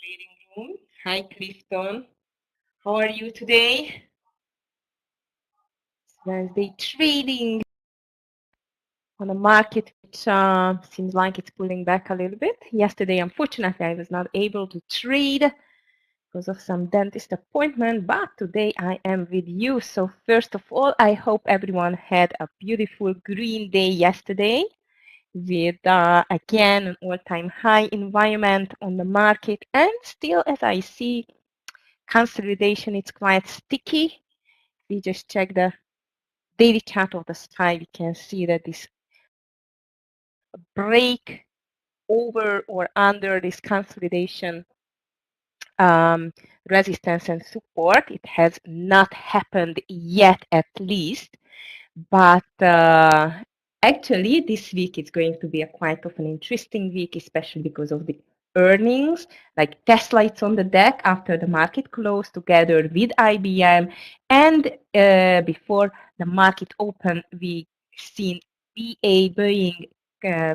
trading room. Hi, Clifton. How are you today? It's Wednesday trading on a market which seems like it's pulling back a little bit. Yesterday, unfortunately, I was not able to trade because of some dentist appointment, but today I am with you. So first of all, I hope everyone had a beautiful green day yesterday with again an all-time high environment on the market, and still as I see consolidation, it's quite sticky. We just check the daily chart of the SPY. We can see that this break over or under this consolidation um, resistance and support, it has not happened yet, at least. But actually, this week is going to be a quite of an interesting week, especially because of the earnings. Like Tesla, it's on the deck after the market closed together with IBM. And before the market opened, we seen BA, Boeing,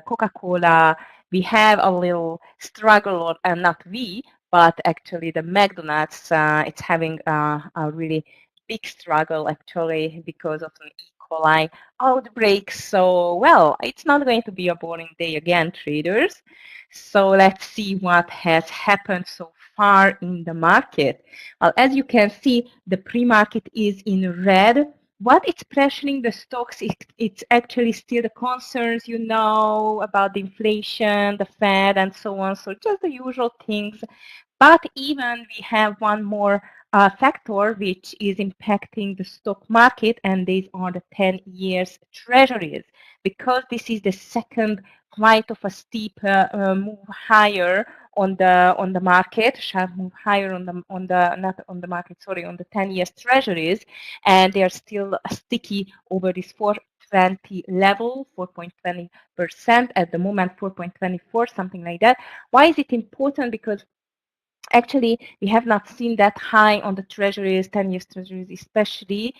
Coca-Cola. We have a little struggle, or not we, but actually the McDonald's, it's having a really big struggle actually because of an E. coli outbreak. So, well, it's not going to be a boring day again, traders. So let's see what has happened so far in the market. Well, as you can see, the pre-market is in red. What it's pressuring the stocks, it's actually still the concerns, you know, about the inflation, the Fed, and so on. So just the usual things. But even we have one more factor which is impacting the stock market, and these are the 10 years treasuries, because this is the second quite of a steep move higher on the market, sharp move higher on the not on the market, sorry, on the 10 years treasuries, and they are still sticky over this 420 level, 4.20% at the moment, 4.24, something like that. Why is it important? Because actually, we have not seen that high on the treasuries, 10 years treasuries, especially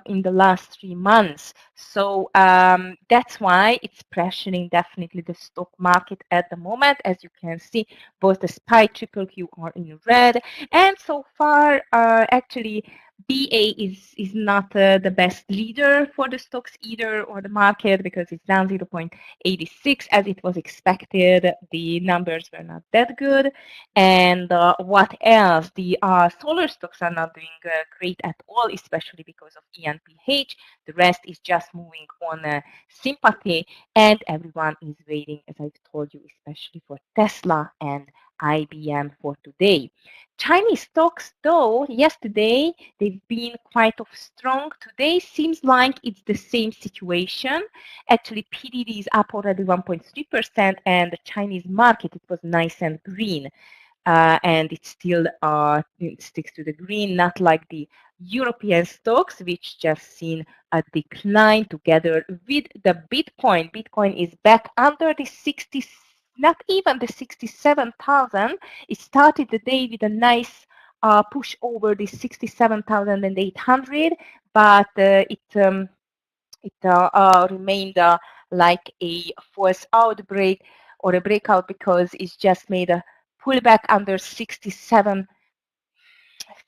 in the last 3 months. So that's why it's pressuring definitely the stock market at the moment. As you can see, both the SPY, triple Q are in red. And so far, actually, BA is not the best leader for the stocks either, or the market, because it's down 0.86 as it was expected. The numbers were not that good. And what else? The solar stocks are not doing great at all, especially because of ENPH. The rest is just moving on sympathy, and everyone is waiting, as I've told you, especially for Tesla and IBM for today. Chinese stocks, though, yesterday they've been quite of strong. Today seems like it's the same situation. Actually, PDD is up already 1.3%, and the Chinese market, it was nice and green. And it still it sticks to the green, not like the European stocks, which just seen a decline together with the Bitcoin. Bitcoin is back under the 60, not even the 67,000. It started the day with a nice push over the 67,800, but it remained like a false outbreak or a breakout, because it's just made a pullback under 67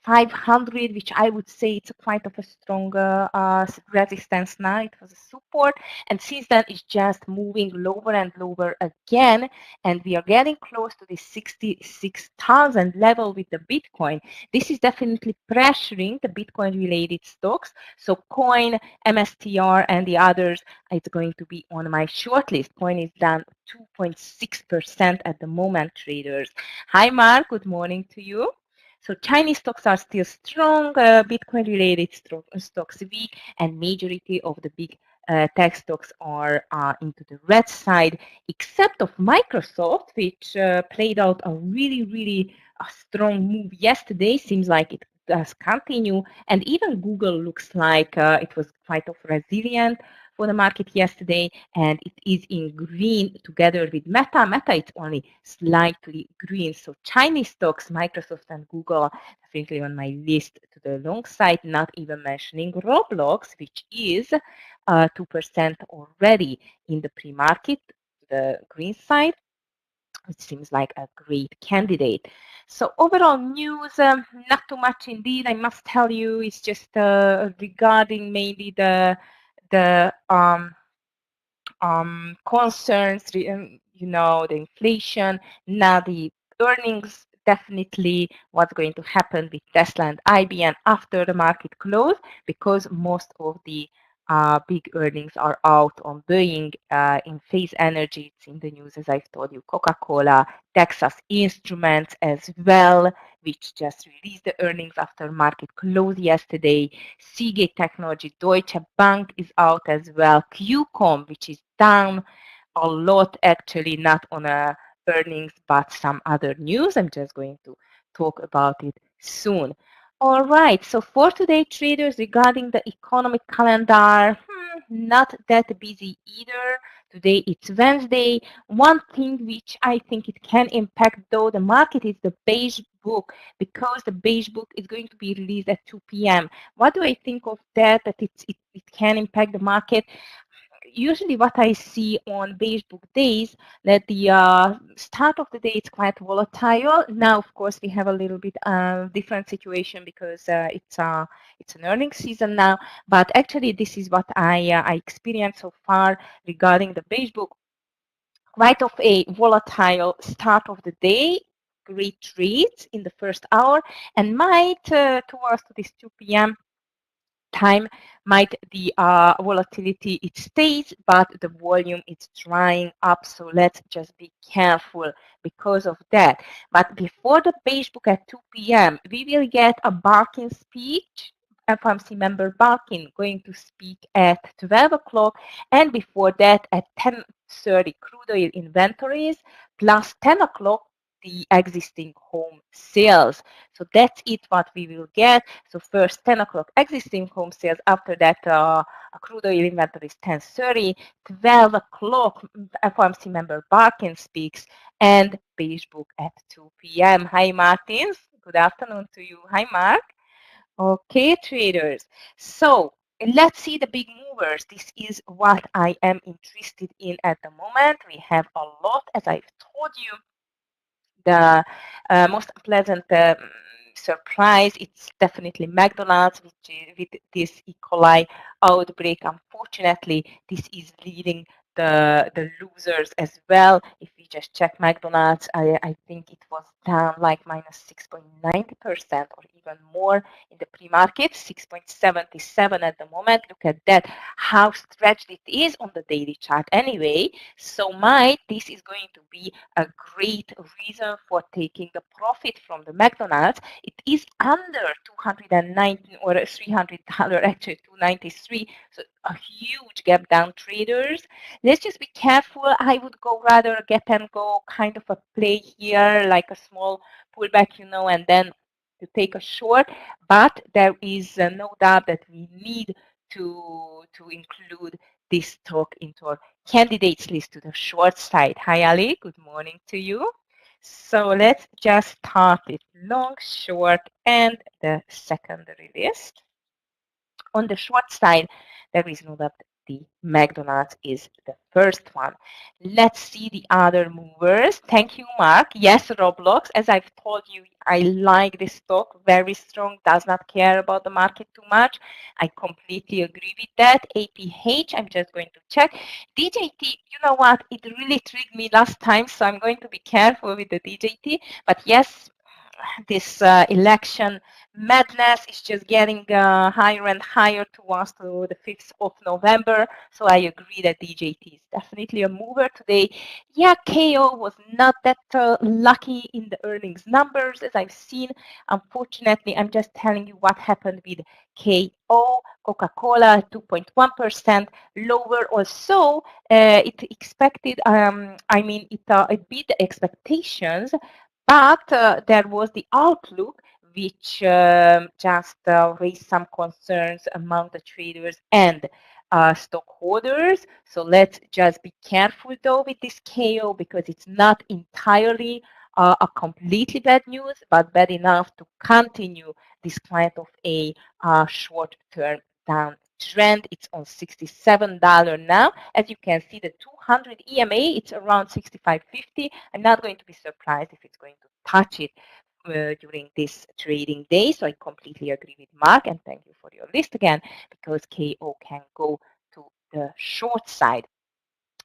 500, which I would say it's a quite of a stronger resistance now. It was a support, and since then it's just moving lower and lower again, and we are getting close to the 66,000 level with the Bitcoin. This is definitely pressuring the Bitcoin-related stocks. So Coin, MSTR, and the others, it's going to be on my shortlist. Coin is down 2.6% at the moment, traders. Hi, Mark. Good morning to you. So Chinese stocks are still strong, Bitcoin-related stocks weak, and majority of the big tech stocks are into the red side, except of Microsoft, which played out a really strong move yesterday. Seems like it does continue, and even Google looks like it was quite of resilient for the market yesterday, and it is in green together with Meta. Meta is only slightly green. So Chinese stocks, Microsoft and Google, definitely on my list to the long side, not even mentioning Roblox, which is 2% already in the pre-market, the green side. it seems like a great candidate. So overall news, not too much indeed. I must tell you, it's just regarding mainly the concerns, the inflation, now the earnings, definitely what's going to happen with Tesla and IBM after the market close, because most of the big earnings are out on Boeing, in Phase Energy, it's in the news, as I've told you, Coca-Cola, Texas Instruments as well, which just released the earnings after market close yesterday. Seagate Technology, Deutsche Bank is out as well. QCOM, which is down a lot actually, not on earnings, but some other news. I'm just going to talk about it soon. All right, so for today, traders, regarding the economic calendar, not that busy either. Today it's Wednesday. One thing which I think it can impact though the market is the beige book, because the beige book is going to be released at 2 p.m. What do I think of that? That it can impact the market? Usually what I see on beige book days, that the start of the day is quite volatile. Now, of course, we have a little bit different situation because it's an earnings season now. But actually, this is what I experienced so far regarding the beige book. Quite of a volatile start of the day, great trades in the first hour, and might towards this 2 p.m. time, might the volatility it stays, but the volume is drying up. So let's just be careful because of that. But before the beige book at 2 p.m., we will get a Barkin speech. FOMC member Barkin going to speak at 12 o'clock, and before that at 10:30 crude oil inventories, plus 10 o'clock the existing home sales. So that's it what we will get. So first 10 o'clock existing home sales, after that crude oil inventory is 10:30, 12 o'clock FOMC member Barkin speaks, and beige book at 2 p.m. Hi Martins, good afternoon to you. Hi Mark. Okay, traders. So let's see the big movers. This is what I am interested in at the moment. We have a lot, as I've told you. The most pleasant surprise, it's definitely McDonald's, which with this E. coli outbreak. Unfortunately, this is leading the losers as well. If we just check McDonald's, I think it was down like minus 6.90% or even more in the pre-market, 6.77 at the moment. Look at that, how stretched it is on the daily chart anyway. So this is going to be a great reason for taking the profit from the McDonald's. It is under 219 or $300, actually 293. So a huge gap down, traders. Let's just be careful. I would go rather gap and go kind of a play here, like a small pullback, and then to take a short. But there is no doubt that we need to include this stock into our candidates list to the short side. Hi, Ali. Good morning to you. So let's just start it long, short, and the secondary list. On the short side, there is no doubt the McDonald's is the first one. Let's see the other movers. Thank you, Mark. Yes, Roblox, as I've told you, I like this stock, very strong, does not care about the market too much. I completely agree with that. APH, I'm just going to check. DJT, you know what? It really tricked me last time, so I'm going to be careful with the DJT. But yes, this election madness is just getting higher and higher towards the 5th of November. So I agree that DJT is definitely a mover today. Yeah, KO was not that lucky in the earnings numbers as I've seen. Unfortunately, I'm just telling you what happened with KO. Coca-Cola 2.1% lower. Also, it expected, it beat the expectations, but there was the outlook, which just raised some concerns among the traders and stockholders. So let's just be careful though with this KO, because it's not entirely a completely bad news, but bad enough to continue this kind of a short-term down trend. It's on $67 now. As you can see, the 200 EMA, it's around 65.50. I'm not going to be surprised if it's going to touch it during this trading day. So I completely agree with Mark, and thank you for your list again, because KO can go to the short side.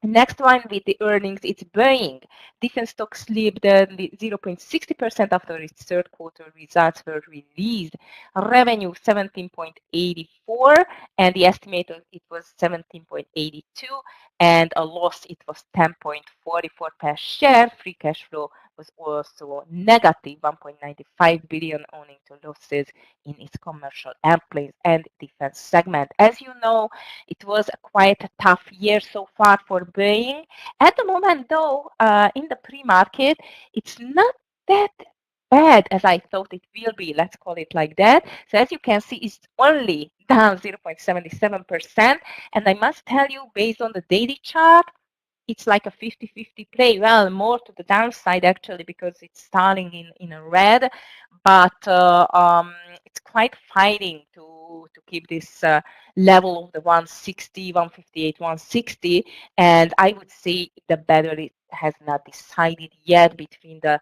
Next one with the earnings, it's Boeing. Defense stock slipped 0.60% after its third quarter results were released. Revenue 17.84, and the estimate it was 17.82, and a loss it was 10.44 per share. Free cash flow was also negative 1.95 billion, owing to losses in its commercial airplanes and defense segment. As you know, it was quite a tough year so far for Boeing. At the moment, though, in the pre-market, it's not that bad as I thought it will be. Let's call it like that. So as you can see, it's only down 0.77%. And I must tell you, based on the daily chart, it's like a 50-50 play. Well, more to the downside actually, because it's starting in a red, but it's quite fighting to keep this level of the 160, 158, 160. And I would say the better it has not decided yet between the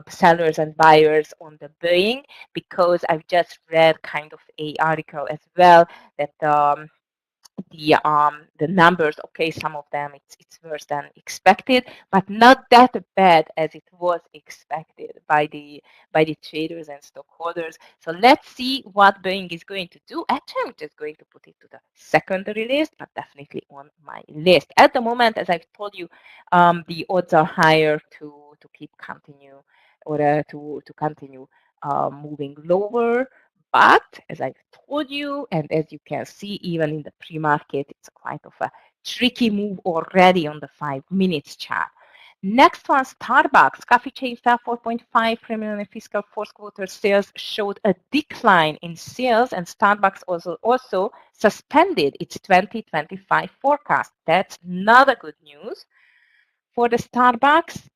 sellers and buyers on the Boeing, because I've just read kind of a article as well that the numbers, okay, some of them it's worse than expected, but not that bad as it was expected by the traders and stockholders. So let's see what Boeing is going to do. Actually, I'm just going to put it to the secondary list, but definitely on my list at the moment. As I've told you, the odds are higher to keep continue, or to continue moving lower. But as I've told you, and as you can see, even in the pre-market, it's quite of a tricky move already on the 5 minutes chart. Next one, Starbucks. Coffee chain fell 4.5 premium in fiscal fourth quarter. Sales showed a decline in sales, and Starbucks also suspended its 2025 forecast. That's not a good news for the Starbucks.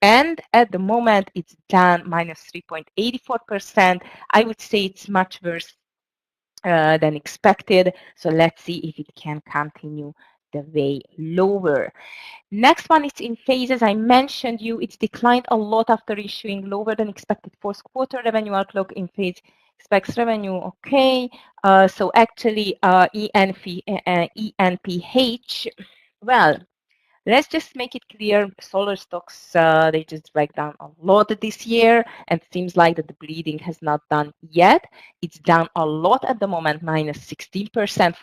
And at the moment, it's down minus 3.84%. I would say it's much worse than expected. So let's see if it can continue the way lower. Next one is in phases. I mentioned you, it's declined a lot after issuing lower than expected fourth quarter revenue outlook. In phase expects revenue, okay. So actually ENPH, well, let's just make it clear, solar stocks, they just break down a lot this year, and it seems like that the bleeding has not done yet. It's down a lot at the moment, minus 16%.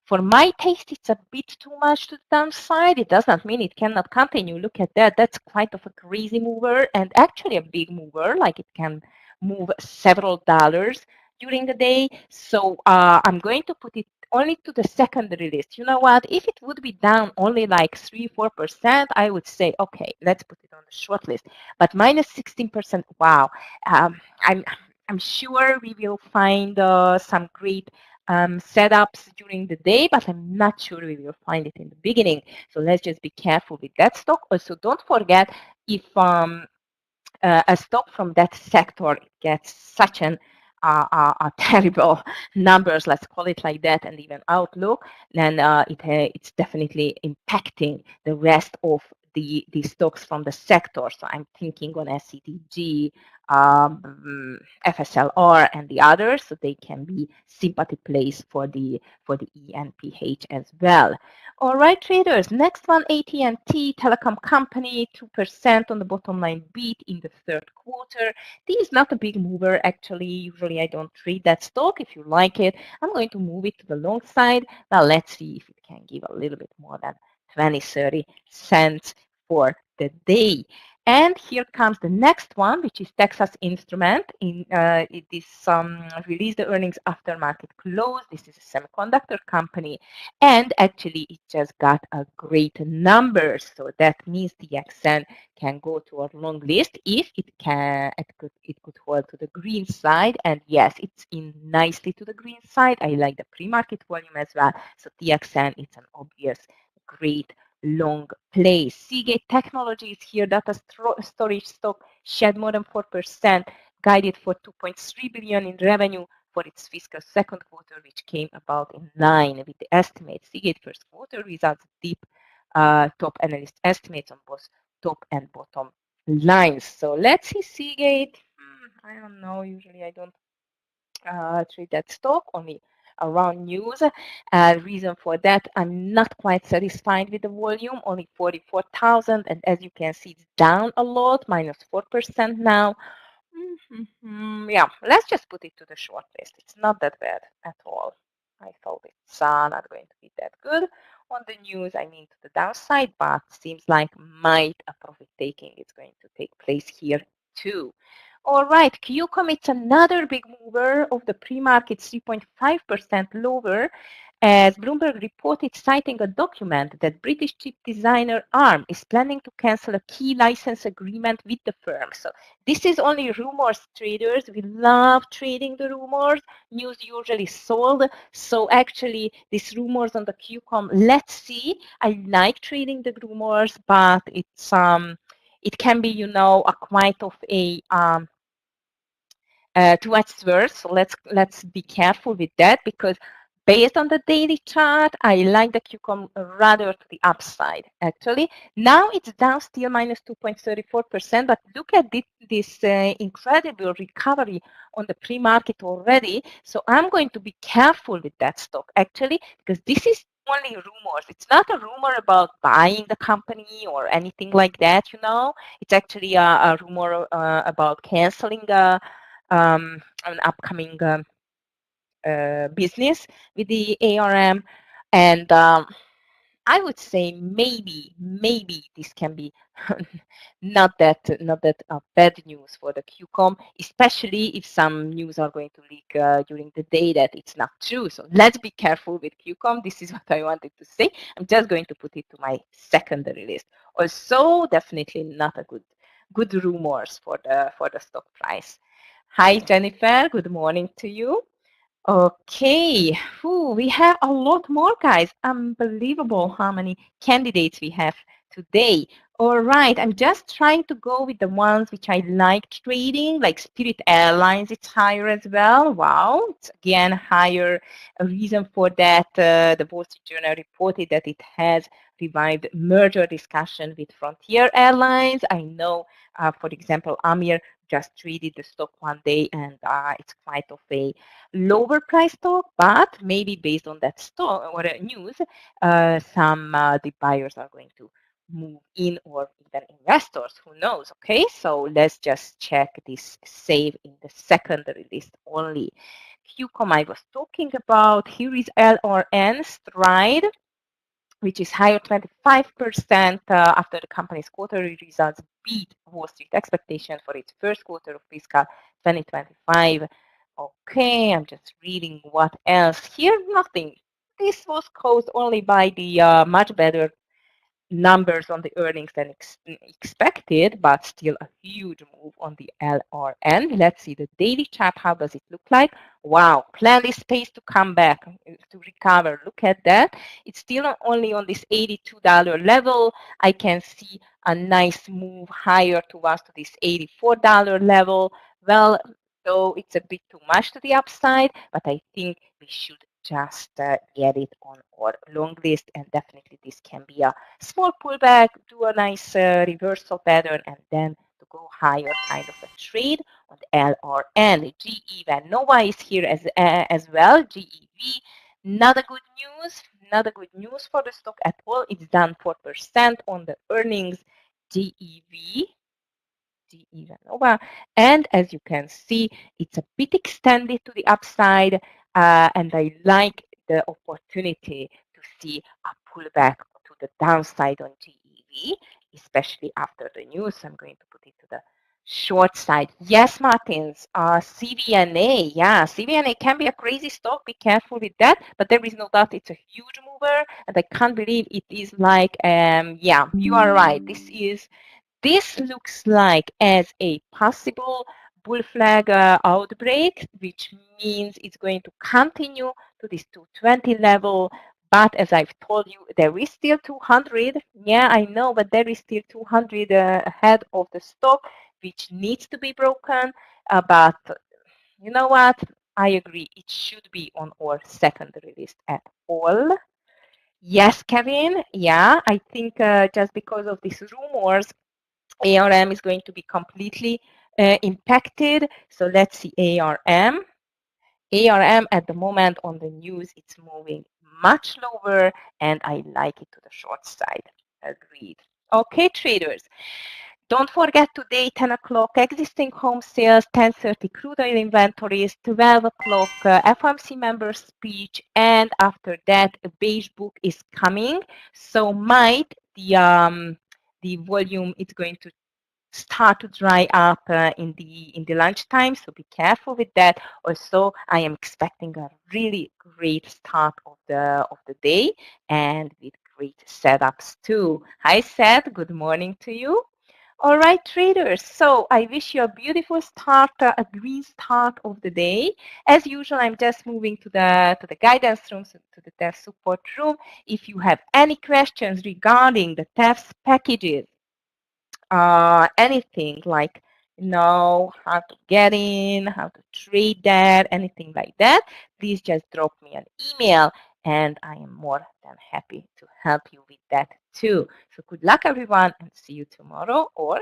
For my taste, it's a bit too much to the downside. It does not mean it cannot continue. Look at that. That's quite of a crazy mover, and actually a big mover, like it can move several dollars during the day. So I'm going to put it only to the secondary list. You know what? If it would be down only like 3-4%, I would say, okay, let's put it on the short list. But minus 16%, wow. I'm sure we will find some great setups during the day, but I'm not sure we will find it in the beginning. So let's just be careful with that stock. Also, don't forget, if a stock from that sector gets such an terrible numbers, let's call it like that, and even outlook, then it's definitely impacting the rest of the stocks from the sector. So I'm thinking on SCTG, FSLR, and the others, so they can be sympathy plays for the ENPH as well. All right, traders. Next one, AT&T, telecom company, 2% on the bottom line beat in the third quarter. This is not a big mover, actually. Usually I don't trade that stock. If you like it, I'm going to move it to the long side. Now let's see if it can give a little bit more than 20-30 cents for the day. And here comes the next one, which is Texas Instrument. It is released the earnings after market close. This is a semiconductor company, and actually it just got a great number. So that means the XN can go to our long list if it can. It could hold to the green side, and yes, it's in nicely to the green side. I like the pre-market volume as well. So TXN, it's an obvious great long play. Seagate Technologies here, data storage stock shed more than 4%, guided for 2.3 billion in revenue, for its fiscal second quarter, which came about in line with the estimates. Seagate first quarter results deep top analyst estimates on both top and bottom lines. So let's see Seagate. I don't know. Usually I don't trade that stock, only around news. Reason for that, I'm not quite satisfied with the volume, only 44,000. And as you can see, it's down a lot, minus 4% now. Yeah, let's just put it to the short list. It's not that bad at all. I thought it's not going to be that good on the news. I mean, to the downside, but seems like might a profit taking is going to take place here too. All right, QCOM, it's another big mover of the pre-market 3.5% lower as Bloomberg reported citing a document that British chip designer ARM is planning to cancel a key license agreement with the firm. So this is only rumors, traders. We love trading the rumors. News usually sold. So actually, these rumors on the QCOM, let's see. I like trading the rumors, but it's it can be, a quite of a towards worse. So let's be careful with that because based on the daily chart, I like the QCOM rather to the upside. Actually, now it's down still minus 2.34%, but look at this incredible recovery on the pre-market already. So I'm going to be careful with that stock actually because this is only rumors. It's not a rumor about buying the company or anything like that. It's actually a rumor about canceling an upcoming business with the ARM, and I would say maybe this can be not that bad news for the QCOM, especially if some news are going to leak during the day that it's not true. So let's be careful with QCOM. This is what I wanted to say. I'm just going to put it to my secondary list. Also, definitely not a good rumors for the stock price. Hi Jennifer, good morning to you. Okay, we have a lot more, guys. Unbelievable how many candidates we have today. All right, I'm just trying to go with the ones which I like trading, like Spirit Airlines. It's higher as well. Wow, it's again higher. A reason for that, the Wall Street Journal reported that it has revived merger discussion with Frontier Airlines. I know, for example, Amir just traded the stock one day, and it's quite of a lower price stock, but maybe based on that stock or news, some the buyers are going to move in or even investors, who knows, okay? So let's just check this save in the secondary list only. QCOM I was talking about, here is LRN Stride, which is higher 25% after the company's quarterly results beat Wall Street expectations for its first quarter of fiscal 2025. Okay, I'm just reading what else. Here, nothing. This was caused only by the much better numbers on the earnings than expected, but still a huge move on the LRN. Let's see the daily chart. How does it look like? Wow, plenty space to come back, to recover. Look at that. It's still only on this $82 level. I can see a nice move higher towards to this $84 level. Well, so it's a bit too much to the upside, but I think we should just get it on our long list, and definitely this can be a small pullback, do a nice reversal pattern, and then to go higher kind of a trade on the LRN. GE Vernova is here as well. GEV, not a good news. Not a good news for the stock at all. It's down 4% on the earnings. GEV. GE Vernova. And as you can see, it's a bit extended to the upside, and I like the opportunity to see a pullback to the downside on GEV, especially after the news. I'm going to put it to the short side. Yes, Martins, CVNA. Yeah, CVNA can be a crazy stock. Be careful with that. But there is no doubt it's a huge mover, and I can't believe it is like, yeah, you are right. This looks like as a possible bull flag outbreak, which means it's going to continue to this 220 level. But as I've told you, there is still 200. Yeah, I know, but there is still 200 ahead of the stock, which needs to be broken. But you know what? I agree. It should be on our secondary list at all. Yes, Kevin. Yeah, I think just because of these rumors, ARM is going to be completely impacted. So let's see ARM. ARM at the moment on the news, it's moving much lower, and I like it to the short side. Agreed. Okay, traders. Don't forget today, 10 o'clock, existing home sales, 10:30 crude oil inventories, 12 o'clock FOMC member speech, and after that, a beige book is coming. So might the volume is going to start to dry up in the lunchtime, so be careful with that. Also, I am expecting a really great start of the day and with great setups too. Hi Seth, good morning to you. All right, traders. So I wish you a beautiful start, a green start of the day. As usual, I'm just moving to the guidance room, so to the TEF support room. If you have any questions regarding the TEF's packages, anything like how to get in, how to trade that, anything like that, please just drop me an email and I am more than happy to help you with that too. So good luck everyone and see you tomorrow or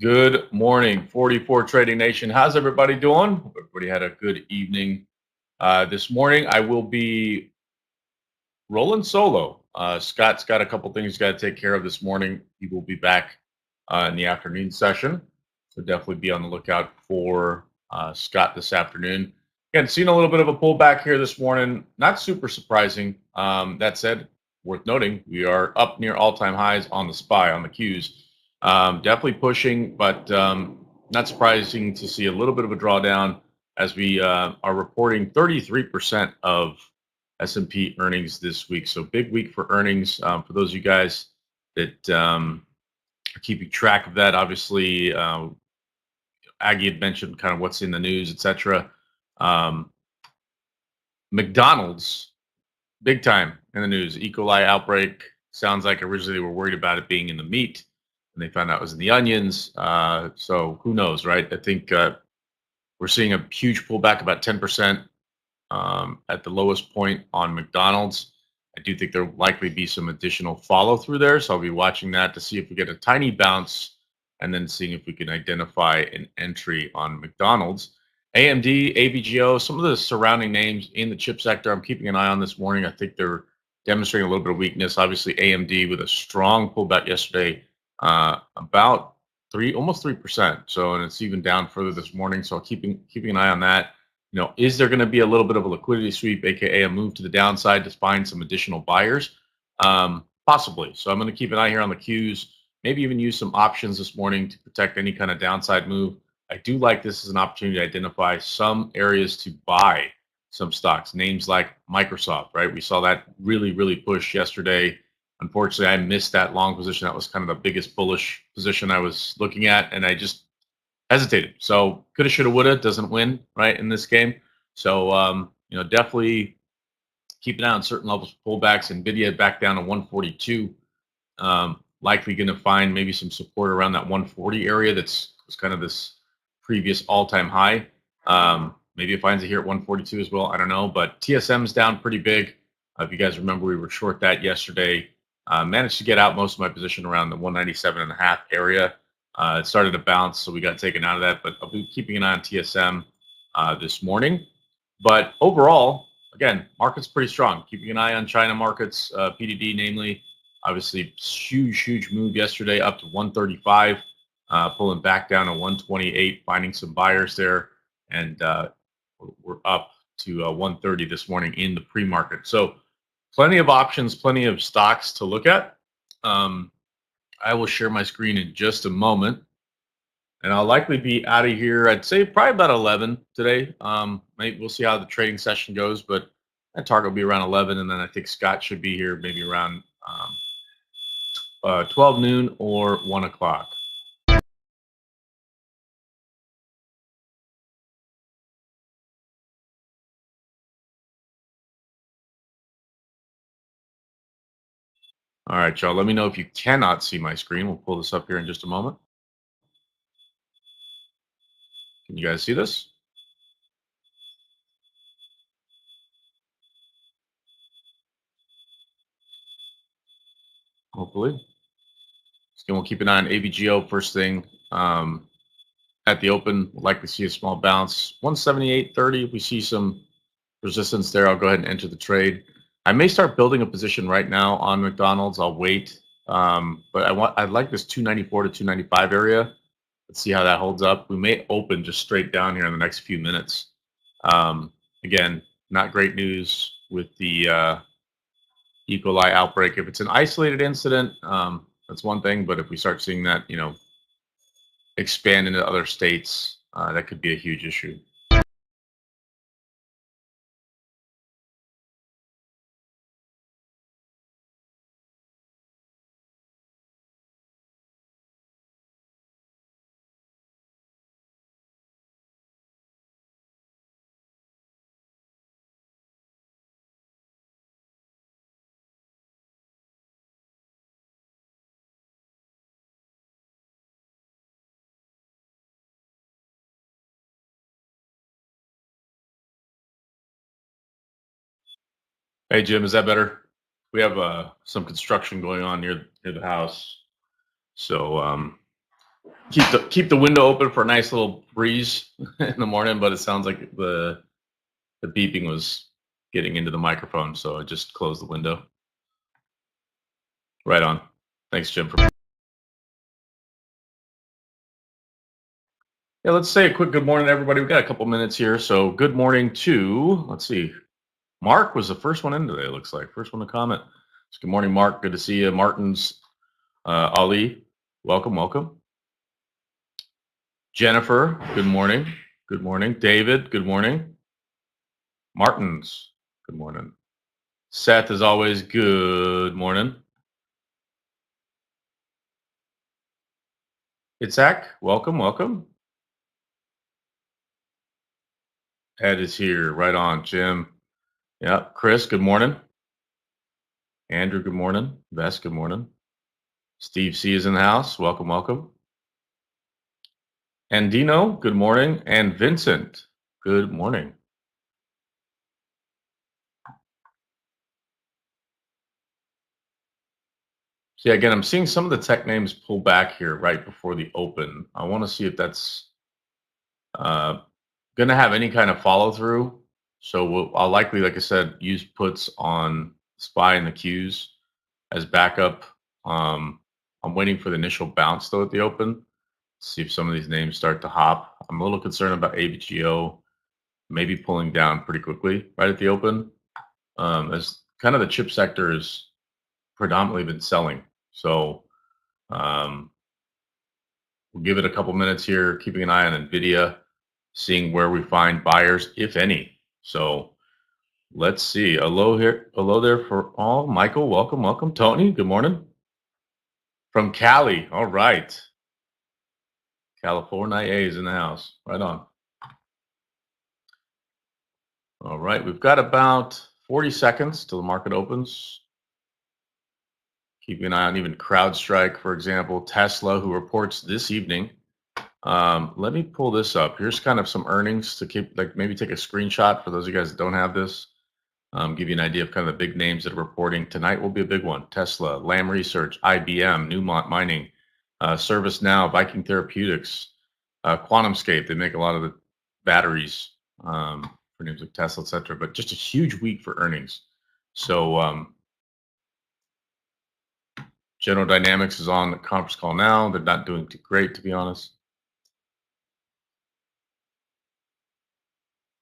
Good morning, 44 Trading Nation. How's everybody doing? Hope everybody had a good evening. This morning, I will be rolling solo. Scott's got a couple things he's got to take care of this morning. He will be back in the afternoon session. So definitely be on the lookout for Scott this afternoon. Again, seen a little bit of a pullback here this morning. Not super surprising. That said, worth noting, we are up near all-time highs on the SPY, on the Qs. Definitely pushing, but not surprising to see a little bit of a drawdown as we are reporting 33% of S&P earnings this week. So big week for earnings. For those of you guys that are keeping track of that, obviously, Aggie had mentioned kind of what's in the news, etc. Um, McDonald's, big time in the news. E. coli outbreak. Sounds like originally they were worried about it being in the meat, and they found out it was in the onions. So who knows, right? I think we're seeing a huge pullback, about 10%. At the lowest point on McDonald's. I do think there will likely be some additional follow through there. So I'll be watching that to see if we get a tiny bounce and then seeing if we can identify an entry on McDonald's. AMD, AVGO, some of the surrounding names in the chip sector, I'm keeping an eye on this morning. I think they're demonstrating a little bit of weakness. Obviously, AMD with a strong pullback yesterday, about almost 3%. So, and it's even down further this morning. So, keeping an eye on that. Is there going to be a little bit of a liquidity sweep, aka a move to the downside to find some additional buyers? Possibly. So I'm going to keep an eye here on the Qs, maybe even use some options this morning to protect any kind of downside move. I do like this as an opportunity to identify some areas to buy some stocks, names like Microsoft, right? We saw that really, really push yesterday. Unfortunately, I missed that long position. That was kind of the biggest bullish position I was looking at, and I just hesitated. So coulda, shoulda, woulda doesn't win, right, in this game. So definitely keep an eye on certain levels of pullbacks. Nvidia back down to 142. Likely going to find maybe some support around that 140 area. That's was kind of this previous all-time high. Maybe it finds it here at 142 as well. I don't know, but TSM's down pretty big. If you guys remember, we were short that yesterday. Managed to get out most of my position around the 197.5 area. It started to bounce, so we got taken out of that. But I'll be keeping an eye on TSM this morning. But overall, again, market's pretty strong. Keeping an eye on China markets, PDD namely. Obviously, huge move yesterday up to 135, pulling back down to 128, finding some buyers there. And we're up to 130 this morning in the pre-market. So plenty of options, plenty of stocks to look at. I will share my screen in just a moment. And I'll likely be out of here, I'd say probably about 11 today. Maybe we'll see how the trading session goes, but that target will be around 11. And then I think Scott should be here maybe around 12 noon or 1 o'clock. All right, y'all. Let me know if you cannot see my screen. We'll pull this up here in just a moment. Can you guys see this? Hopefully. So we'll keep an eye on AVGO first thing. At the open, we'll likely see a small bounce. 178.30. If we see some resistance there, I'll go ahead and enter the trade. I may start building a position right now on McDonald's. I'll wait. But I'd like this 294 to 295 area. Let's see how that holds up. We may open just straight down here in the next few minutes. Again, not great news with the E. coli outbreak. If it's an isolated incident, that's one thing. But if we start seeing that, expand into other states, that could be a huge issue. Hey, Jim, is that better? We have some construction going on near the house, so keep the window open for a nice little breeze in the morning. But it sounds like the beeping was getting into the microphone, so I just closed the window. Right on. Thanks, Jim. Yeah, let's say a quick good morning, everybody. We've got a couple minutes here, so good morning to, let's see, Mark was the first one in today, it looks like. First one to comment. So good morning, Mark. Good to see you. Martin's Ali, welcome, welcome. Jennifer, good morning. Good morning. David, good morning. Martins, good morning. Seth, as always, good morning. Itzhak, welcome, welcome. Ed is here, right on. Jim, yeah. Chris, good morning. Andrew, good morning. Bess, good morning. Steve C is in the house. Welcome, welcome. And Dino, good morning. And Vincent, good morning. So yeah, again, I'm seeing some of the tech names pull back here right before the open. I want to see if that's going to have any kind of follow through. So I'll likely, like I said, use puts on SPY and the Qs as backup. I'm waiting for the initial bounce though at the open. See if some of these names start to hop. I'm a little concerned about ABGO maybe pulling down pretty quickly right at the open, as kind of the chip sector has predominantly been selling. So we'll give it a couple minutes here, keeping an eye on NVIDIA, seeing where we find buyers, if any. So let's see. Hello here. Hello there for all. Michael, welcome, welcome. Tony, good morning. From Cali. All right. California is in the house. Right on. All right. We've got about 40 seconds till the market opens. Keeping an eye on even CrowdStrike, for example, Tesla, who reports this evening. Let me pull this up. Here's kind of some earnings to keep, like maybe take a screenshot for those of you guys that don't have this. Give you an idea of kind of the big names that are reporting. Tonight will be a big one. Tesla, Lam Research, IBM, Newmont Mining, ServiceNow, Viking Therapeutics, QuantumScape. They make a lot of the batteries for names like Tesla, et cetera. But just a huge week for earnings. So General Dynamics is on the conference call now. They're not doing too great, to be honest.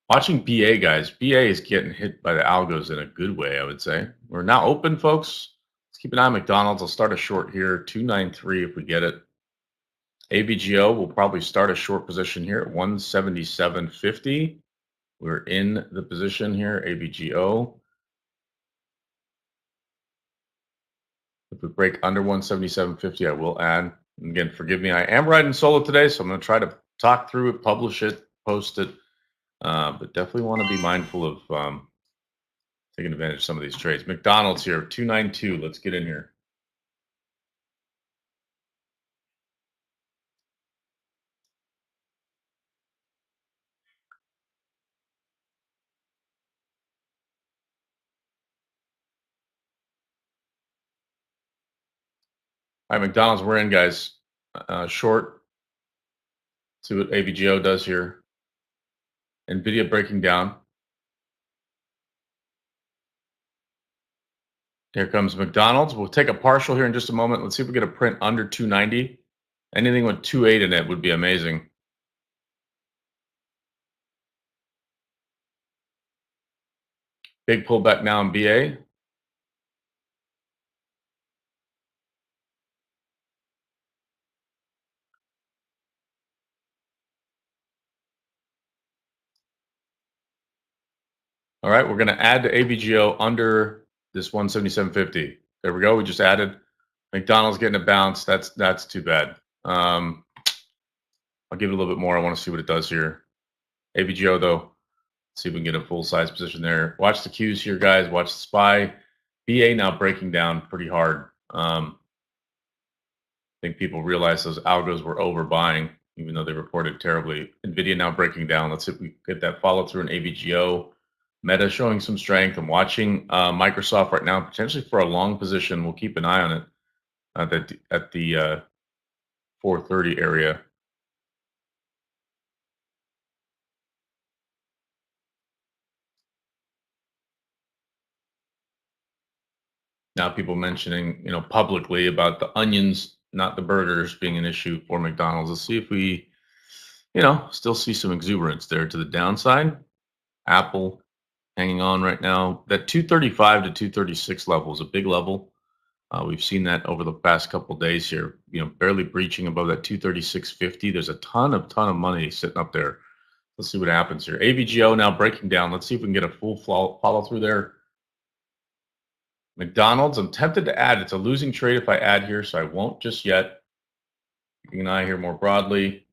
Watching BA, guys. BA is getting hit by the algos in a good way, I would say. We're now open, folks. Let's keep an eye on McDonald's. I'll start a short here, 293 if we get it. ABGO will probably start a short position here at 177.50. We're in the position here, ABGO. If we break under 177.50, I will add. And again, forgive me. I am riding solo today, so I'm going to try to talk through it, publish it, post it. But definitely want to be mindful of taking advantage of some of these trades. McDonald's here, 292. Let's get in here. All right, McDonald's, we're in, guys. Short. See what AVGO does here. NVIDIA breaking down. Here comes McDonald's. We'll take a partial here in just a moment. Let's see if we get a print under 290. Anything with 2.8 in it would be amazing. Big pullback now in BA. All right, we're going to add the AVGO under this 177.50. There we go. We just added. McDonald's getting a bounce. That's too bad. I'll give it a little bit more. I want to see what it does here. AVGO though. See if we can get a full size position there. Watch the cues here, guys. Watch the SPY. BA now breaking down pretty hard. I think people realize those algos were overbuying, even though they reported terribly. NVIDIA now breaking down. Let's see if we get that follow through in AVGO. Meta showing some strength. I'm watching Microsoft right now, potentially for a long position. We'll keep an eye on it at the 430 area. Now people mentioning, publicly about the onions, not the burgers, being an issue for McDonald's. Let's see if we, still see some exuberance there to the downside. Apple hanging on right now. That 235 to 236 level is a big level. We've seen that over the past couple of days here, barely breaching above that 236.50. There's a ton of money sitting up there. Let's see what happens here. AVGO now breaking down. Let's see if we can get a full follow through there. McDonald's, I'm tempted to add. It's a losing trade if I add here, so I won't just yet. Keeping an eye here more broadly.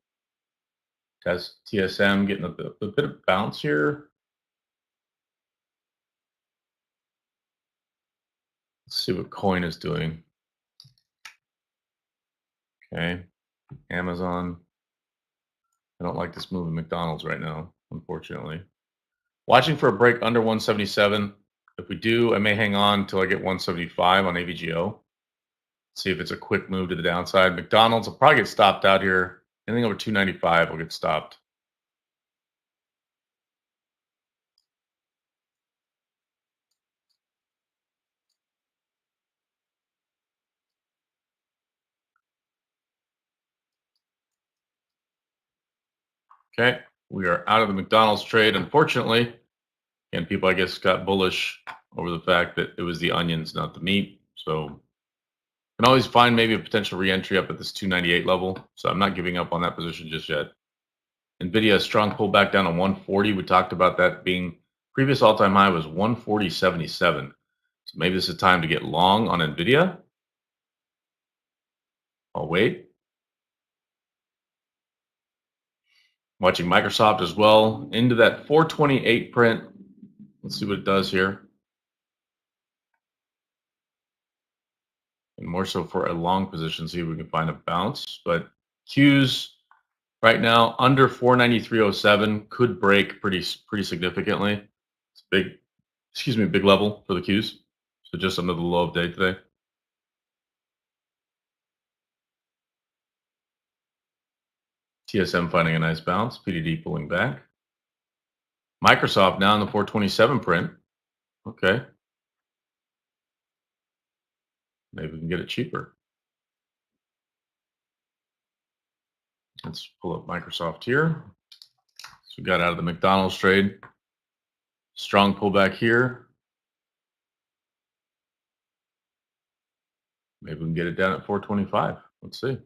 Test TSM getting a bit of bounce here. Let's see what coin is doing. Okay, Amazon. I don't like this move in McDonald's right now, unfortunately. Watching for a break under 177. If we do, I may hang on until I get 175 on AVGO. See if it's a quick move to the downside. McDonald's will probably get stopped out here. Anything over 295 will get stopped. Okay, we are out of the McDonald's trade, unfortunately. And people, I guess, got bullish over the fact that it was the onions, not the meat. So can always find maybe a potential re-entry up at this 298 level. So I'm not giving up on that position just yet. NVIDIA, a strong pullback down to 140. We talked about that being previous all-time high was 140.77. So maybe this is time to get long on NVIDIA. I'll wait. Watching Microsoft as well into that 428 print. Let's see what it does here. And more so for a long position, see if we can find a bounce. But Qs right now under 493.07 could break pretty significantly. It's big level for the Qs. So just under the low of day today. TSM finding a nice bounce. PDD pulling back. Microsoft now in the 427 print. Okay. Maybe we can get it cheaper. Let's pull up Microsoft here. So we got out of the McDonald's trade. Strong pullback here. Maybe we can get it down at 425. Let's see.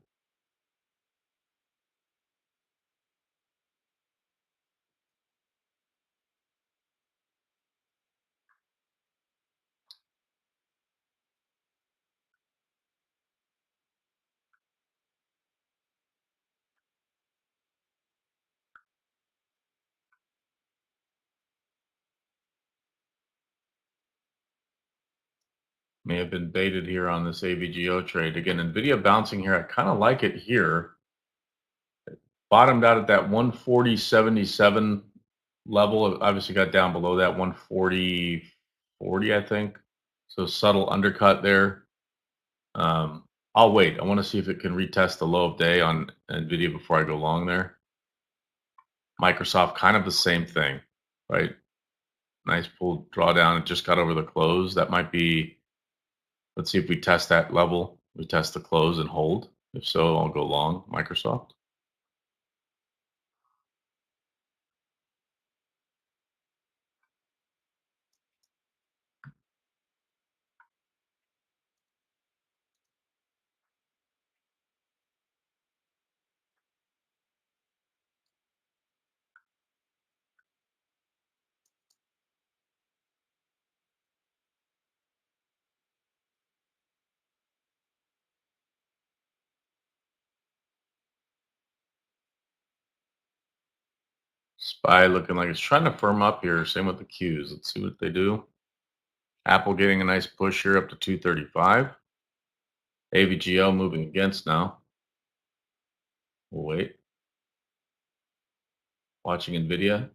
may have been baited here on this AVGO trade. Again, NVIDIA bouncing here. I kind of like it here. Bottomed out at that 140.77 level. It obviously got down below that 140.40, I think. So subtle undercut there. I'll wait. I want to see if it can retest the low of day on NVIDIA before I go long there. Microsoft, kind of the same thing, right? Nice pull drawdown. It just got over the close. That might be, let's see if we test that level. We test the close and hold. If so, I'll go long Microsoft. SPY looking like it's trying to firm up here. Same with the Qs. Let's see what they do. Apple getting a nice push here up to 235. AVGO moving against now. We'll wait. Watching NVIDIA.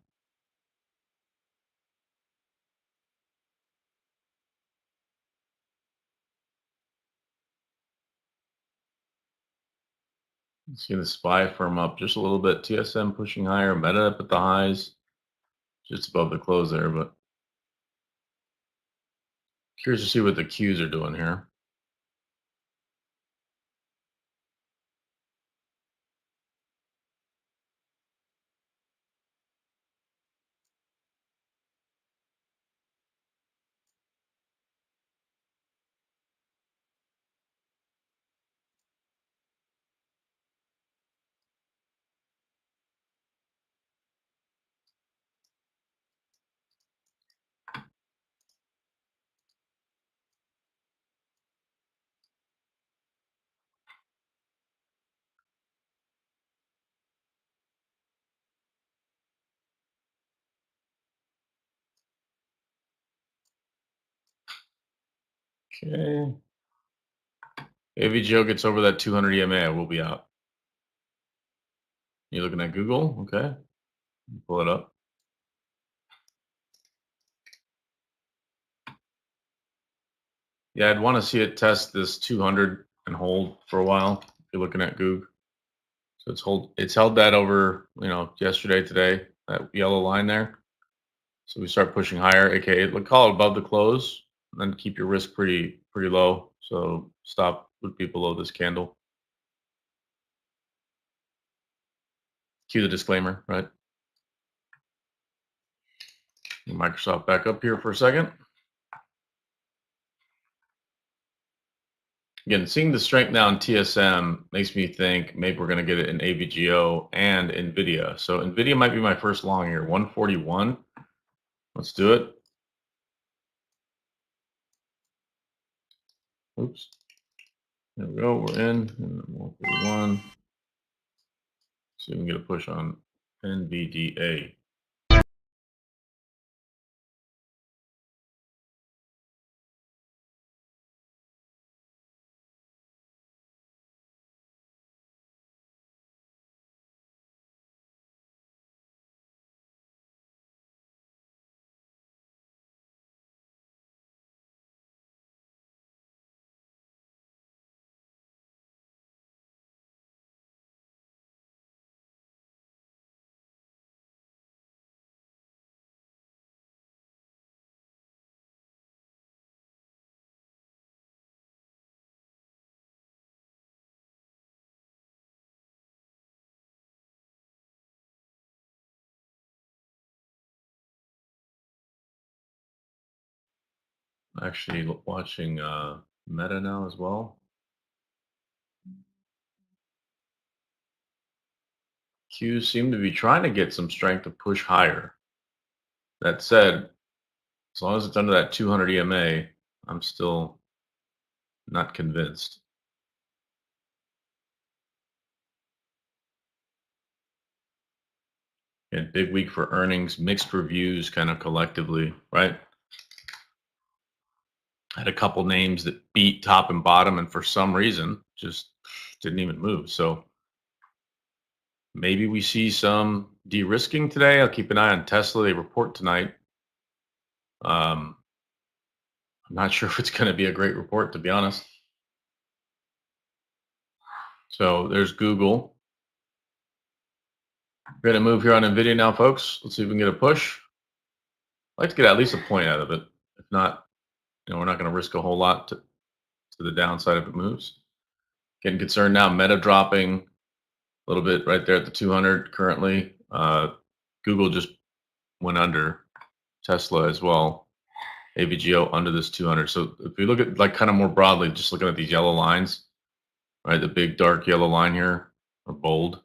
See the SPY firm up just a little bit. TSM pushing higher. Meta up at the highs. Just above the close there, but curious to see what the Qs are doing here. Okay. AVGO gets over that 200 EMA, I will be out. You looking at Google? Okay. Pull it up. Yeah, I'd want to see it test this 200 and hold for a while. If you're looking at Google. So it's held that over, yesterday, today, that yellow line there. So we start pushing higher, aka call it above the close, and then keep your risk pretty low. So stop would be below this candle. Cue the disclaimer, right? Microsoft back up here for a second. Again, seeing the strength now in TSM makes me think maybe we're going to get it in AVGO and NVIDIA. So NVIDIA might be my first long here, 141. Let's do it. Oops. There we go. We're in. 141. See if we can get a push on NVDA. Actually watching Meta now as well. Qs seem to be trying to get some strength to push higher. That said, as long as it's under that 200 EMA, I'm still not convinced. And big week for earnings, mixed reviews kind of collectively, right? Had a couple names that beat top and bottom, and for some reason just didn't even move. So maybe we see some de-risking today. I'll keep an eye on Tesla. They report tonight. I'm not sure if it's going to be a great report, to be honest. So there's Google. We're going to move here on NVIDIA now, folks. Let's see if we can get a push. I'd like to get at least a point out of it. If not, we're not going to risk a whole lot to the downside if it moves. Getting concerned now. Meta dropping a little bit right there at the 200 currently. Google just went under. Tesla as well. AVGO under this 200. So if we look at like kind of more broadly, just looking at these yellow lines, right? The big dark yellow line here, or bold.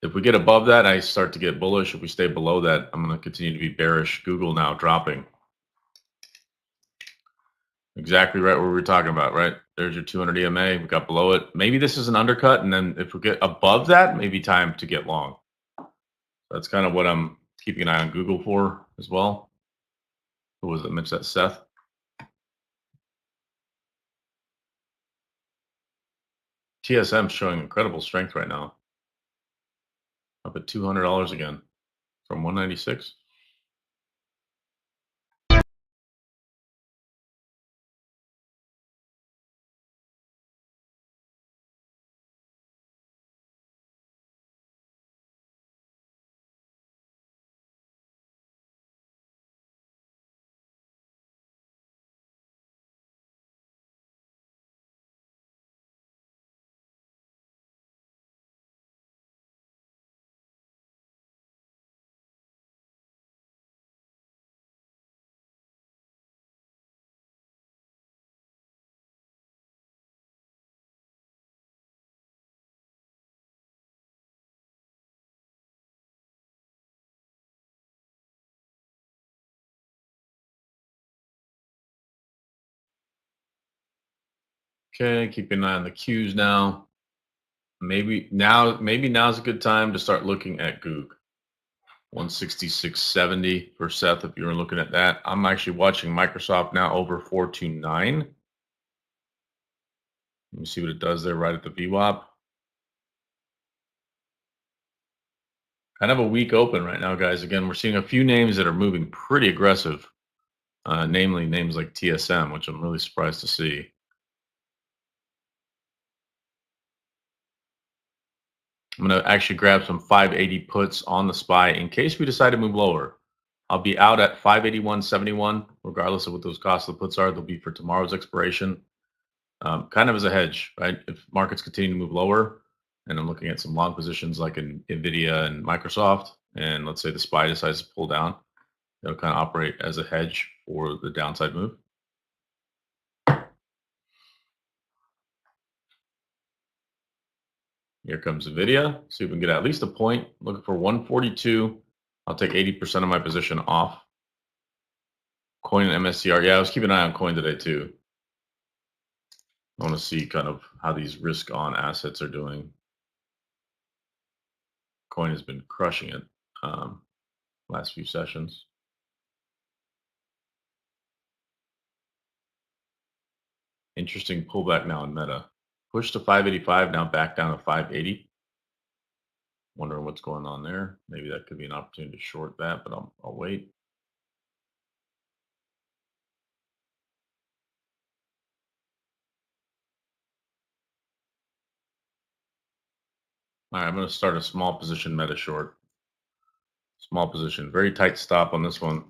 If we get above that, I start to get bullish. If we stay below that, I'm going to continue to be bearish. Google now dropping. Exactly right where we were talking about, right? There's your 200 EMA. We got below it. Maybe this is an undercut, and then if we get above that, maybe time to get long. That's kind of what I'm keeping an eye on Google for as well. Who was it? Mitch, that Seth. TSM showing incredible strength right now. Up at $200 again from 196. Okay, keep an eye on the Qs now. Maybe now's a good time to start looking at Goog. 166.70 for Seth if you were looking at that. I'm actually watching Microsoft now over 429. Let me see what it does there right at the VWAP. Kind of a weak open right now, guys. Again, we're seeing a few names that are moving pretty aggressive, namely names like TSM, which I'm really surprised to see. I'm going to actually grab some 580 puts on the SPY in case we decide to move lower. I'll be out at 581.71, regardless of what those costs of the puts are. They'll be for tomorrow's expiration, kind of as a hedge, right? If markets continue to move lower, and I'm looking at some long positions like in NVIDIA and Microsoft, and let's say the SPY decides to pull down, it'll kind of operate as a hedge for the downside move. Here comes NVIDIA. See if we can get at least a point. Looking for 142. I'll take 80% of my position off. Coin and MSCR. Yeah, I was keeping an eye on coin today too. I want to see kind of how these risk on assets are doing. Coin has been crushing it last few sessions. Interesting pullback now in Meta. Push to 585, now back down to 580. Wondering what's going on there. Maybe that could be an opportunity to short that, but I'll wait. All right, I'm going to start a small position Meta short. Small position, very tight stop on this one.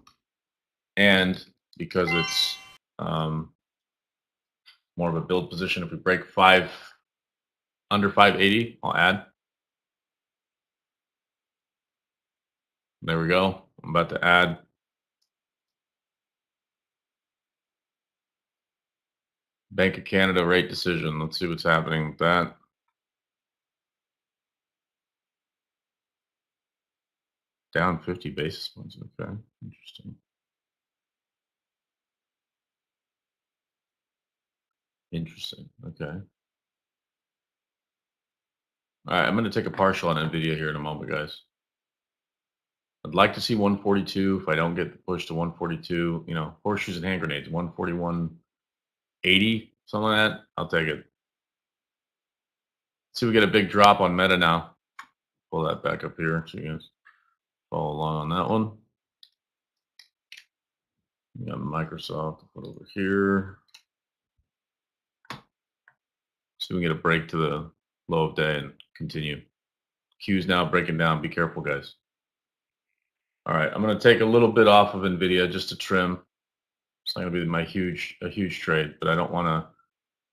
And because it's more of a build position, if we break under 580, I'll add. There we go. I'm about to add. Bank of Canada rate decision. Let's see what's happening with that. Down 50 basis points. Okay, interesting. Interesting. Okay. All right, I'm going to take a partial on NVIDIA here in a moment, guys. I'd like to see 142. If I don't get the push to 142, horseshoes and hand grenades, 141.80, something like that. I'll take it. See, we get a big drop on Meta now. Pull that back up here so you guys follow along on that one. We got Microsoft, put over here. So we get a break to the low of day and continue. Q's now breaking down. Be careful, guys. All right, I'm going to take a little bit off of NVIDIA just to trim. It's not going to be a huge trade, but I don't want to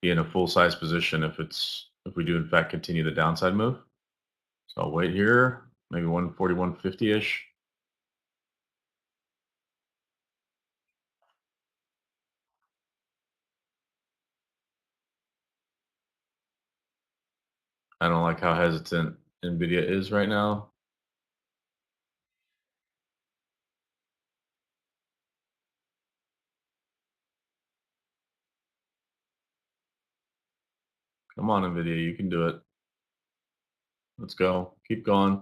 be in a full size position if we do in fact continue the downside move. So I'll wait here, maybe 141.50 ish. I don't like how hesitant NVIDIA is right now. Come on, NVIDIA, you can do it. Let's go. Keep going.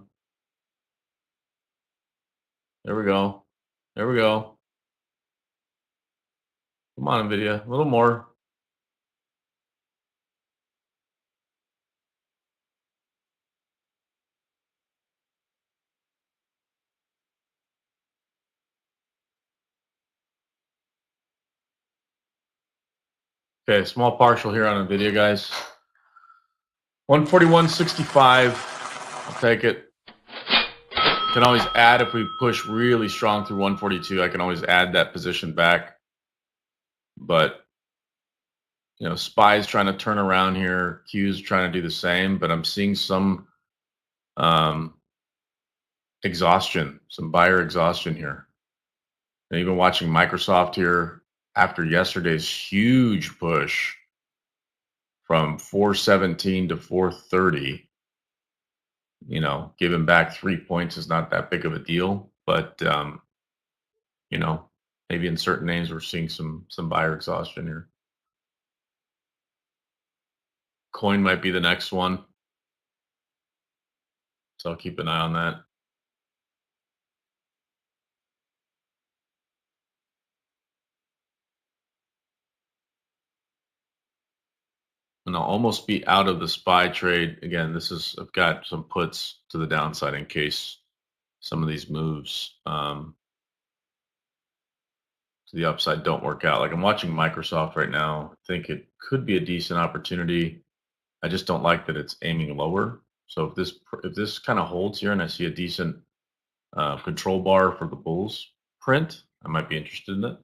There we go. There we go. Come on, NVIDIA. A little more. Okay, small partial here on NVIDIA, guys. 141.65. I'll take it. Can always add if we push really strong through 142. I can always add that position back. But SPY's trying to turn around here. Q's trying to do the same, but I'm seeing some exhaustion, some buyer exhaustion here. And even watching Microsoft here after yesterday's huge push from 417 to 430. Giving back 3 points is not that big of a deal, but maybe in certain names we're seeing some buyer exhaustion here. Coin might be the next one, so I'll keep an eye on that. And I'll almost be out of the SPY trade. Again, I've got some puts to the downside in case some of these moves to the upside don't work out. Like I'm watching Microsoft right now. I think it could be a decent opportunity. I just don't like that it's aiming lower. So if this kind of holds here and I see a decent control bar for the bulls print, I might be interested in it.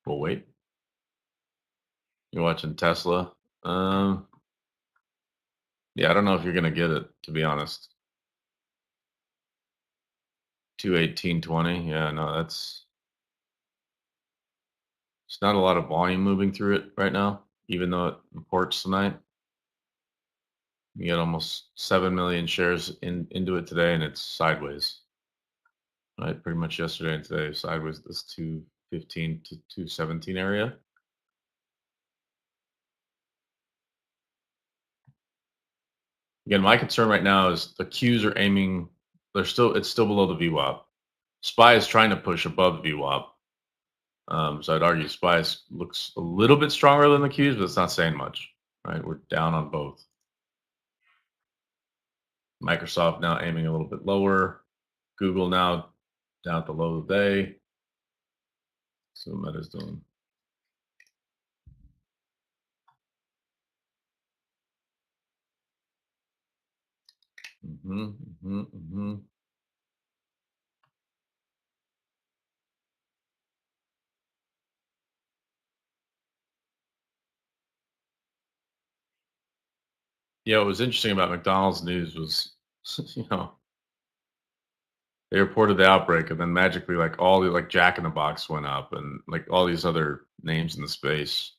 We'll wait. You're watching Tesla. Yeah, I don't know if you're gonna get it, to be honest. 218.20. Yeah, no, it's not a lot of volume moving through it right now, even though it reports tonight. You get almost 7 million shares into it today, and it's sideways. Right, pretty much yesterday and today, sideways this 215 to 217 area. Again, my concern right now is the Qs are aiming. It's still below the VWAP. SPY is trying to push above the VWAP. So I'd argue SPY looks a little bit stronger than the Qs, but it's not saying much. Right, we're down on both. Microsoft now aiming a little bit lower. Google now down at the low of the day. So Meta's doing. Yeah, what was interesting about McDonald's news was, they reported the outbreak, and then magically, like all the Jack in the Box went up, and like all these other names in the space,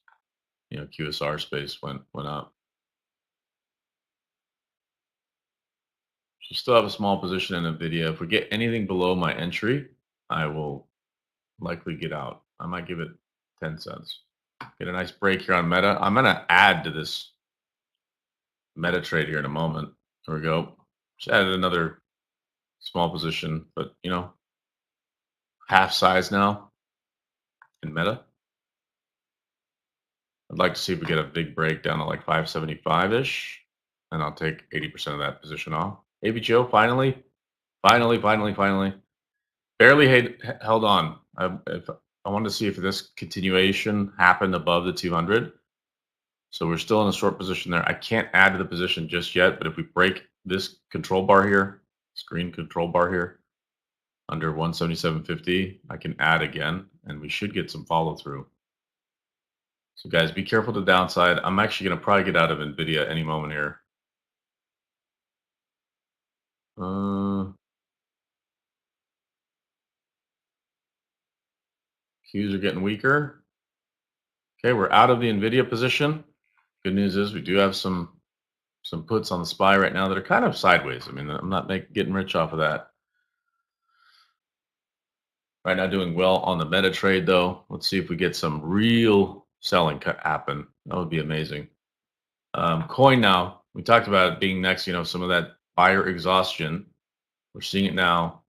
QSR space went up. So still have a small position in Nvidia. If we get anything below my entry, I will likely get out. I might give it 10 cents. Get a nice break here on Meta. I'm gonna add to this Meta trade here in a moment. There we go. Just added another Small position, but half size now in Meta. I'd like to see if we get a big break down to like 575-ish, and I'll take 80% of that position off. ABGO finally, finally, finally, finally. Barely held on. I wanted to see if this continuation happened above the 200. So we're still in a short position there. I can't add to the position just yet, but if we break this control bar here, screen control bar here, under 177.50, I can add again, and we should get some follow through. So guys, be careful to the downside. I'm actually going to probably get out of NVIDIA any moment here. Qs are getting weaker. Okay, we're out of the NVIDIA position. Good news is we do have some puts on the SPY right now that are kind of sideways. I mean, I'm not getting rich off of that. Right now doing well on the meta trade though. Let's see if we get some real selling happen. That would be amazing. Coin now, we talked about it being next, some of that buyer exhaustion. We're seeing it now.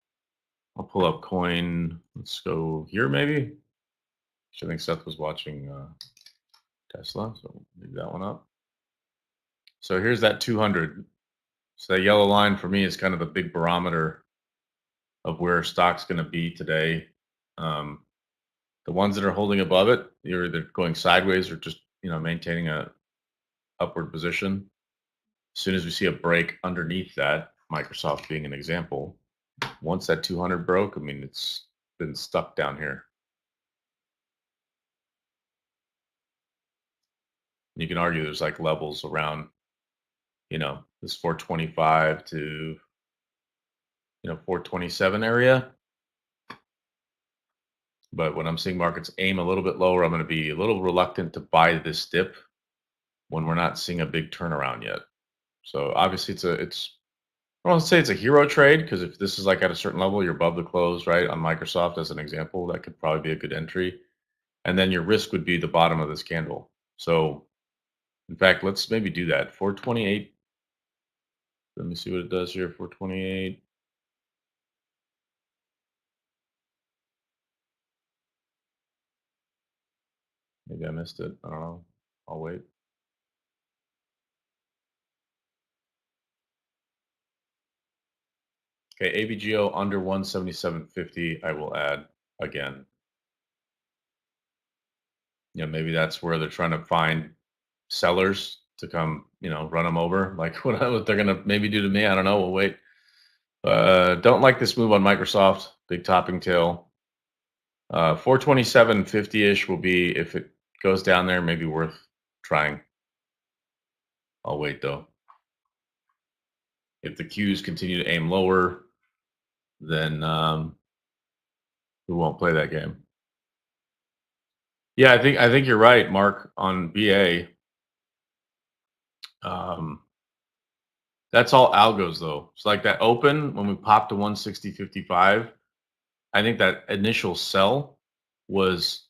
I'll pull up coin. Let's go here maybe. I think Seth was watching Tesla, so leave that one up. So here's that 200. So that yellow line for me is kind of a big barometer of where stock's going to be today. The ones that are holding above it, you're either going sideways or just maintaining a upward position. As soon as we see a break underneath that, Microsoft being an example, once that 200 broke, I mean it's been stuck down here. You can argue there's like levels around, this 425 to 427 area. But when I'm seeing markets aim a little bit lower, I'm going to be a little reluctant to buy this dip when we're not seeing a big turnaround yet. So obviously I don't want to say it's a hero trade, because if this is like at a certain level, you're above the close, right? On Microsoft as an example, that could probably be a good entry. And then your risk would be the bottom of this candle. So in fact, let's maybe do that. 428. Let me see what it does here. 428. Maybe I missed it. I don't know. I'll wait. Okay, ABGO under 177.50, I will add again. Maybe that's where they're trying to find sellers to come, run them over. Like what they're going to maybe do to me. I don't know. We'll wait. Don't like this move on Microsoft. Big topping tail. 427.50-ish will be, if it goes down there, maybe worth trying. I'll wait though. If the Qs continue to aim lower, then we won't play that game. Yeah, I think you're right, Mark, on BA. That's all algos though. It's like that open when we popped to 160.55. I think that initial sell was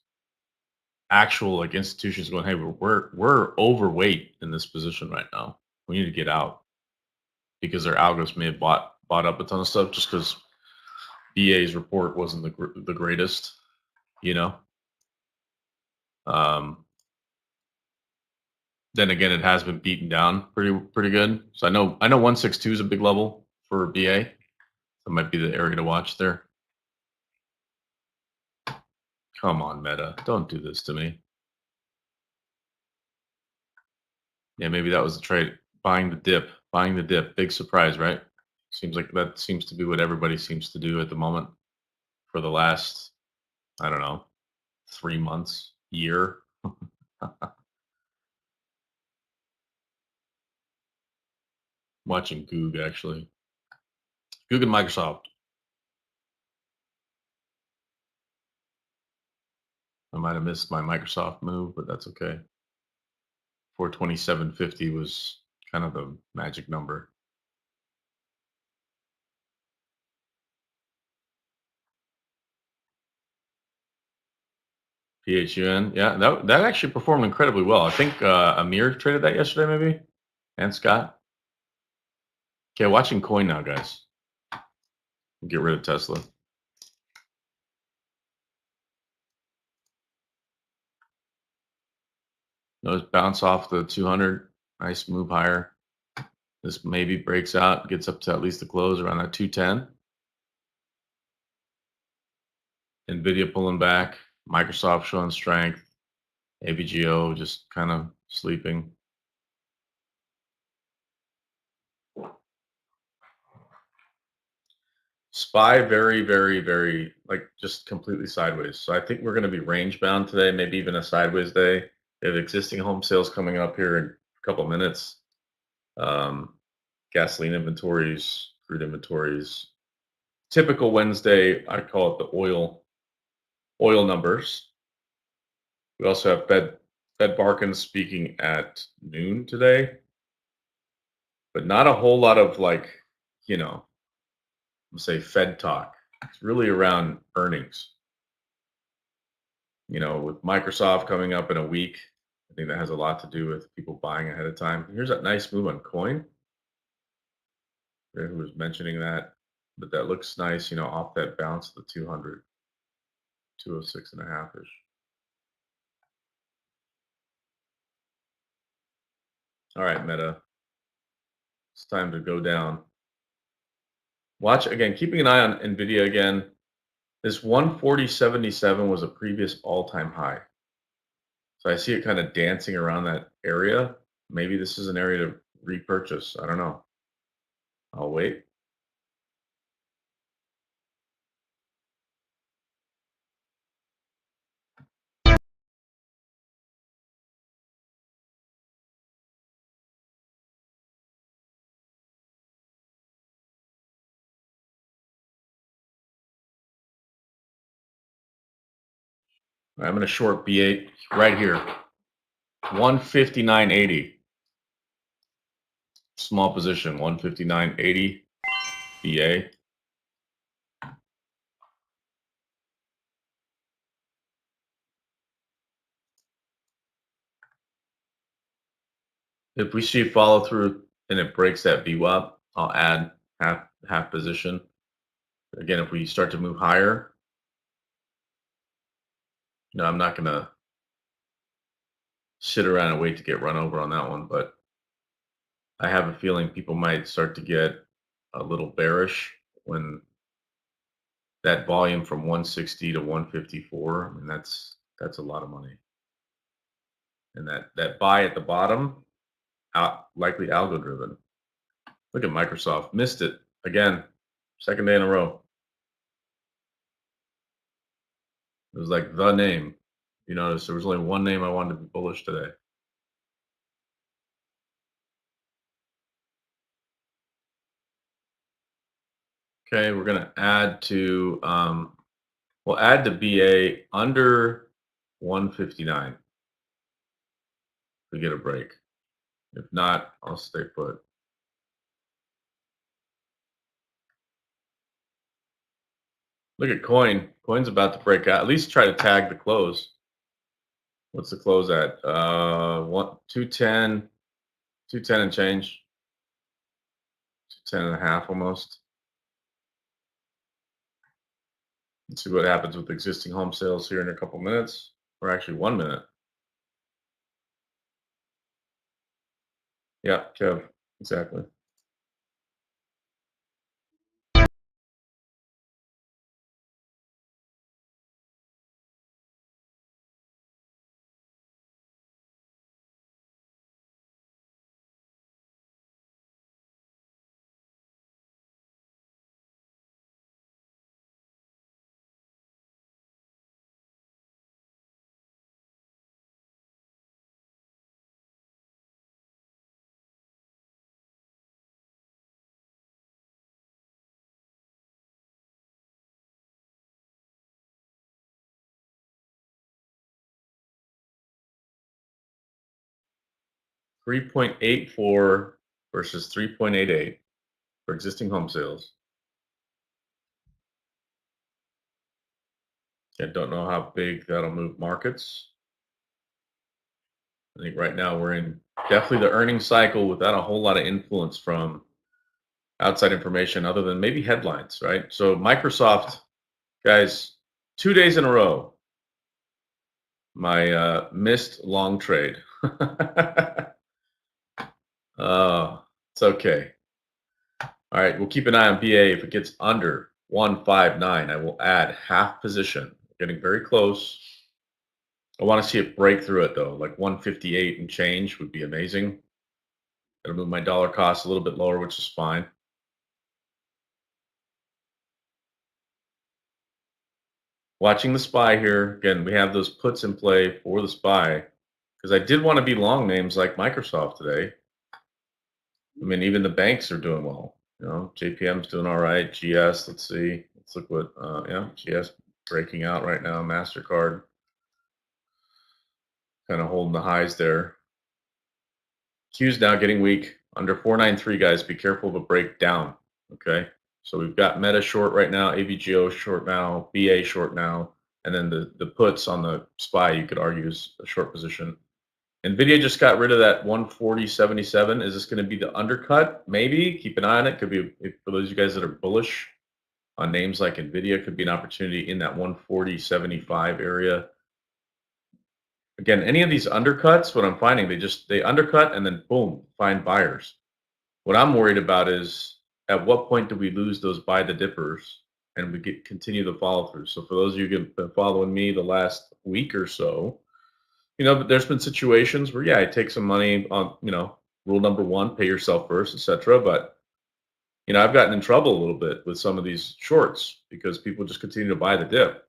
actual like institutions going, hey, we're overweight in this position right now. We need to get out, because their algos may have bought up a ton of stuff just because BA's report wasn't the greatest, Then again, it has been beaten down pretty good. So I know 162 is a big level for BA. That might be the area to watch there. Come on, Meta, don't do this to me. Yeah, maybe that was the trade. Buying the dip. Big surprise, right? Seems like that seems to be what everybody seems to do at the moment for the last, I don't know, 3 months, year. Watching Goog actually. Goog and Microsoft. I might have missed my Microsoft move, but that's okay. 427.50 was kind of the magic number. PHUN, yeah, that actually performed incredibly well. I think Amir traded that yesterday, maybe, and Scott. Okay, watching coin now, guys. Get rid of Tesla. Notice bounce off the 200. Nice move higher. This maybe breaks out, gets up to at least the close around that 210. Nvidia pulling back. Microsoft showing strength. AVGO just kind of sleeping. SPY very, very, very like just completely sideways. So I think we're going to be range bound today, maybe even a sideways day. We have existing home sales coming up here in a couple minutes. Gasoline inventories, crude inventories. Typical Wednesday, I call it the oil numbers. We also have Fed Barkin speaking at noon today, but not a whole lot of like, you know, let's say Fed talk. It's really around earnings. With Microsoft coming up in a week, I think that has a lot to do with people buying ahead of time. Here's that nice move on coin. Who was mentioning that? But that looks nice, off that bounce of the 200, 206 and a half ish. All right, Meta. It's time to go down. Watch again, keeping an eye on Nvidia again. This 140.77 was a previous all-time high. So I see it kind of dancing around that area. Maybe this is an area to repurchase. I don't know. I'll wait. I'm going to short B8 right here. 159.80. Small position, 159.80 BA. If we see follow through and it breaks that VWAP, I'll add half position. Again, if we start to move higher, I'm not going to sit around and wait to get run over on that one, but I have a feeling people might start to get a little bearish when that volume from 160 to 154. I mean, that's a lot of money. And that buy at the bottom, likely algo driven. Look at Microsoft, missed it again, second day in a row. It was like the name. You notice there was only one name I wanted to be bullish today. Okay, we're gonna add to we'll add to BA under 159. We get a break. If not, I'll stay put. Look at coin. Coin's about to break out. At least try to tag the close. What's the close at? 210 and change. 210 and a half almost. Let's see what happens with existing home sales here in a couple minutes, or actually 1 minute. Yeah, Kev, exactly. $3.84 versus 3.88 for existing home sales. I don't know how big that'll move markets. I think right now we're in definitely the earnings cycle without a whole lot of influence from outside information other than maybe headlines, right? So Microsoft, guys, 2 days in a row, my missed long trade. It's okay. All right, we'll keep an eye on BA. If it gets under 159, I will add half position. Getting very close. I want to see it break through it though, like 158 and change would be amazing. It'll move my dollar cost a little bit lower, which is fine. Watching the SPY here. Again, we have those puts in play for the SPY because I did want to be long names like Microsoft today. I mean, even the banks are doing well. You know, JPM's doing all right. GS, let's see. Let's look what, yeah, GS breaking out right now. MasterCard kind of holding the highs there. Q's now getting weak. Under 493, guys, be careful of a breakdown. Okay. So we've got Meta short right now, AVGO short now, BA short now, and then the puts on the SPY you could argue is a short position. NVIDIA just got rid of that 140.77. Is this going to be the undercut? Maybe. Keep an eye on it. Could be, for those of you guys that are bullish on names like NVIDIA, could be an opportunity in that 140.75 area. Again, any of these undercuts, what I'm finding, they undercut and then boom, find buyers. What I'm worried about is at what point do we lose those buy the dippers and we continue the follow through. So for those of you who've been following me the last week or so, you know, there's been situations where, yeah, I take some money on, you know, rule number one, pay yourself first, etc. But, you know, I've gotten in trouble a little bit with some of these shorts because people just continue to buy the dip.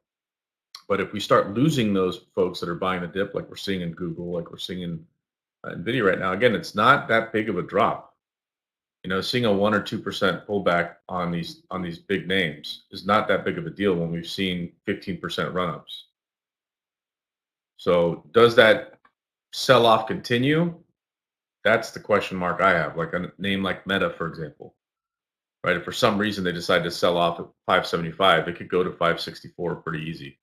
But if we start losing those folks that are buying the dip, like we're seeing in Google, like we're seeing in NVIDIA right now, again, it's not that big of a drop. You know, seeing a 1 or 2% pullback on these big names is not that big of a deal when we've seen 15% run-ups. So does that sell-off continue? That's the question mark I have. Like a name like Meta, for example, right? If for some reason they decide to sell off at 575, it could go to 564 pretty easy.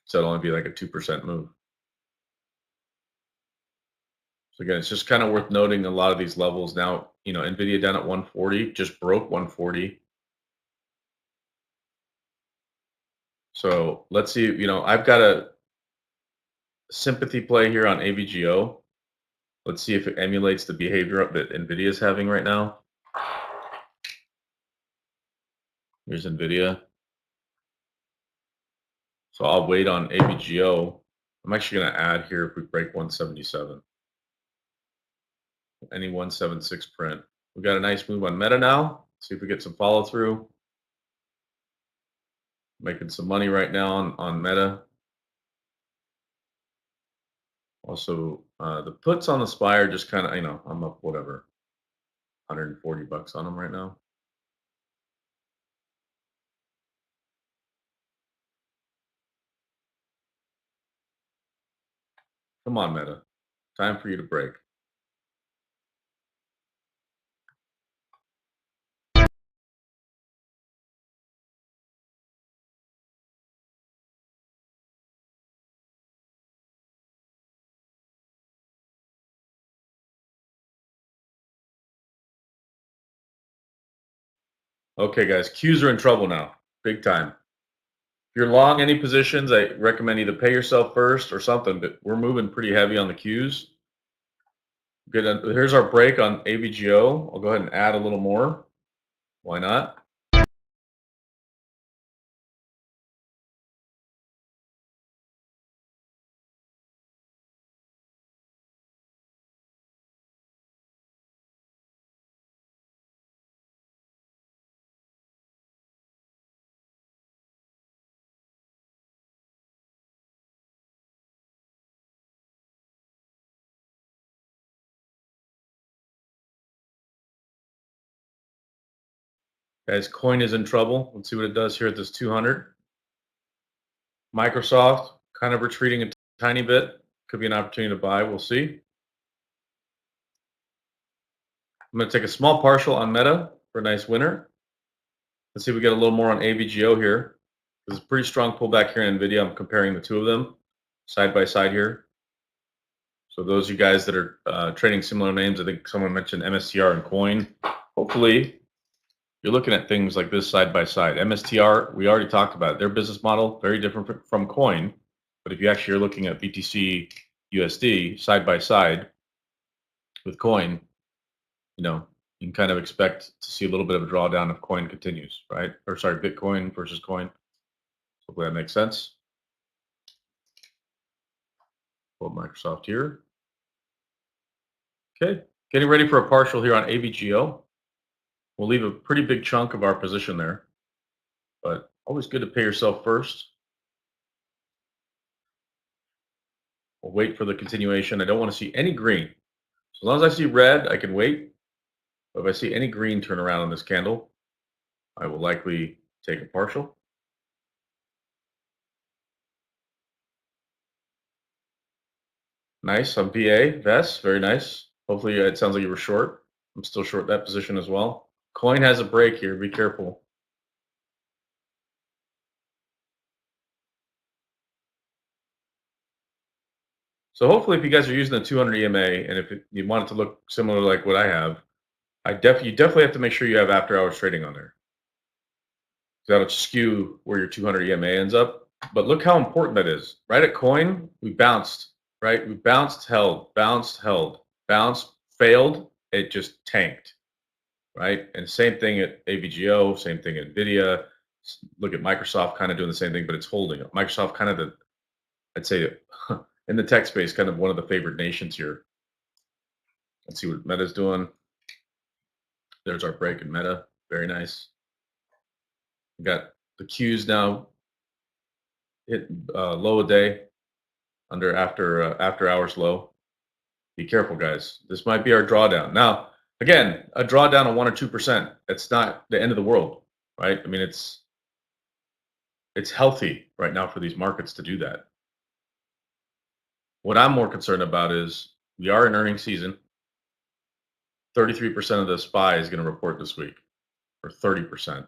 So it'll only be like a 2% move. So again, it's just kind of worth noting a lot of these levels now. You know, NVIDIA down at 140, just broke 140. So let's see. You know, I've got a sympathy play here on AVGO. Let's see if it emulates the behavior that NVIDIA is having right now. Here's NVIDIA. So I'll wait on AVGO. I'm actually going to add here if we break 177. Any 176 print. We got a nice move on Meta now. See if we get some follow through. Making some money right now on Meta. Also, the puts on the SPY are just kind of, you know, I'm up whatever, 140 bucks on them right now. Come on, Meta. Time for you to break. Okay, guys, Qs are in trouble now, big time. If you're long any positions, I recommend either pay yourself first or something, but we're moving pretty heavy on the Qs. Good. Here's our break on AVGO. I'll go ahead and add a little more. Why not? Guys, coin is in trouble. Let's see what it does here at this 200. Microsoft kind of retreating a tiny bit. Could be an opportunity to buy. We'll see. I'm going to take a small partial on Meta for a nice winner. Let's see if we get a little more on AVGO here. There's a pretty strong pullback here in NVIDIA. I'm comparing the two of them side by side here. So those of you guys that are trading similar names, I think someone mentioned MSTR and Coin. Hopefully, you're looking at things like this side by side. MSTR, we already talked about it. Their business model, very different from Coin. But if you actually are looking at BTC USD side by side with Coin, you know, you can kind of expect to see a little bit of a drawdown if Coin continues, right? Or sorry, Bitcoin versus Coin. Hopefully that makes sense. Pull Microsoft here. Okay, getting ready for a partial here on AVGO. We'll leave a pretty big chunk of our position there, but always good to pay yourself first. We'll wait for the continuation. I don't want to see any green. As long as I see red, I can wait. But if I see any green turn around on this candle, I will likely take a partial. Nice on BA, VES, very nice. Hopefully it sounds like you were short. I'm still short that position as well. Coin has a break here, be careful. So hopefully if you guys are using the 200 EMA and if you want it to look similar like what I have, you definitely have to make sure you have after hours trading on there. That'll skew where your 200 EMA ends up. But look how important that is. Right at Coin, we bounced, right? We bounced, held, bounced, failed. It just tanked, right? And same thing at AVGO, same thing at NVIDIA. Look at Microsoft kind of doing the same thing, but it's holding. Microsoft kind of I'd say in the tech space, kind of one of the favored nations here. Let's see what Meta's doing. There's our break in Meta. Very nice. We got the Qs now hit low a day under after hours low. Be careful, guys. This might be our drawdown. Now, again, a drawdown of 1 or 2%. It's not the end of the world, right? I mean, it's healthy right now for these markets to do that. What I'm more concerned about is we are in earnings season. 33% of the SPY is going to report this week, or 30%.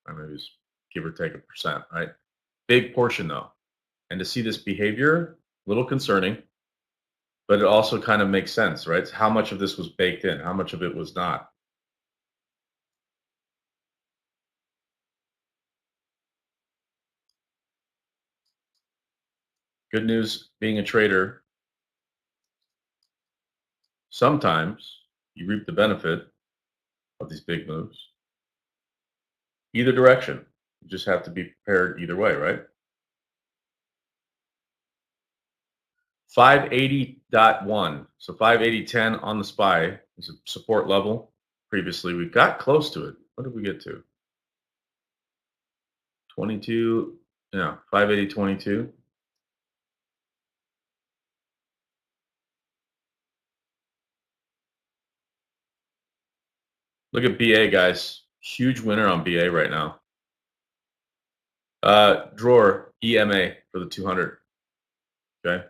I mean, just give or take a percent, right? Big portion though. And to see this behavior, a little concerning, but it also kind of makes sense, right? How much of this was baked in? How much of it was not? Good news, being a trader, sometimes you reap the benefit of these big moves. Either direction. You just have to be prepared either way, right? 580.1. So 580.10 on the SPY is a support level. Previously, we got close to it. What did we get to? 22. Yeah, 580.22. Look at BA, guys. Huge winner on BA right now. Drawer EMA for the 200. Okay.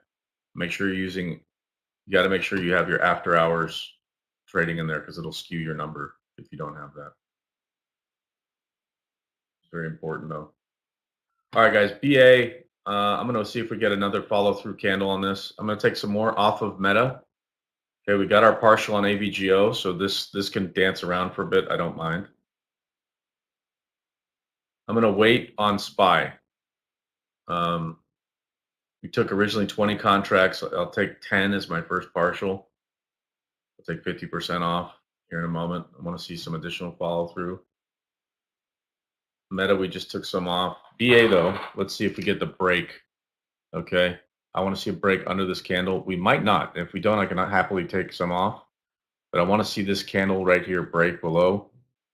Make sure you're using, you got to make sure you have your after hours trading in there because it'll skew your number if you don't have that. It's very important though. All right, guys. BA, I'm going to see if we get another follow through candle on this. I'm going to take some more off of Meta. Okay, we got our partial on AVGO, so this can dance around for a bit. I don't mind. I'm going to wait on SPY. We took originally 20 contracts. I'll take 10 as my first partial. I'll take 50% off here in a moment. I want to see some additional follow through. Meta, we just took some off. BA though, let's see if we get the break. Okay. I want to see a break under this candle. We might not. If we don't, I can happily take some off. But I want to see this candle right here break below.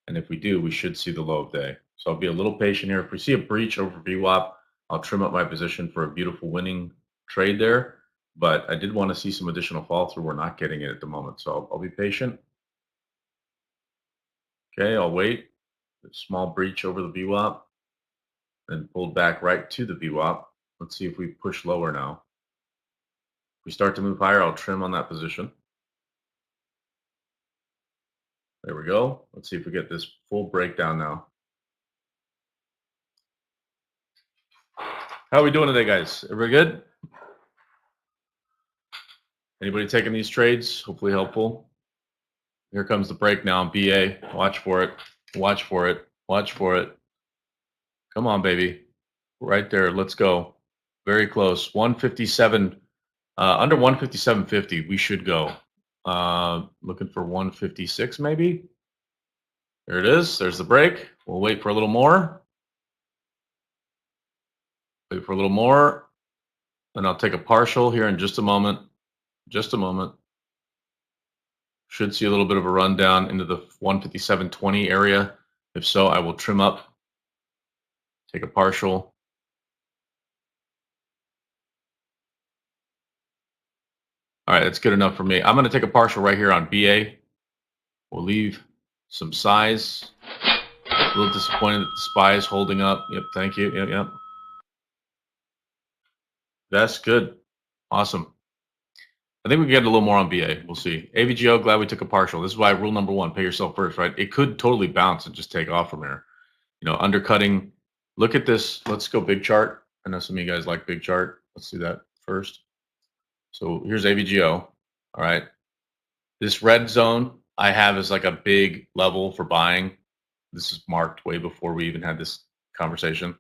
And if we do, we should see the low of day. So I'll be a little patient here. If we see a breach over VWAP, I'll trim up my position for a beautiful winning trade there. But I did want to see some additional fall through. We're not getting it at the moment. So I'll be patient. Okay, I'll wait. A small breach over the VWAP. Then pulled back right to the VWAP. Let's see if we push lower now. If we start to move higher, I'll trim on that position. There we go. Let's see if we get this full breakdown now. How are we doing today, guys? Everybody good? Anybody taking these trades? Hopefully helpful. Here comes the break now on BA. Watch for it. Watch for it. Watch for it. Come on, baby. Right there. Let's go. Very close. 157. Under 157.50, we should go. Looking for 156 maybe. There it is. There's the break. We'll wait for a little more. Wait for a little more. And I'll take a partial here in just a moment. Just a moment. Should see a little bit of a rundown into the 157.20 area. If so, I will trim up. Take a partial. All right, that's good enough for me. I'm going to take a partial right here on BA. We'll leave some size. A little disappointed that the SPY is holding up. Yep, thank you. Yep. That's good. Awesome. I think we can get a little more on BA. We'll see. AVGO, glad we took a partial. This is why rule number one, pay yourself first, right? It could totally bounce and just take off from here. You know, undercutting. Look at this. Let's go big chart. I know some of you guys like big chart. Let's do that first. So here's AVGO. All right. This red zone I have is like a big level for buying. This is marked way before we even had this conversation.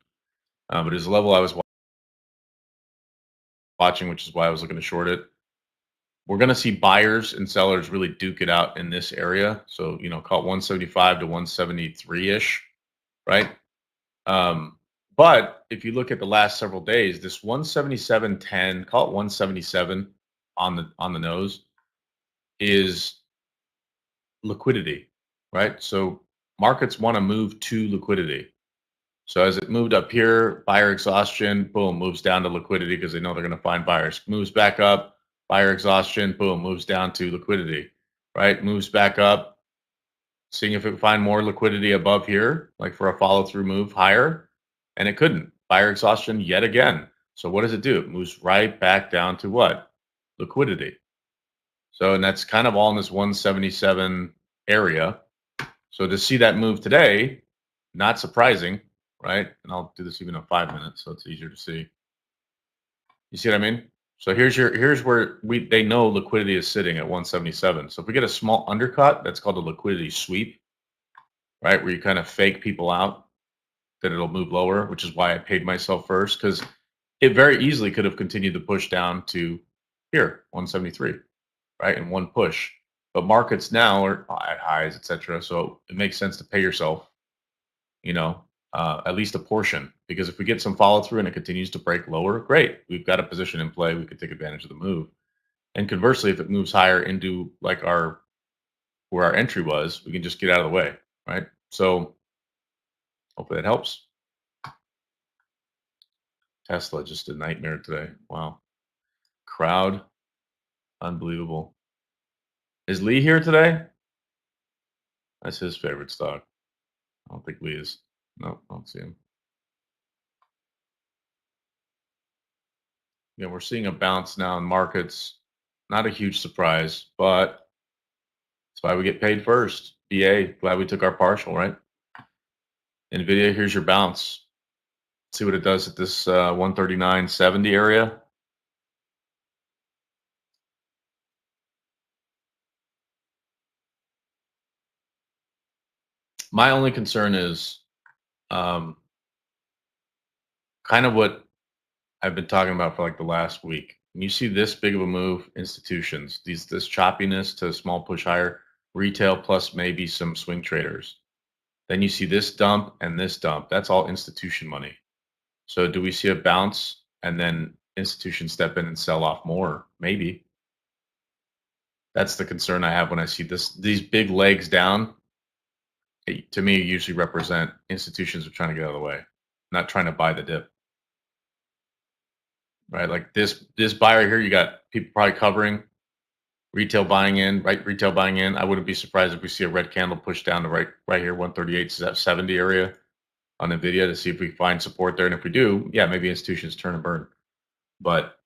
But it's a level I was watching, which is why I was looking to short it. We're going to see buyers and sellers really duke it out in this area. So, you know, call it 175 to 173-ish, right? But if you look at the last several days, this 177.10, call it 177 on the nose, is liquidity, right? So markets want to move to liquidity. So as it moved up here, buyer exhaustion, boom, moves down to liquidity because they know they're going to find buyers. Moves back up, buyer exhaustion, boom, moves down to liquidity, right? Moves back up, seeing if it can find more liquidity above here, like for a follow through move higher, and it couldn't. Buyer exhaustion yet again. So what does it do? It moves right back down to what? Liquidity. So, and that's kind of all in this 177 area. So to see that move today, not surprising, right? And I'll do this even in 5 minutes, so it's easier to see. You see what I mean? So here's where they know liquidity is sitting at 177. So if we get a small undercut, that's called a liquidity sweep, right? Where you kind of fake people out that it'll move lower, which is why I paid myself first, because it very easily could have continued to push down to here, 173, right? In one push. But markets now are at highs, etc. So it makes sense to pay yourself, you know, at least a portion, because if we get some follow through and it continues to break lower, great. We've got a position in play. We could take advantage of the move. And conversely, if it moves higher into like where our entry was, we can just get out of the way, right? So hopefully that helps. Tesla just a nightmare today. Wow. Crowd, unbelievable. Is Lee here today? That's his favorite stock. I don't think Lee is. No, I don't see him. Yeah, we're seeing a bounce now in markets. Not a huge surprise, but that's why we get paid first. BA, glad we took our partial, right? NVIDIA, here's your bounce. See what it does at this 139.70 area. My only concern is kind of what I've been talking about for like the last week. When you see this big of a move, institutions, this choppiness to small push higher, retail plus maybe some swing traders. Then you see this dump and this dump. That's all institution money. So do we see a bounce and then institutions step in and sell off more? Maybe. That's the concern I have when I see these big legs down. To me, usually represent institutions are trying to get out of the way, not trying to buy the dip. Right? Like this buyer here, you got people probably covering, retail buying in, right? Retail buying in. I wouldn't be surprised if we see a red candle push down to right here, 138.70 area on NVIDIA to see if we find support there. And if we do, yeah, maybe institutions turn and burn. But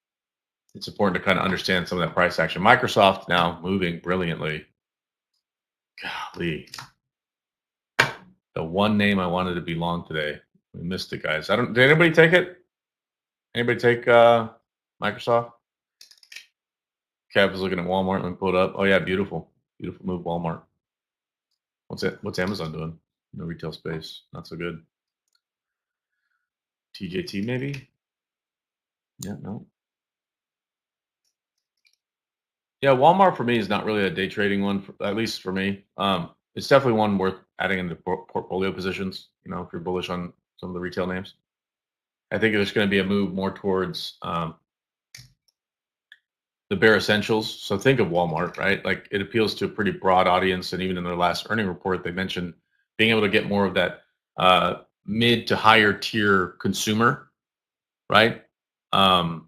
it's important to kind of understand some of that price action. Microsoft now moving brilliantly. Golly. The one name I wanted to be long today. We missed it, guys. Did anybody take it? Anybody take Microsoft? Kev is looking at Walmart. Let me pull it up. Oh yeah, beautiful, beautiful move, Walmart. What's it? What's Amazon doing in the retail space? Not so good. TJT maybe? Yeah, no. Yeah, Walmart for me is not really a day trading one, at least for me. It's definitely one worth adding into portfolio positions. You know, if you're bullish on some of the retail names, I think there's going to be a move more towards the bare essentials. So think of Walmart, right? Like it appeals to a pretty broad audience, and even in their last earning report, they mentioned being able to get more of that mid to higher tier consumer, right? Um,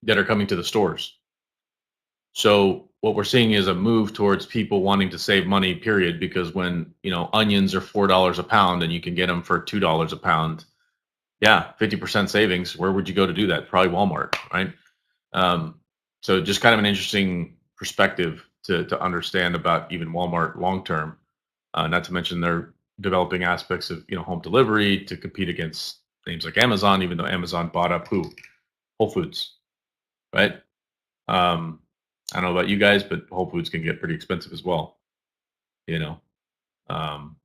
that are coming to the stores. So what we're seeing is a move towards people wanting to save money, period, because when, onions are $4 a pound and you can get them for $2 a pound, yeah, 50% savings. Where would you go to do that? Probably Walmart, right? Um, so just kind of an interesting perspective to understand about even Walmart long term. Not to mention they're developing aspects of home delivery to compete against names like Amazon, even though Amazon bought up who? Whole Foods, right? Um, I don't know about you guys, but Whole Foods can get pretty expensive as well. You know, um,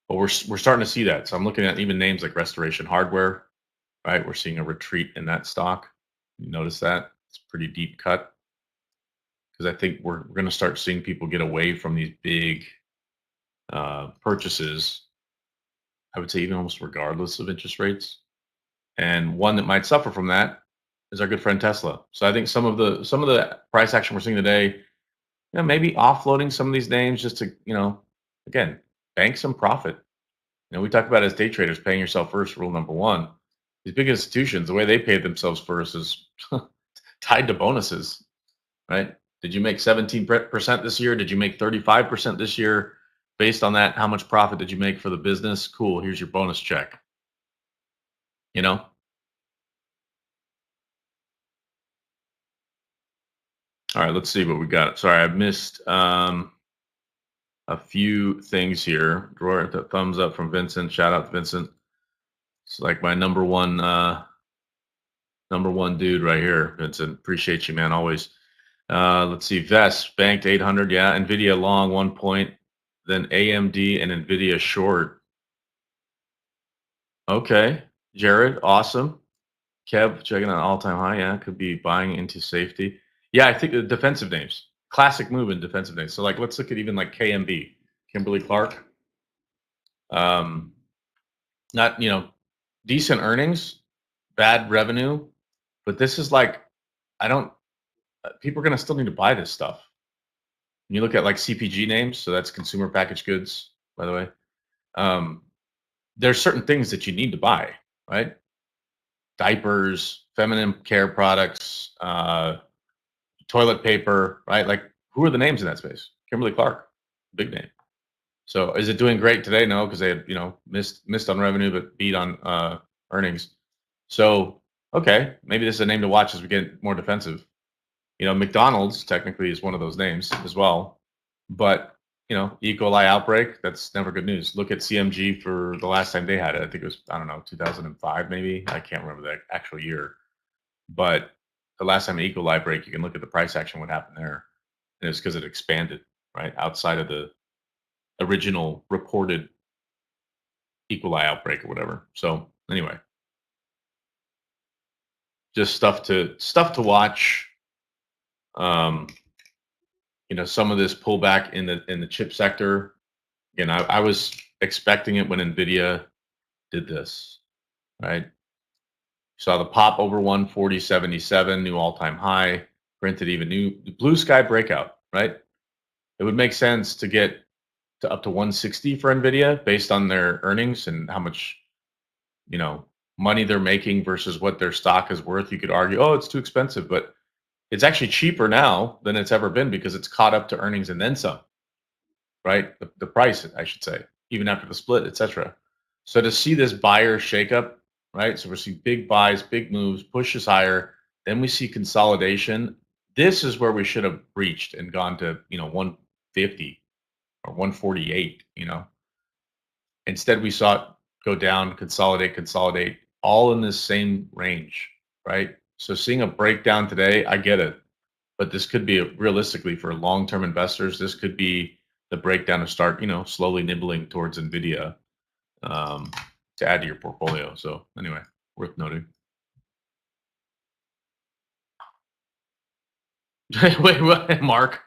but we're starting to see that. So I'm looking at even names like Restoration Hardware, right? We're seeing a retreat in that stock. You notice that it's a pretty deep cut because I think we're going to start seeing people get away from these big purchases. I would say even almost regardless of interest rates. And one that might suffer from that is our good friend Tesla. So I think some of the price action we're seeing today, maybe offloading some of these names just to, again, bank some profit. We talk about as day traders, paying yourself first, rule number one. These big institutions, the way they pay themselves first is tied to bonuses, right? Did you make 17% this year? Did you make 35% this year? Based on that, how much profit did you make for the business? Cool. Here's your bonus check. You know? All right, let's see what we got. Sorry, I missed a few things here. Drawer, thumbs up from Vincent. Shout out to Vincent. It's like my number one dude right here, Vincent. Appreciate you, man. Always. Let's see. Vest banked 800. Yeah. Nvidia long 1 point. Then AMD and Nvidia short. Okay. Jared, awesome. Kev checking on all-time high. Yeah, could be buying into safety. Yeah, I think the defensive names. Classic move in defensive names. So like, let's look at even like KMB, Kimberly Clark. Um, not decent earnings, bad revenue, but this is like I don't. People are gonna still need to buy this stuff. When you look at like CPG names, so that's consumer packaged goods, by the way. Um, there's certain things that you need to buy, right? Diapers, feminine care products, toilet paper, right? Like, who are the names in that space? Kimberly Clark, big name. So, is it doing great today? No, because they had missed on revenue, but beat on earnings. So, okay, maybe this is a name to watch as we get more defensive. McDonald's technically is one of those names as well, but E. coli outbreak, that's never good news. Look at CMG for the last time they had it. I think it was, I don't know, 2005 maybe. I can't remember the actual year, but the last time E. coli break, you can look at the price action, what happened there. And it's because it expanded, right? Outside of the original reported E. coli outbreak or whatever. So anyway, just stuff to watch. Um, some of this pullback in the chip sector. Again, I was expecting it when Nvidia did this, right? Saw the pop over 140.77, new all-time high, printed even new blue sky breakout, right? It would make sense to get to up to 160 for Nvidia based on their earnings and how much, you know, money they're making versus what their stock is worth. You could argue, oh, it's too expensive, but it's actually cheaper now than it's ever been because it's caught up to earnings and then some, right? The price, I should say, even after the split, etc. So to see this buyer shakeup, right? So we're seeing big buys, big moves, pushes higher. Then we see consolidation. This is where we should have breached and gone to 150 or 148. Instead we saw it go down, consolidate, all in this same range, right? So seeing a breakdown today, I get it, but this could be realistically for long-term investors. This could be the breakdown to start, slowly nibbling towards Nvidia um, to add to your portfolio. So anyway, worth noting. Wait, what, Mark?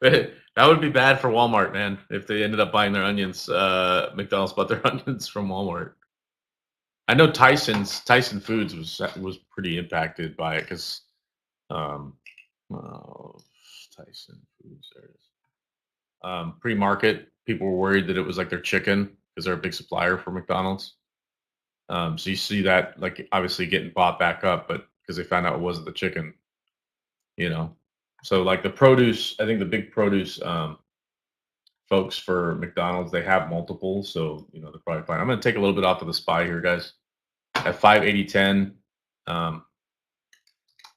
That would be bad for Walmart, man. If they ended up buying their onions, McDonald's bought their onions from Walmart. I know Tyson Foods was pretty impacted by it because um, oh, Tyson Foods, there it is. Pre-market, people were worried that it was like their chicken because they're a big supplier for McDonald's. So you see that like obviously getting bought back up, but because they found out it wasn't the chicken, you know. So like the produce, I think the big produce folks for McDonald's, they have multiples, so they're probably fine. I'm gonna take a little bit off of the SPY here, guys. At 580.10, I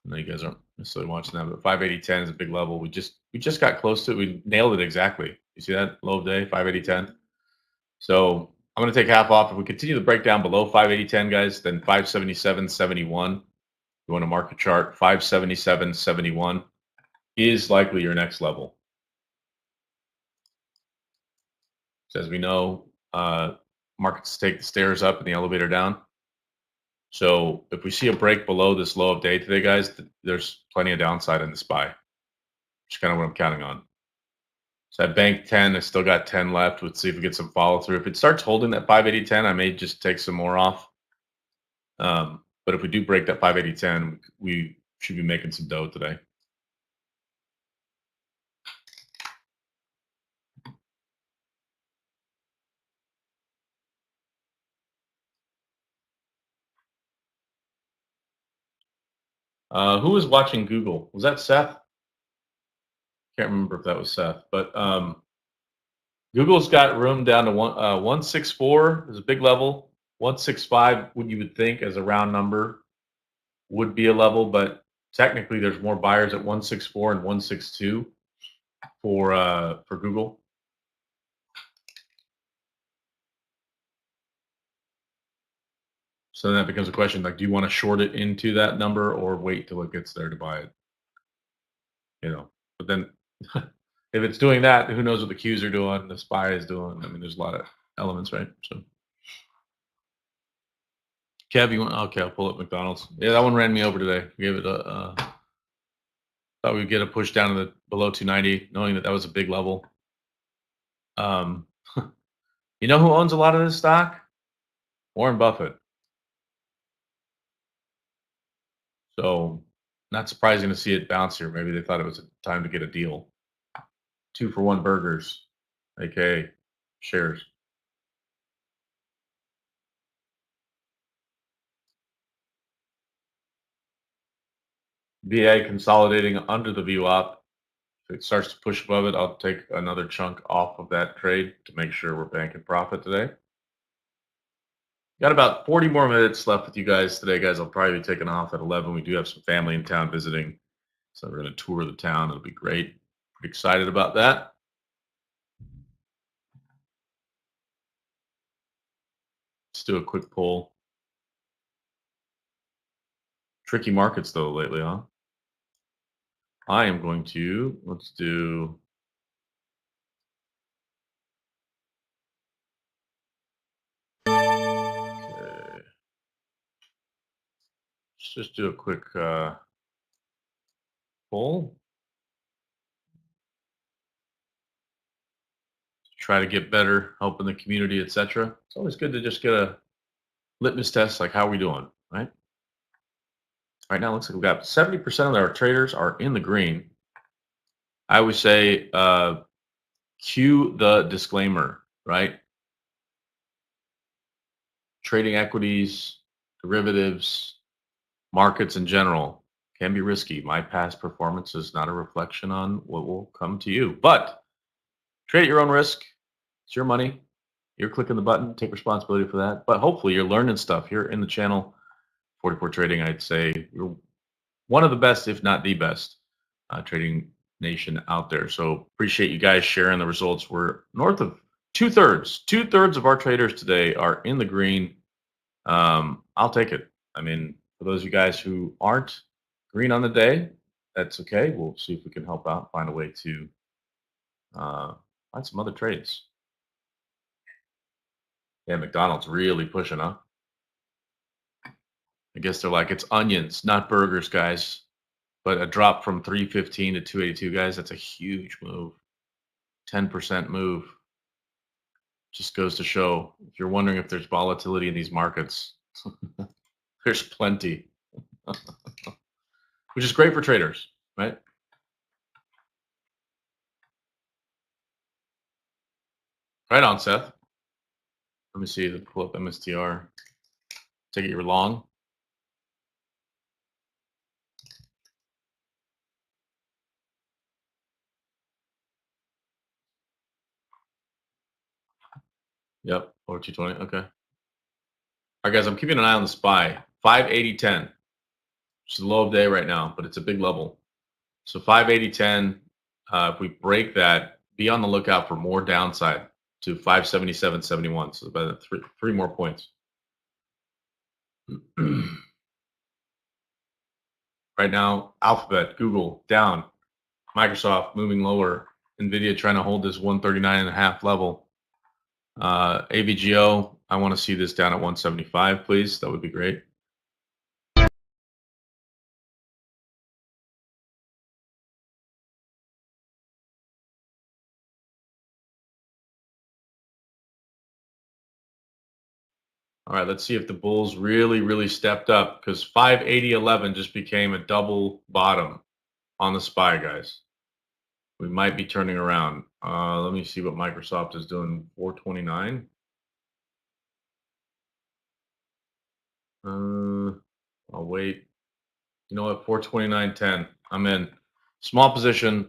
know you guys aren't necessarily watching that, but 580.10 is a big level. We just got close to it. We nailed it exactly. You see that low of day, 580.10. So I'm going to take half off. If we continue to break down below 580.10, guys, then 577.71. You want to mark a chart. 577.71 is likely your next level. So as we know, markets take the stairs up and the elevator down. So if we see a break below this low of day today, guys, there's plenty of downside in the SPY, which is kind of what I'm counting on. So I banked 10. I still got 10 left. Let's see if we get some follow through. If it starts holding that 580.10, I may just take some more off. But if we do break that 580.10, we should be making some dough today. Who was watching Google? Was that Seth? Can't remember if that was Seth, but Google's got room down to 164 is a big level. 165, what you would think as a round number would be a level, but technically there's more buyers at 164 and 162 for Google. So then that becomes a question like, do you want to short it into that number or wait till it gets there to buy it? But then if it's doing that, who knows what the Qs are doing, the SPY is doing. I mean, there's a lot of elements, right? So, Kev, you want? Okay, I'll pull up McDonald's. Yeah, that one ran me over today. We gave it a. Thought we'd get a push down to the below 290, knowing that was a big level. Um, you know who owns a lot of this stock? Warren Buffett. So, not surprising to see it bounce here. Maybe they thought it was a time to get a deal. 2-for-1 burgers, aka shares. VA consolidating under the VWAP. If it starts to push above it, I'll take another chunk off of that trade to make sure we're banking profit today. Got about 40 more minutes left with you guys today, guys. I'll probably be taking off at 11. We do have some family in town visiting, so we're going to tour the town. It'll be great. Pretty excited about that. Let's do a quick poll. Tricky markets, though, lately, huh? I am going to, let's do, okay. Let's just do a quick poll. Try to get better, helping the community, etc. It's always good to just get a litmus test, like how are we doing, right? Right now, it looks like we've got 70% of our traders are in the green. I always say, cue the disclaimer, right? Trading equities, derivatives, markets in general can be risky. My past performance is not a reflection on what will come to you, but trade at your own risk. It's your money. You're clicking the button. Take responsibility for that. But hopefully, you're learning stuff here in the channel. 44 Trading, I'd say you're one of the best, if not the best, trading nation out there. So appreciate you guys sharing the results. We're north of two-thirds of our traders today are in the green. I'll take it. I mean, For those of you guys who aren't green on the day, that's okay. We'll see if we can help out, find a way to uh, find some other trades. Yeah, McDonald's really pushing up. I guess they're like, it's onions, not burgers, guys. But a drop from 315 to 282, guys, that's a huge move. 10% move. Just goes to show if you're wondering if there's volatility in these markets, there's plenty, which is great for traders, right? Right on, Seth. Let me see. Let's pull up MSTR. Take it you're long. Yep, over 220. Okay. All right, guys, I'm keeping an eye on the SPY. 580.10, which is the low of day right now, but it's a big level. So 580.10, if we break that, be on the lookout for more downside to 577.71. So about three more points. Right now, Alphabet, Google down, Microsoft moving lower, Nvidia trying to hold this 139.5 level. AVGO, I want to see this down at 175, please. That would be great. All right, let's see if the bulls really stepped up because 580.11 just became a double bottom on the SPY, guys. We might be turning around. Let me see what Microsoft is doing. 429. I'll wait. You know what? 429.10. I'm in. Small position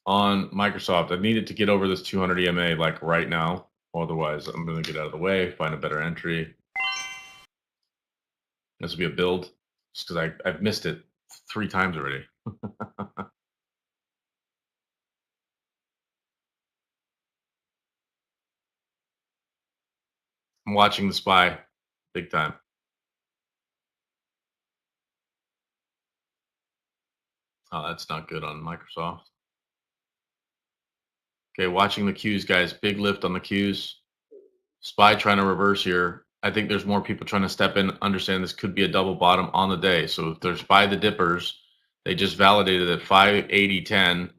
on Microsoft. I needed to get over this 200 EMA like right now. Otherwise, I'm going to get out of the way, find a better entry. This will be a build just because I've missed it 3 times already. I'm watching the SPY big time. Oh, that's not good on Microsoft. Okay, watching the Qs, guys. Big lift on the Qs. SPY trying to reverse here. I think there's more people trying to step in, understand this could be a double bottom on the day. So if there's buy the dippers, they just validated that 580.10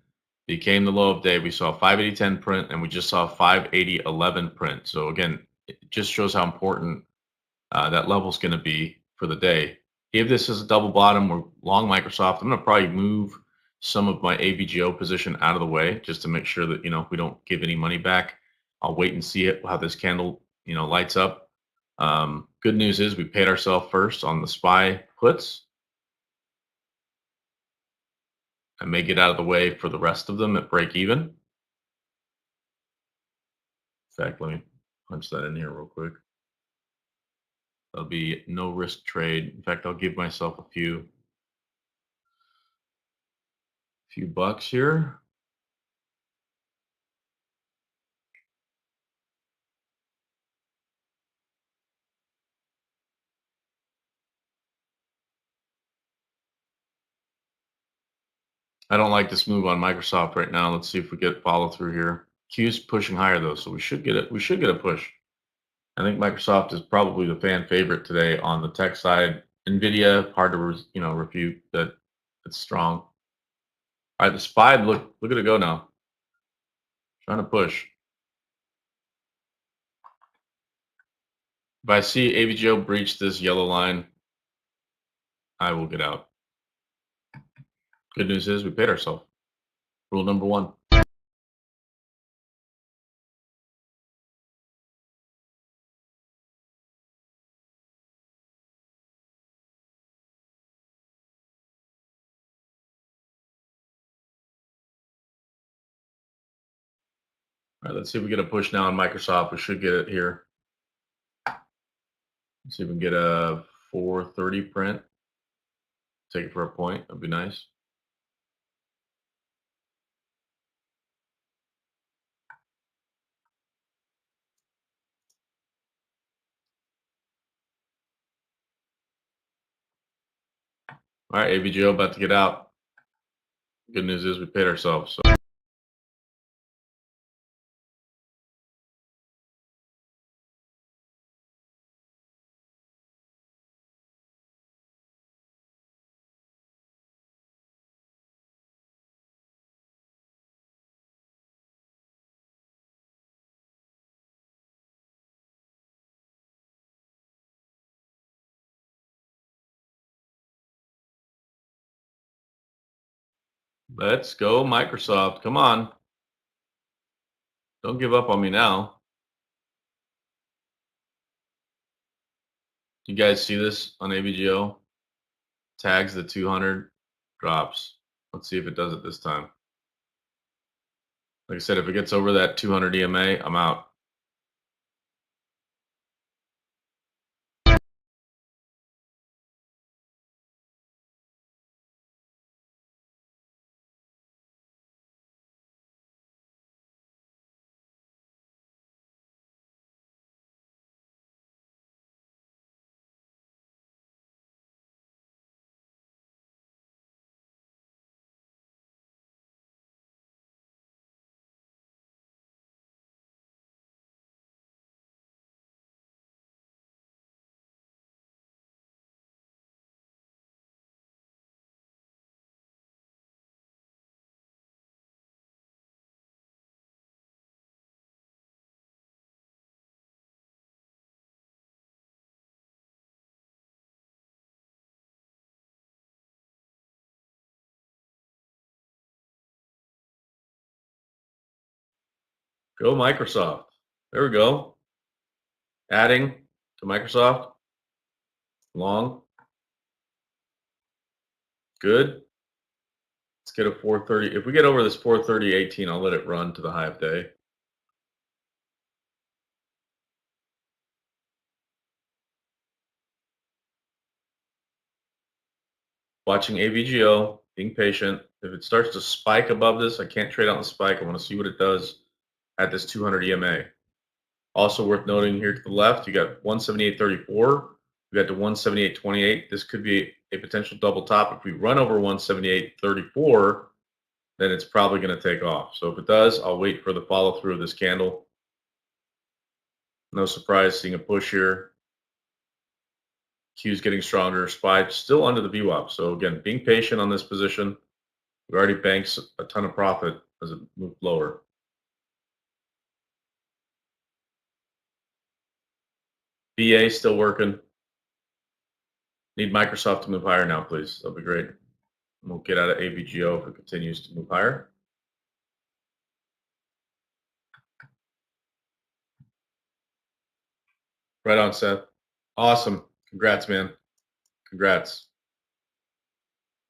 became the low of day. We saw 580.10 print and we just saw 580.11 print. So again, it just shows how important that level is going to be for the day. If this is a double bottom, we're long Microsoft. I'm going to probably move some of my AVGO position out of the way just to make sure that we don't give any money back. I'll wait and see how this candle lights up. Good news is we paid ourselves first on the SPY puts. I may get out of the way for the rest of them at break even. In fact, let me punch that in here real quick. That'll be no risk trade. In fact, I'll give myself a few bucks here. I don't like this move on Microsoft right now. Let's see if we get follow through here. Q's pushing higher though, so we should get it. We should get a push. I think Microsoft is probably the fan favorite today on the tech side. Nvidia, hard to refute that it's strong. All right, the SPY, look at it go now. Trying to push. If I see AVGO breach this yellow line, I will get out. Good news is we paid ourselves. Rule number one. All right, let's see if we get a push now on Microsoft. We should get it here. Let's see if we can get a 430 print. Take it for a point. That'd be nice. All right, AVGO about to get out. Good news is we paid ourselves. So let's go, Microsoft. Come on. Don't give up on me now. You guys see this on AVGO? Tags the 200, drops. Let's see if it does it this time. Like I said, if it gets over that 200 EMA, I'm out. Go Microsoft. There we go. Adding to Microsoft. Long. Good. Let's get a 430. If we get over this 430.18, I'll let it run to the high of day. Watching AVGO, being patient. If it starts to spike above this, I can't trade on the spike. I want to see what it does at this 200 EMA. Also worth noting here to the left, you got 178.34. We got to 178.28. This could be a potential double top. If we run over 178.34, then it's probably going to take off. So if it does, I'll wait for the follow through of this candle. No surprise seeing a push here. Q's getting stronger. SPY still under the VWAP. So again, being patient on this position. We already banked a ton of profit as it moved lower. BA still working. Need Microsoft to move higher now, please. That'll be great. We'll get out of AVGO if it continues to move higher. Right on, Seth. Awesome. Congrats, man. Congrats.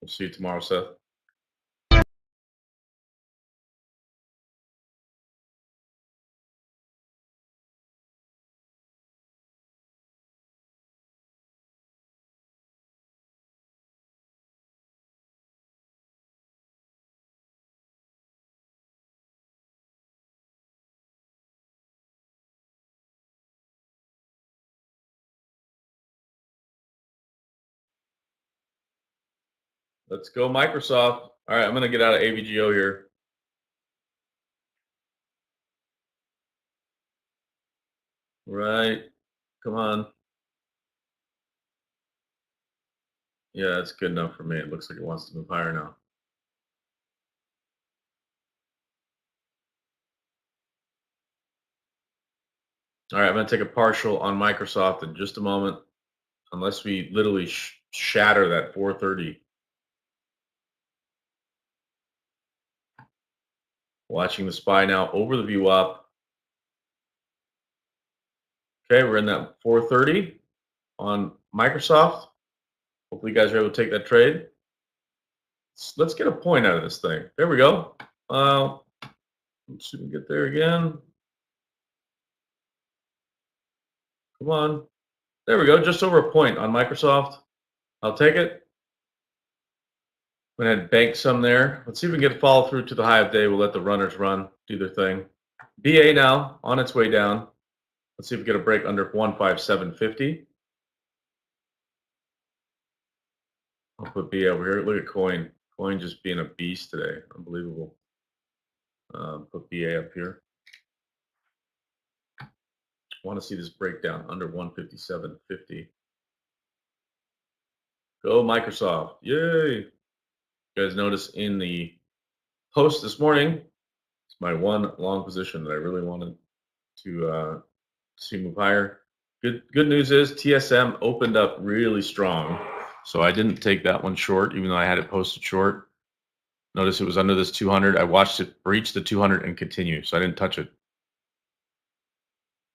We'll see you tomorrow, Seth. Let's go, Microsoft. All right, I'm going to get out of AVGO here. Right. Come on. Yeah, that's good enough for me. It looks like it wants to move higher now. All right, I'm going to take a partial on Microsoft in just a moment, unless we literally shatter that 430. Watching the SPY now over the VWAP. Okay, we're in that 430 on Microsoft. Hopefully you guys are able to take that trade. Let's get a point out of this thing. There we go. Let's see if we can get there again. Come on. There we go. Just over a point on Microsoft. I'll take it. Went ahead and bank some there. Let's see if we can get a follow through to the high of day. We'll let the runners run, do their thing. BA now on its way down. Let's see if we get a break under 157.50. I'll put B over here. Look at coin. Coin just being a beast today. Unbelievable. Put BA up here. Want to see this breakdown under 157.50. Go Microsoft. Yay. You guys notice in the post this morning, it's my one long position that I really wanted to see move higher. Good news is TSM opened up really strong. So I didn't take that one short, even though I had it posted short. Notice it was under this 200. I watched it breach the 200 and continue, so I didn't touch it.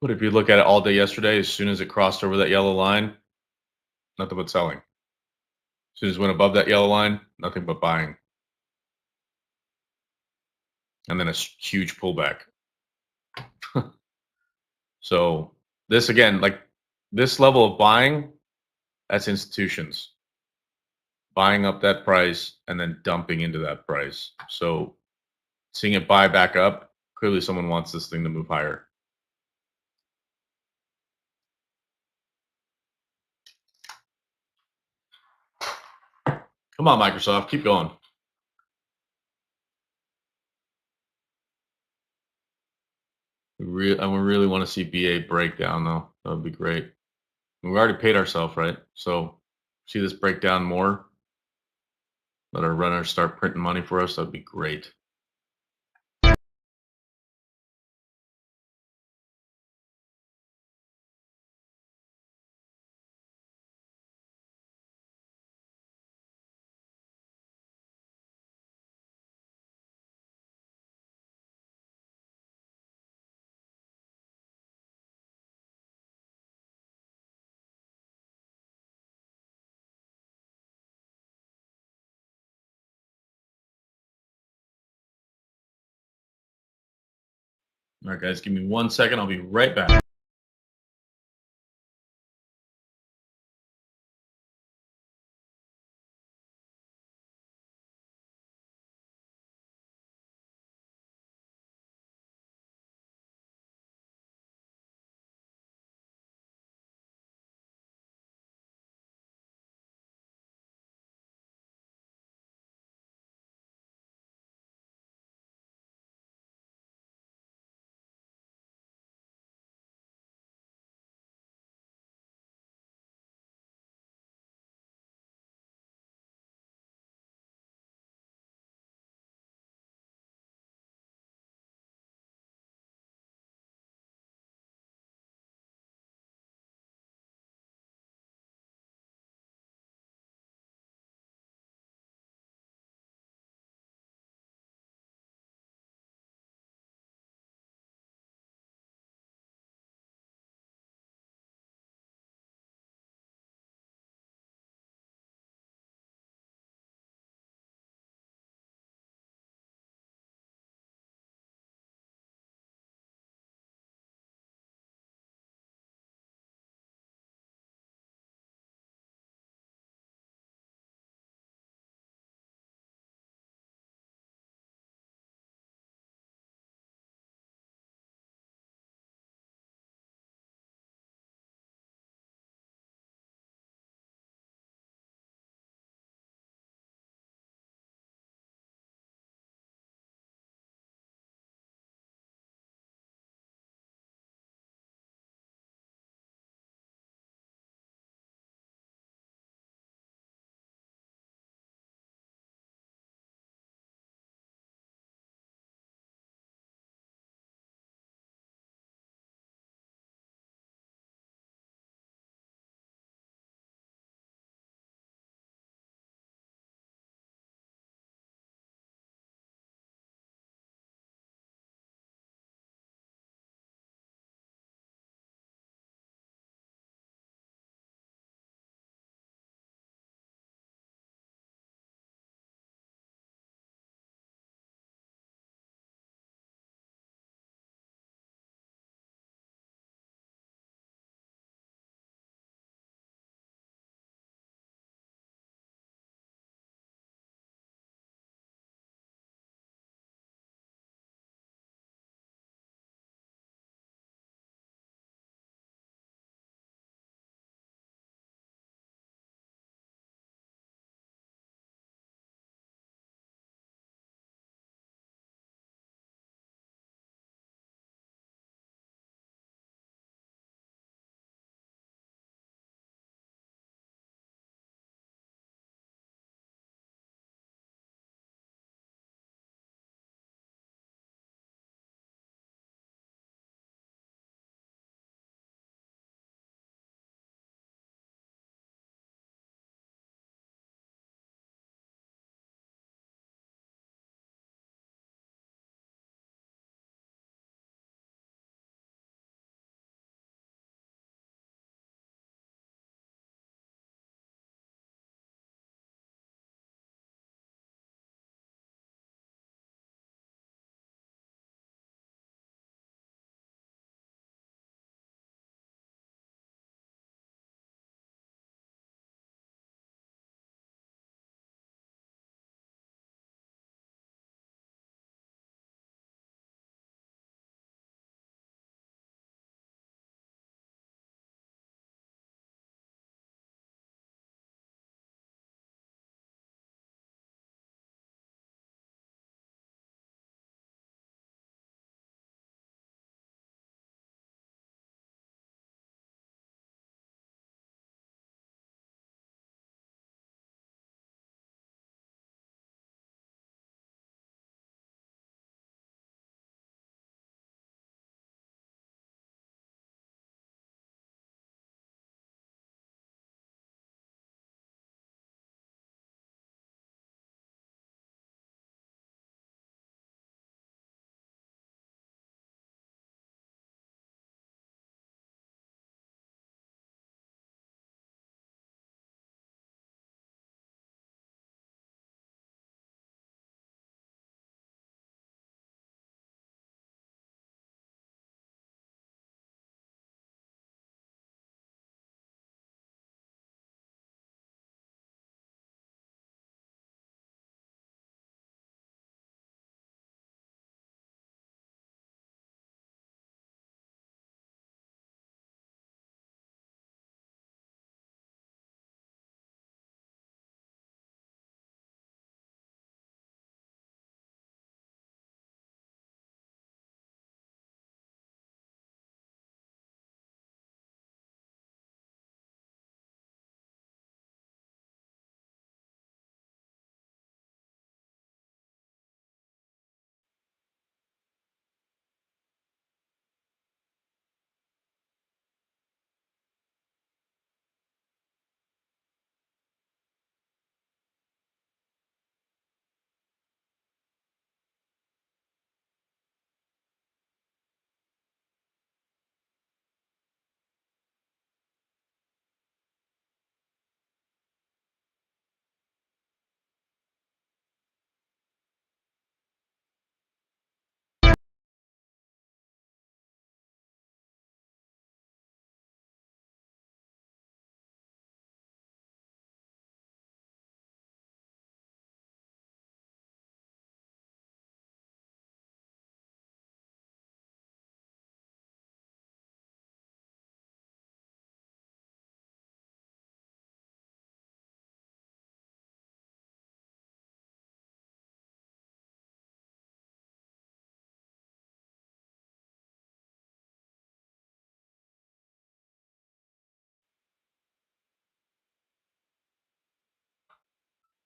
But if you look at it all day yesterday, as soon as it crossed over that yellow line, nothing but selling. As soon as it went above that yellow line, nothing but buying. And then a huge pullback. So this again, like this level of buying, that's institutions buying up that price and then dumping into that price. So seeing it buy back up, clearly someone wants this thing to move higher. Come on, Microsoft, keep going. We really want to see BA break down though. That would be great. We already paid ourselves, right? So see this break down more. Let our runners start printing money for us. That'd be great. All right, guys, give me 1 second. I'll be right back.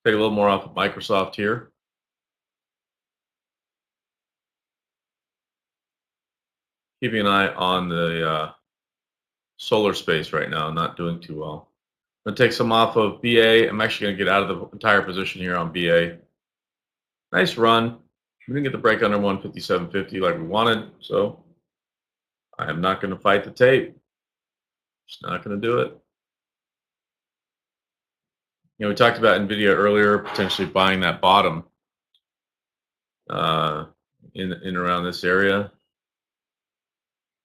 Take a little more off of Microsoft here. Keeping an eye on the solar space right now, not doing too well. I'm going to take some off of BA. I'm actually going to get out of the entire position here on BA. Nice run. We didn't get the break under 157.50 like we wanted, so I am not going to fight the tape. Just not going to do it. We talked about NVIDIA earlier, potentially buying that bottom uh, in around this area.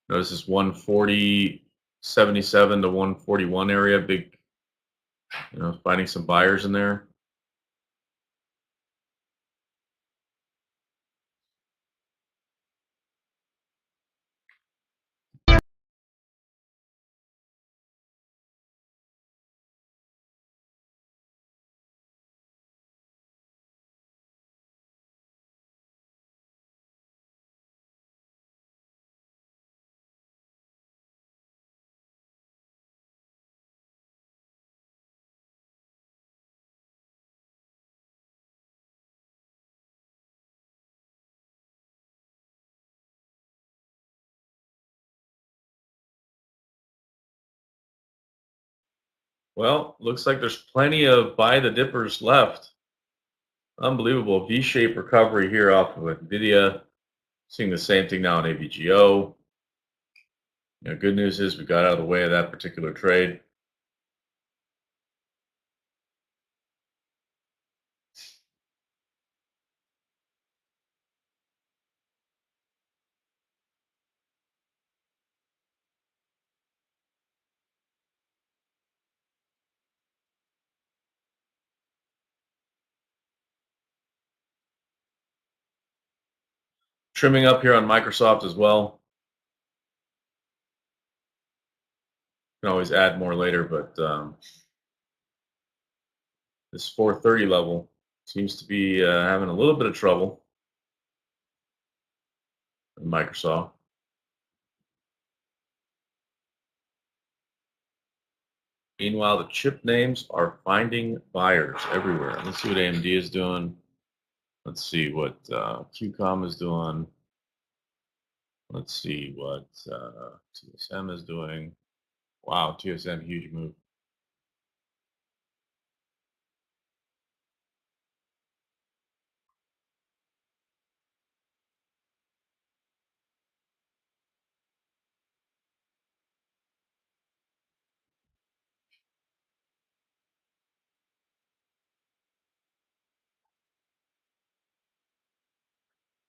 Notice this 140.77 to 141 area, big, finding some buyers in there. Well, looks like there's plenty of buy the dippers left. Unbelievable V-shaped recovery here off of NVIDIA. Seeing the same thing now in AVGO. Good news is we got out of the way of that particular trade. Trimming up here on Microsoft as well. Can always add more later, but this 430 level seems to be having a little bit of trouble in Microsoft. Meanwhile, the chip names are finding buyers everywhere. Let's see what AMD is doing. Let's see what QCOM is doing. Let's see what TSM is doing. Wow, TSM, huge move.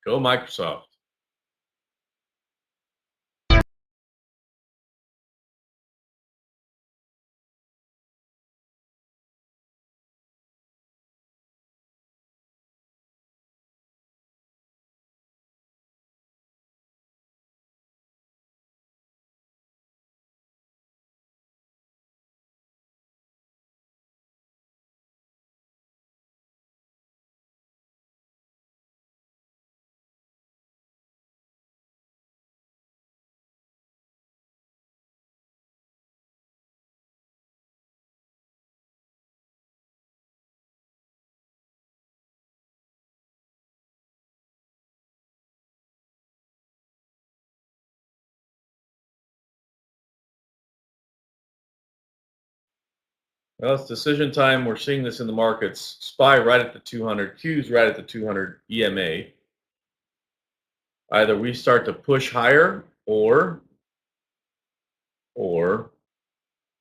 Go Microsoft. Well, it's decision time. We're seeing this in the markets. SPY right at the 200, Q's right at the 200 EMA. Either we start to push higher or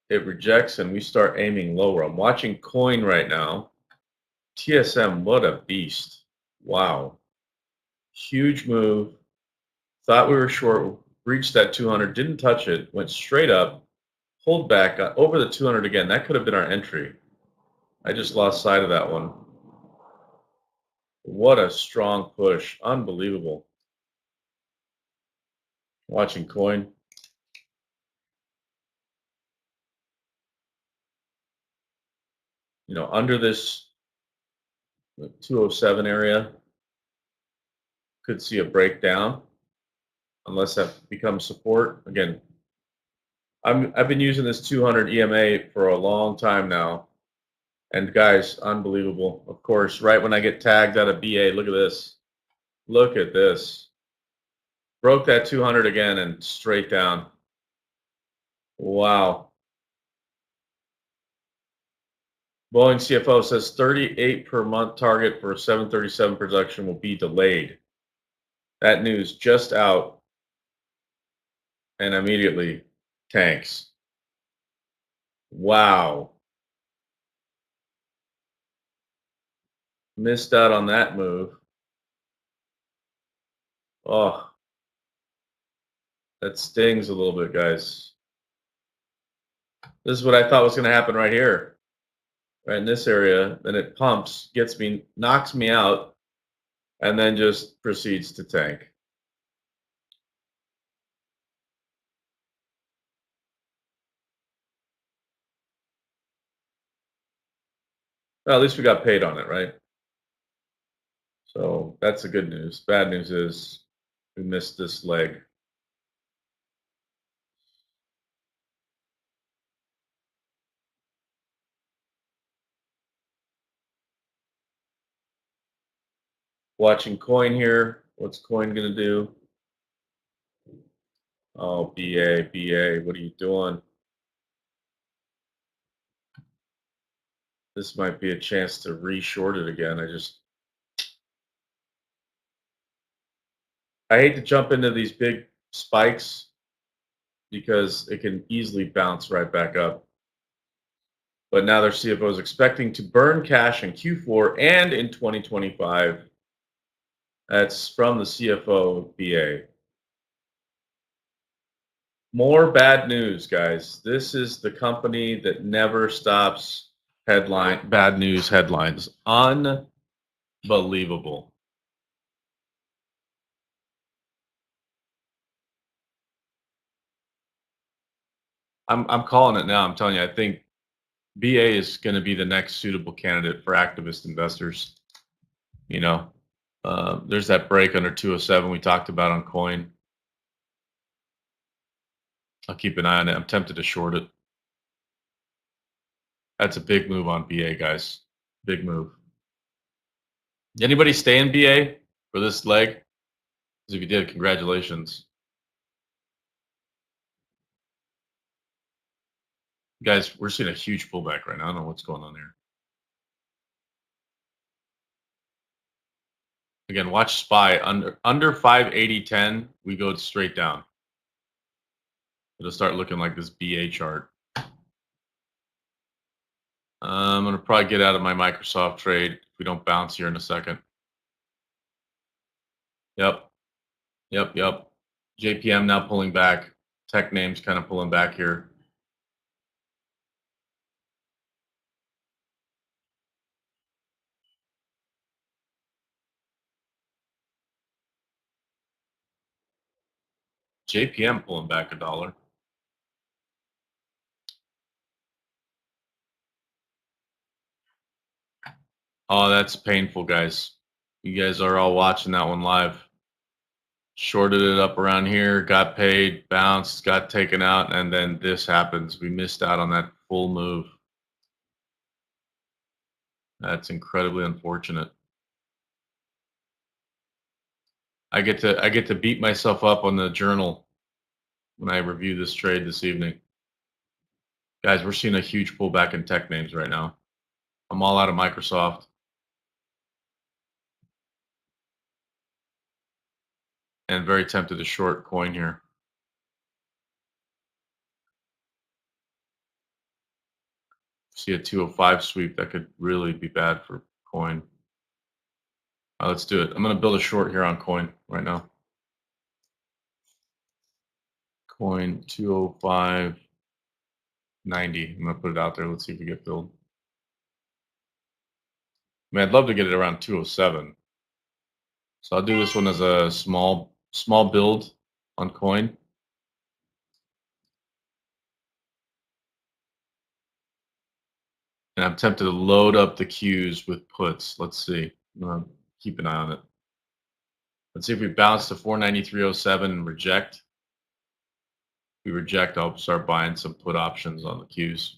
it rejects and we start aiming lower. I'm watching coin right now. TSM, what a beast. Wow. Huge move. Thought we were short, reached that 200, didn't touch it, went straight up, pulled back, got over the 200 again. That could have been our entry. I just lost sight of that one. What a strong push. Unbelievable. Watching coin. Under this 207 area, could see a breakdown unless that becomes support. Again, I've been using this 200 EMA for a long time now. And guys, unbelievable. Of course, right when I get tagged out of BA, look at this. Look at this. Broke that 200 again and straight down. Wow. Boeing CFO says 38 per month target for 737 production will be delayed. That news just out and immediately tanks. Wow. Missed out on that move. Oh, that stings a little bit, guys. This is what I thought was going to happen right here, right in this area. Then it pumps, gets me, knocks me out, and then just proceeds to tank. Well, at least we got paid on it, right? So that's the good news. Bad news is we missed this leg. Watching coin here. What's coin going to do? Oh, BA, what are you doing? This might be a chance to re-short it again. I hate to jump into these big spikes because it can easily bounce right back up. But now their CFO is expecting to burn cash in Q4 and in 2025. That's from the CFO BA. More bad news, guys. This is the company that never stops bad news headlines. Unbelievable. I'm calling it now. I'm telling you, I think BA is going to be the next suitable candidate for activist investors. You know, there's that break under 207 we talked about on coin. I'll keep an eye on it. I'm tempted to short it. That's a big move on BA, guys. Big move. Anybody stay in BA for this leg? Because if you did, congratulations. Guys, we're seeing a huge pullback right now. I don't know what's going on there. Again, watch SPY under 580.10. We go straight down. It'll start looking like this BA chart. I'm going to probably get out of my Microsoft trade if we don't bounce here in a second. Yep. JPM now pulling back. Tech names kind of pulling back here. JPM pulling back $1. Oh, that's painful, guys. You guys are all watching that one live. Shorted it up around here, got paid, bounced, got taken out, and then this happens. We missed out on that full move. That's incredibly unfortunate. I get to beat myself up on the journal when I review this trade this evening. Guys, we're seeing a huge pullback in tech names right now. I'm all out of Microsoft. And very tempted to short coin here. See a 205 sweep, that could really be bad for coin. Let's do it. I'm going to build a short here on coin right now. Coin 205.90. I'm going to put it out there. Let's see if we get filled. I mean, I'd love to get it around 207. So I'll do this one as a small build on coin. And I'm tempted to load up the queues with puts. Let's see. I'm going to keep an eye on it. Let's see if we bounce to 493.07 and reject. If we reject, I'll start buying some put options on the queues.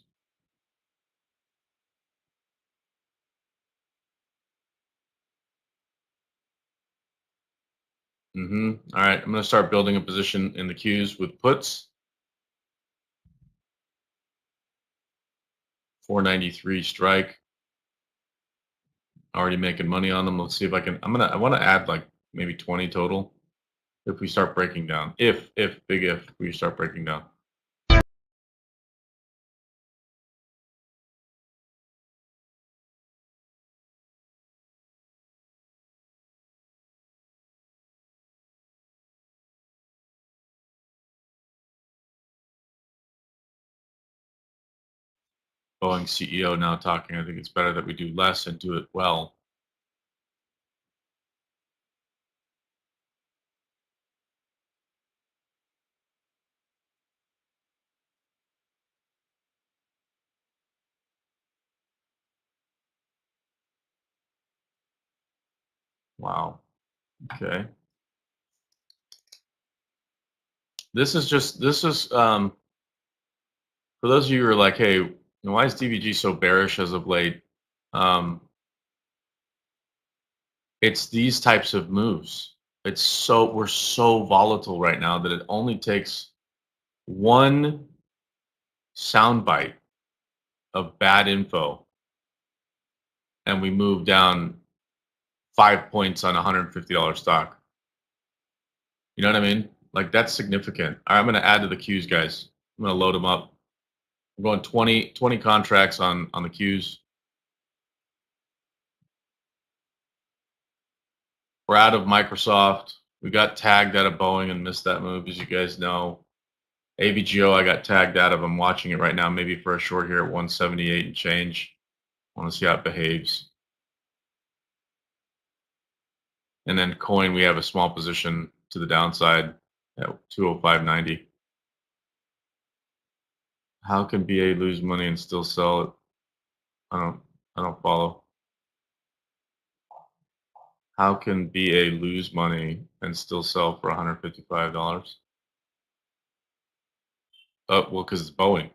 All right, I'm going to start building a position in the Qs with puts. 493 strike. Already making money on them. Let's see if I can. I want to add like maybe 20 total if we start breaking down. If big if we start breaking down. Boeing CEO now talking. I think it's better that we do less and do it well. Wow. Okay. This is for those of you who are like, hey, why is DVG so bearish as of late? Um, it's these types of moves. We're so volatile right now that it only takes one soundbite of bad info and we move down 5 points on a $150 stock. You know what I mean? Like that's significant. All right, I'm going to add to the queues, guys. I'm going to load them up. I'm going 20 contracts on the queues. We're out of Microsoft. We got tagged out of Boeing and missed that move, as you guys know. AVGO, I got tagged out of. I'm watching it right now, maybe for a short here at 178 and change. I want to see how it behaves. And then coin, we have a small position to the downside at 205.90. How can BA lose money and still sell it? I don't I don't follow. How can BA lose money and still sell for $155? Oh, well, because it's Boeing.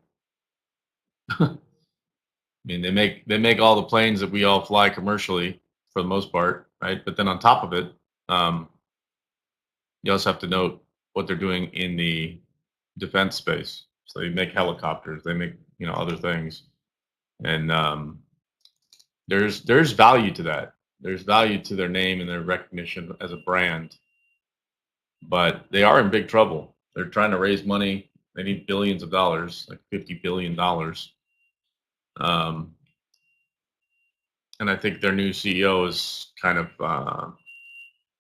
I mean, they make all the planes that we all fly commercially for the most part, right? But then on top of it, um, you also have to note what they're doing in the defense space. So they make helicopters, they make other things, and there's value to that. There's value to their name and their recognition as a brand, but they are in big trouble. They're trying to raise money. They need billions of dollars, like $50 billion. Um, and I think their new CEO is kind of,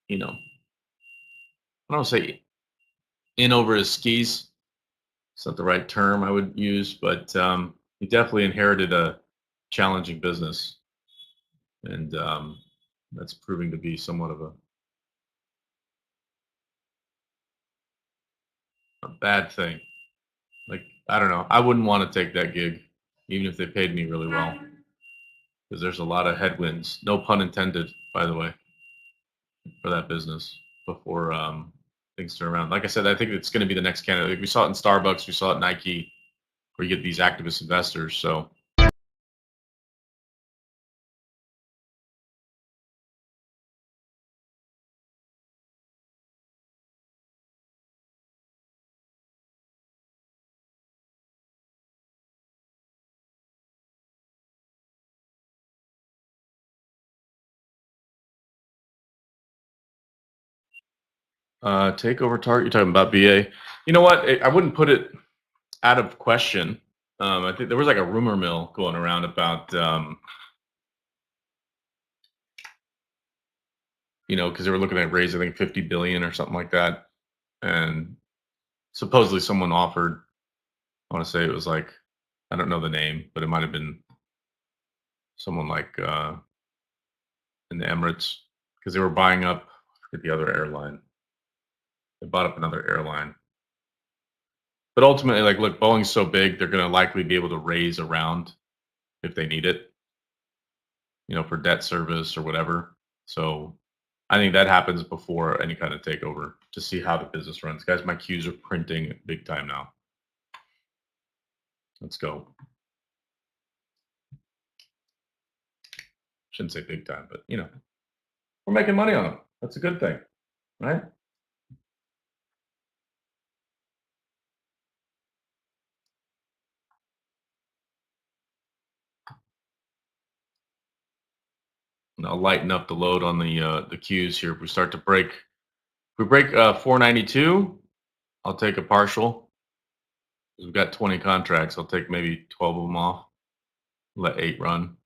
you know, I don't say in over his skis. It's not the right term I would use, but he definitely inherited a challenging business, and that's proving to be somewhat of a bad thing. Like I don't know, I wouldn't want to take that gig, even if they paid me really well, because there's a lot of headwinds. No pun intended, by the way, for that business before things turn around. Like I said, I think it's going to be the next candidate. Like we saw it in Starbucks, we saw it in Nike, where you get these activist investors. So takeover target. You're talking about BA. You know what? I wouldn't put it out of question. I think there was like a rumor mill going around about, because they were looking at raise, I think 50 billion or something like that, and supposedly someone offered. I want to say it was like, I don't know the name, but it might have been someone like in the Emirates because they were buying up. I forget the other airline. They bought up another airline, but ultimately, like, look, Boeing's so big, they're going to likely be able to raise around if they need it, for debt service or whatever. So I think that happens before any kind of takeover to see how the business runs. Guys, my queues are printing big time now. Let's go. Shouldn't say big time, but we're making money on them. That's a good thing, right? I'll lighten up the load on the cues here. If we start to break, if we break 492, I'll take a partial. 'Cause we've got 20 contracts. I'll take maybe 12 of them off. Let 8 run,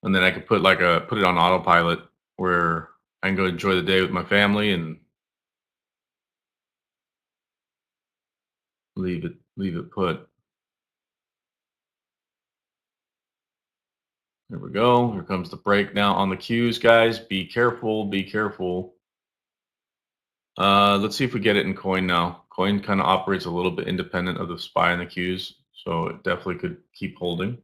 and then I could put it on autopilot where I can go enjoy the day with my family and leave it put. There we go. Here comes the break now on the cues, guys. Be careful. Be careful. Let's see if we get it in coin now. Coin kind of operates a little bit independent of the SPY and the cues, so it definitely could keep holding.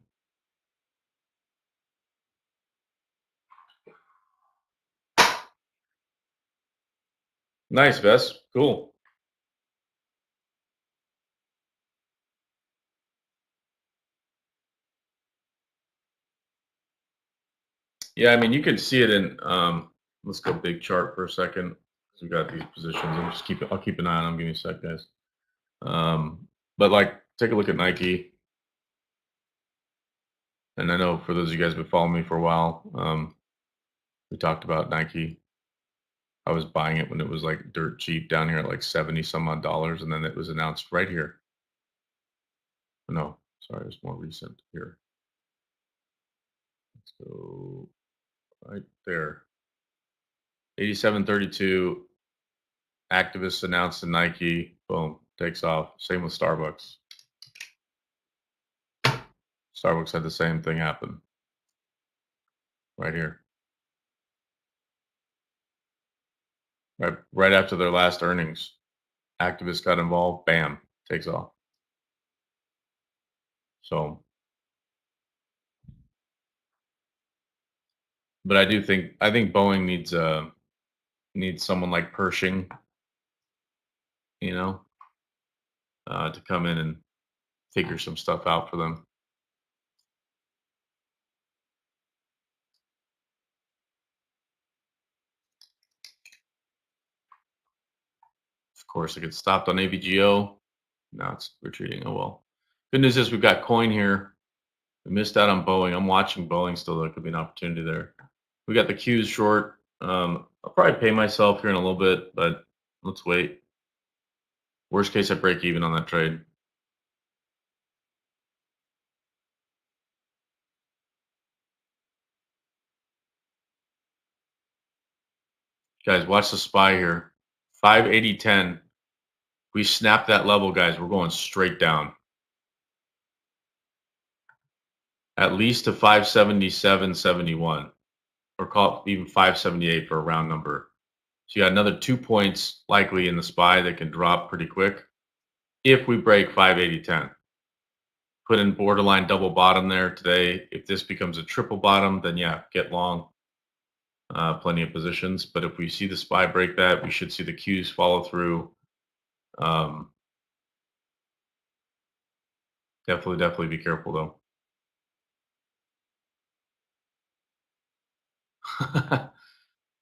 Nice, Vess. Cool. Yeah, I mean, you can see it in. Let's go big chart for a second. We got these positions. I'll keep an eye on them. Give me a sec, guys. But like, take a look at Nike. And I know for those of you guys who've been following me for a while, we talked about Nike. I was buying it when it was like dirt cheap down here at like 70 some odd dollars, and then it was announced right here. No, sorry, it's more recent here. Let's go right there. 87.32. Activists announced in Nike. Boom, takes off. Same with Starbucks. Starbucks had the same thing happen right here. Right after their last earnings, activists got involved. Bam, takes off. So, but I think Boeing needs someone like Pershing, you know, to come in and figure some stuff out for them. Of course, it gets stopped on AVGO. Now it's retreating. Oh well. Good news is we've got coin here. We missed out on Boeing. I'm watching Boeing still. There could be an opportunity there. We got the Qs short. I'll probably pay myself here in a little bit, but let's wait. Worst case, I break even on that trade. Guys, watch the SPY here. 580.10. We snap that level, guys. We're going straight down. At least to 577.71, or call it even 578 for a round number. So you got another 2 points likely in the SPY that can drop pretty quick if we break 580.10. Put in borderline double bottom there today. If this becomes a triple bottom, then yeah, get long. Plenty of positions. But if we see the SPY break that, we should see the Qs follow through. Um, definitely be careful though.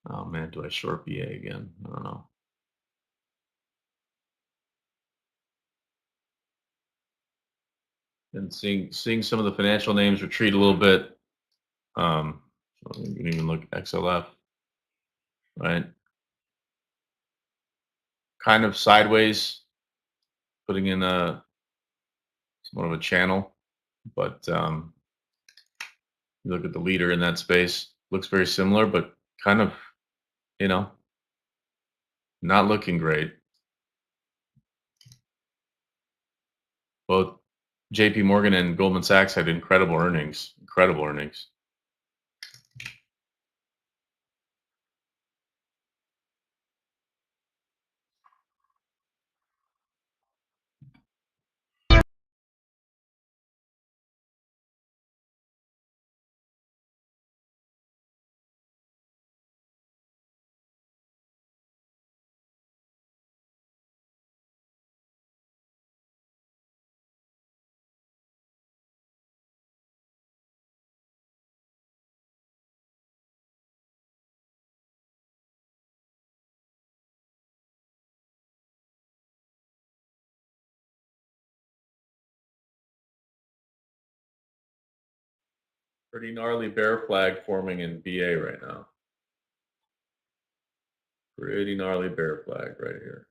Oh man, do I short BA again? I don't know. And seeing some of the financial names retreat a little bit. You can even look at XLF, right? Kind of sideways, putting in a somewhat of a channel, but you look at the leader in that space, looks very similar, but kind of, you know, not looking great. Both JP Morgan and Goldman Sachs had incredible earnings, incredible earnings. Pretty gnarly bear flag forming in BA right now. Pretty gnarly bear flag right here.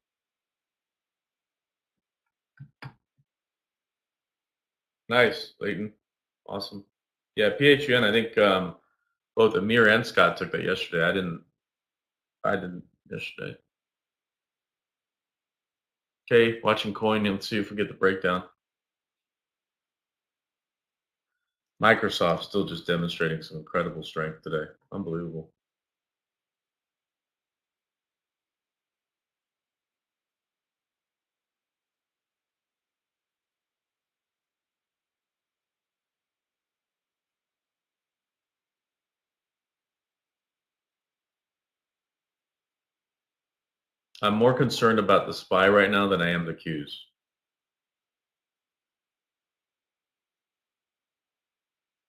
Nice, Leighton. Awesome. Yeah, PHN. I think both Amir and Scott took that yesterday. I didn't. I didn't yesterday. Okay, watching coin. Let's see if we get the breakdown. Microsoft still just demonstrating some incredible strength today. Unbelievable. I'm more concerned about the SPY right now than I am the Qs.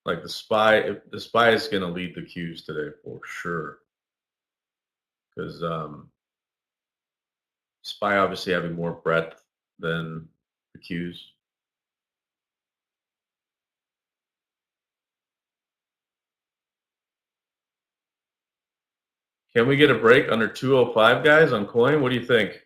Like the SPY is going to lead the Qs today for sure. Because SPY obviously having more breadth than the Qs. Can we get a break under 205, guys, on coin? What do you think?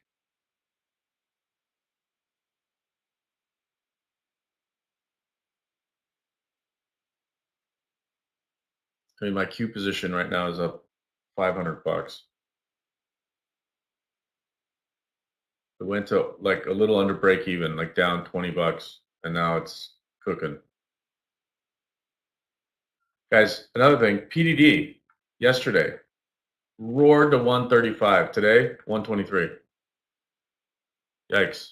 I mean, my Q position right now is up 500 bucks. It went to like a little under break even, like down 20 bucks, and now it's cooking. Guys, another thing, PDD yesterday roared to 135. Today, 123. Yikes.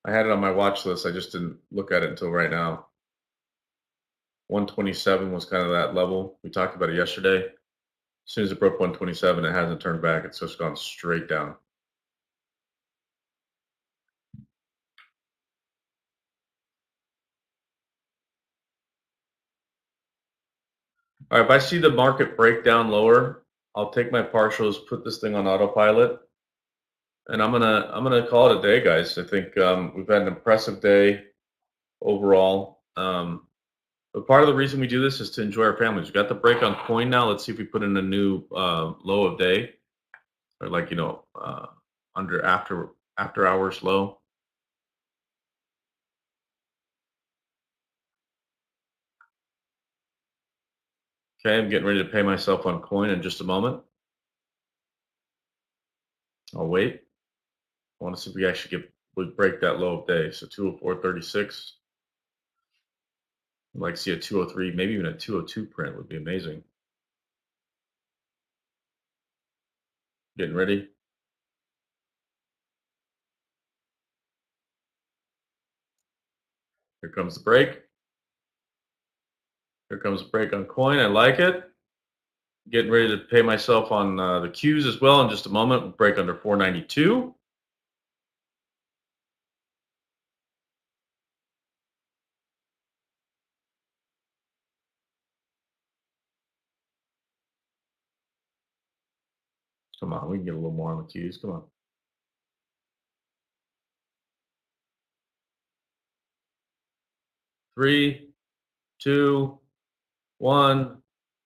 I had it on my watch list. I just didn't look at it until right now. 127 was kind of that level. We talked about it yesterday. As soon as it broke 127, it hasn't turned back. It's just gone straight down. All right, if I see the market break down lower, I'll take my partials, put this thing on autopilot, and I'm gonna call it a day, guys. I think we've had an impressive day overall. But part of the reason we do this is to enjoy our families. We got the break on coin now. Let's see if we put in a new low of day, or like under after hours low. Okay, I'm getting ready to pay myself on coin in just a moment. I'll wait. I want to see if we actually we break that low of day. So 204.36. I'd like to see a 203, maybe even a 202 print would be amazing. Getting ready. Here comes the break. Here comes the break on coin. I like it. Getting ready to pay myself on the Qs as well in just a moment. We'll break under 492. Come on, we can get a little more on the Qs. Come on. 3, 2, 1,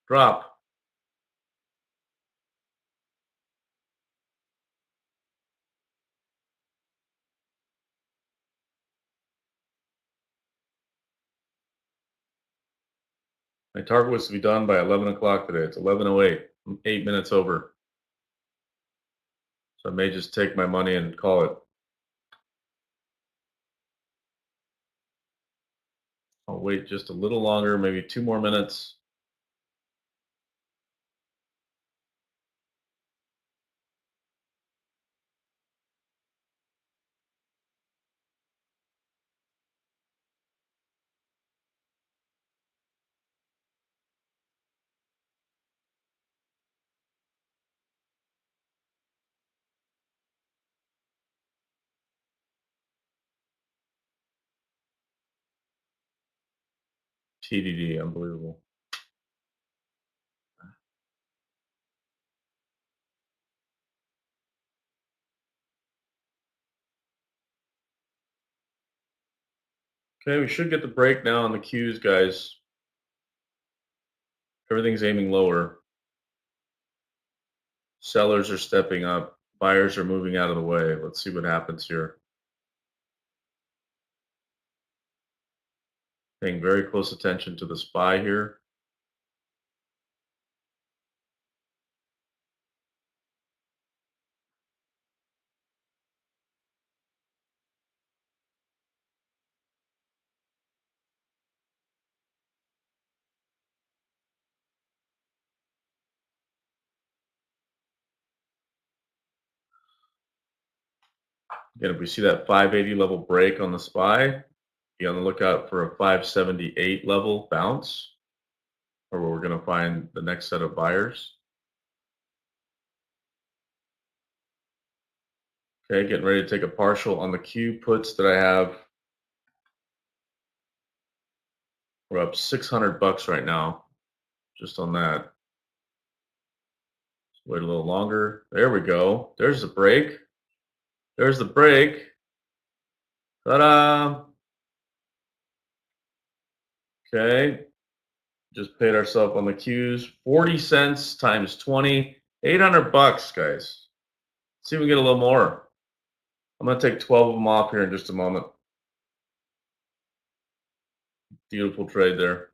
drop. My target was to be done by 11 o'clock today. It's 11:08. I'm 8 minutes over. So I may just take my money and call it. I'll wait just a little longer, maybe 2 more minutes. TDD, unbelievable. Okay, we should get the break now on the Qs, guys. Everything's aiming lower. Sellers are stepping up. Buyers are moving out of the way. Let's see what happens here. Paying very close attention to the SPY here. Again, if we see that 580 level break on the SPY, be on the lookout for a 578 level bounce, or where we're going to find the next set of buyers. Okay, getting ready to take a partial on the Q puts that I have. We're up $600 right now, just on that. Wait a little longer. There we go. There's the break. There's the break. Ta-da! Okay, just paid ourselves on the Qs. 40 cents times 20, $800, guys. See if we get a little more. I'm gonna take 12 of them off here in just a moment. Beautiful trade there.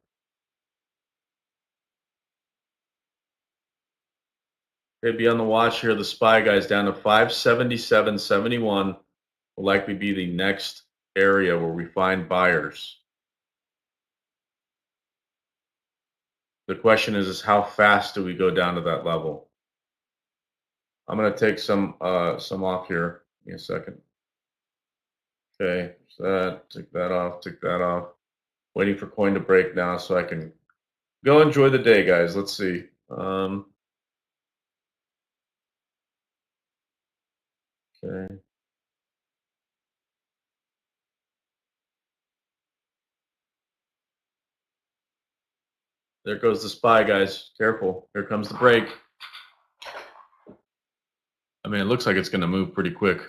Okay, be on the watch here. The SPY guys down to 577.71 will likely be the next area where we find buyers. The question is how fast do we go down to that level? I'm gonna take some off here. Give me a second. Okay, so that, take that off, take that off. Waiting for coin to break now so I can go enjoy the day, guys. Let's see. Okay. There goes the SPY, guys. Careful. Here comes the break. I mean, it looks like it's going to move pretty quick.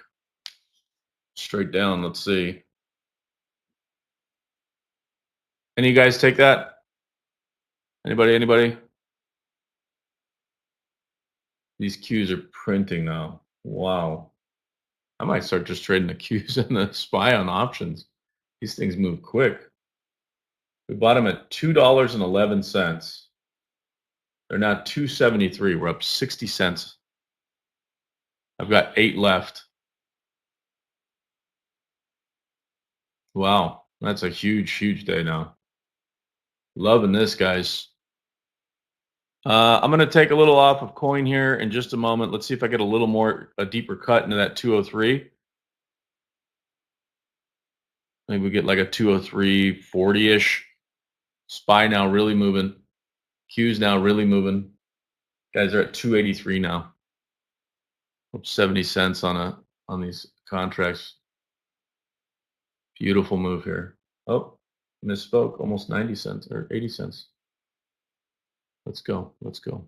Straight down. Let's see. Any of you guys take that? Anybody? Anybody? These Qs are printing now. Wow. I might start just trading the Qs and the SPY on options. These things move quick. We bought them at $2.11. They're now $2.73. We're up 60 cents. I've got 8 left. Wow, that's a huge, huge day now. Loving this, guys. I'm going to take a little off of coin here in just a moment. Let's see if I get a deeper cut into that 203. Maybe we get like a 203.40-ish. SPY now really moving. Q's now really moving. Guys are at 283 now. Up 70 cents on these contracts. Beautiful move here. Oh, misspoke. Almost 90 cents or 80 cents. Let's go. Let's go. All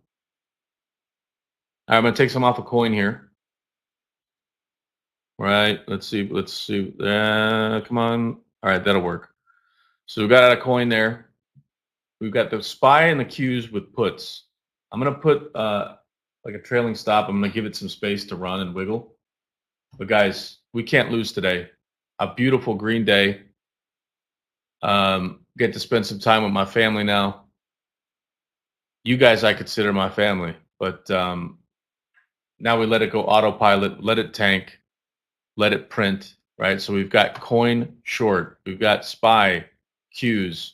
right, I'm going to take some off a coin here. All right, let's see. Let's see. Come on. All right, that'll work. So we got out a coin there. We've got the SPY and the Qs with puts. I'm going to put like a trailing stop. I'm going to give it some space to run and wiggle. But guys, we can't lose today. A beautiful green day. Get to spend some time with my family now. You guys, I consider my family, but now we let it go autopilot, let it tank, let it print, right? So we've got coin short, we've got SPY, Qs,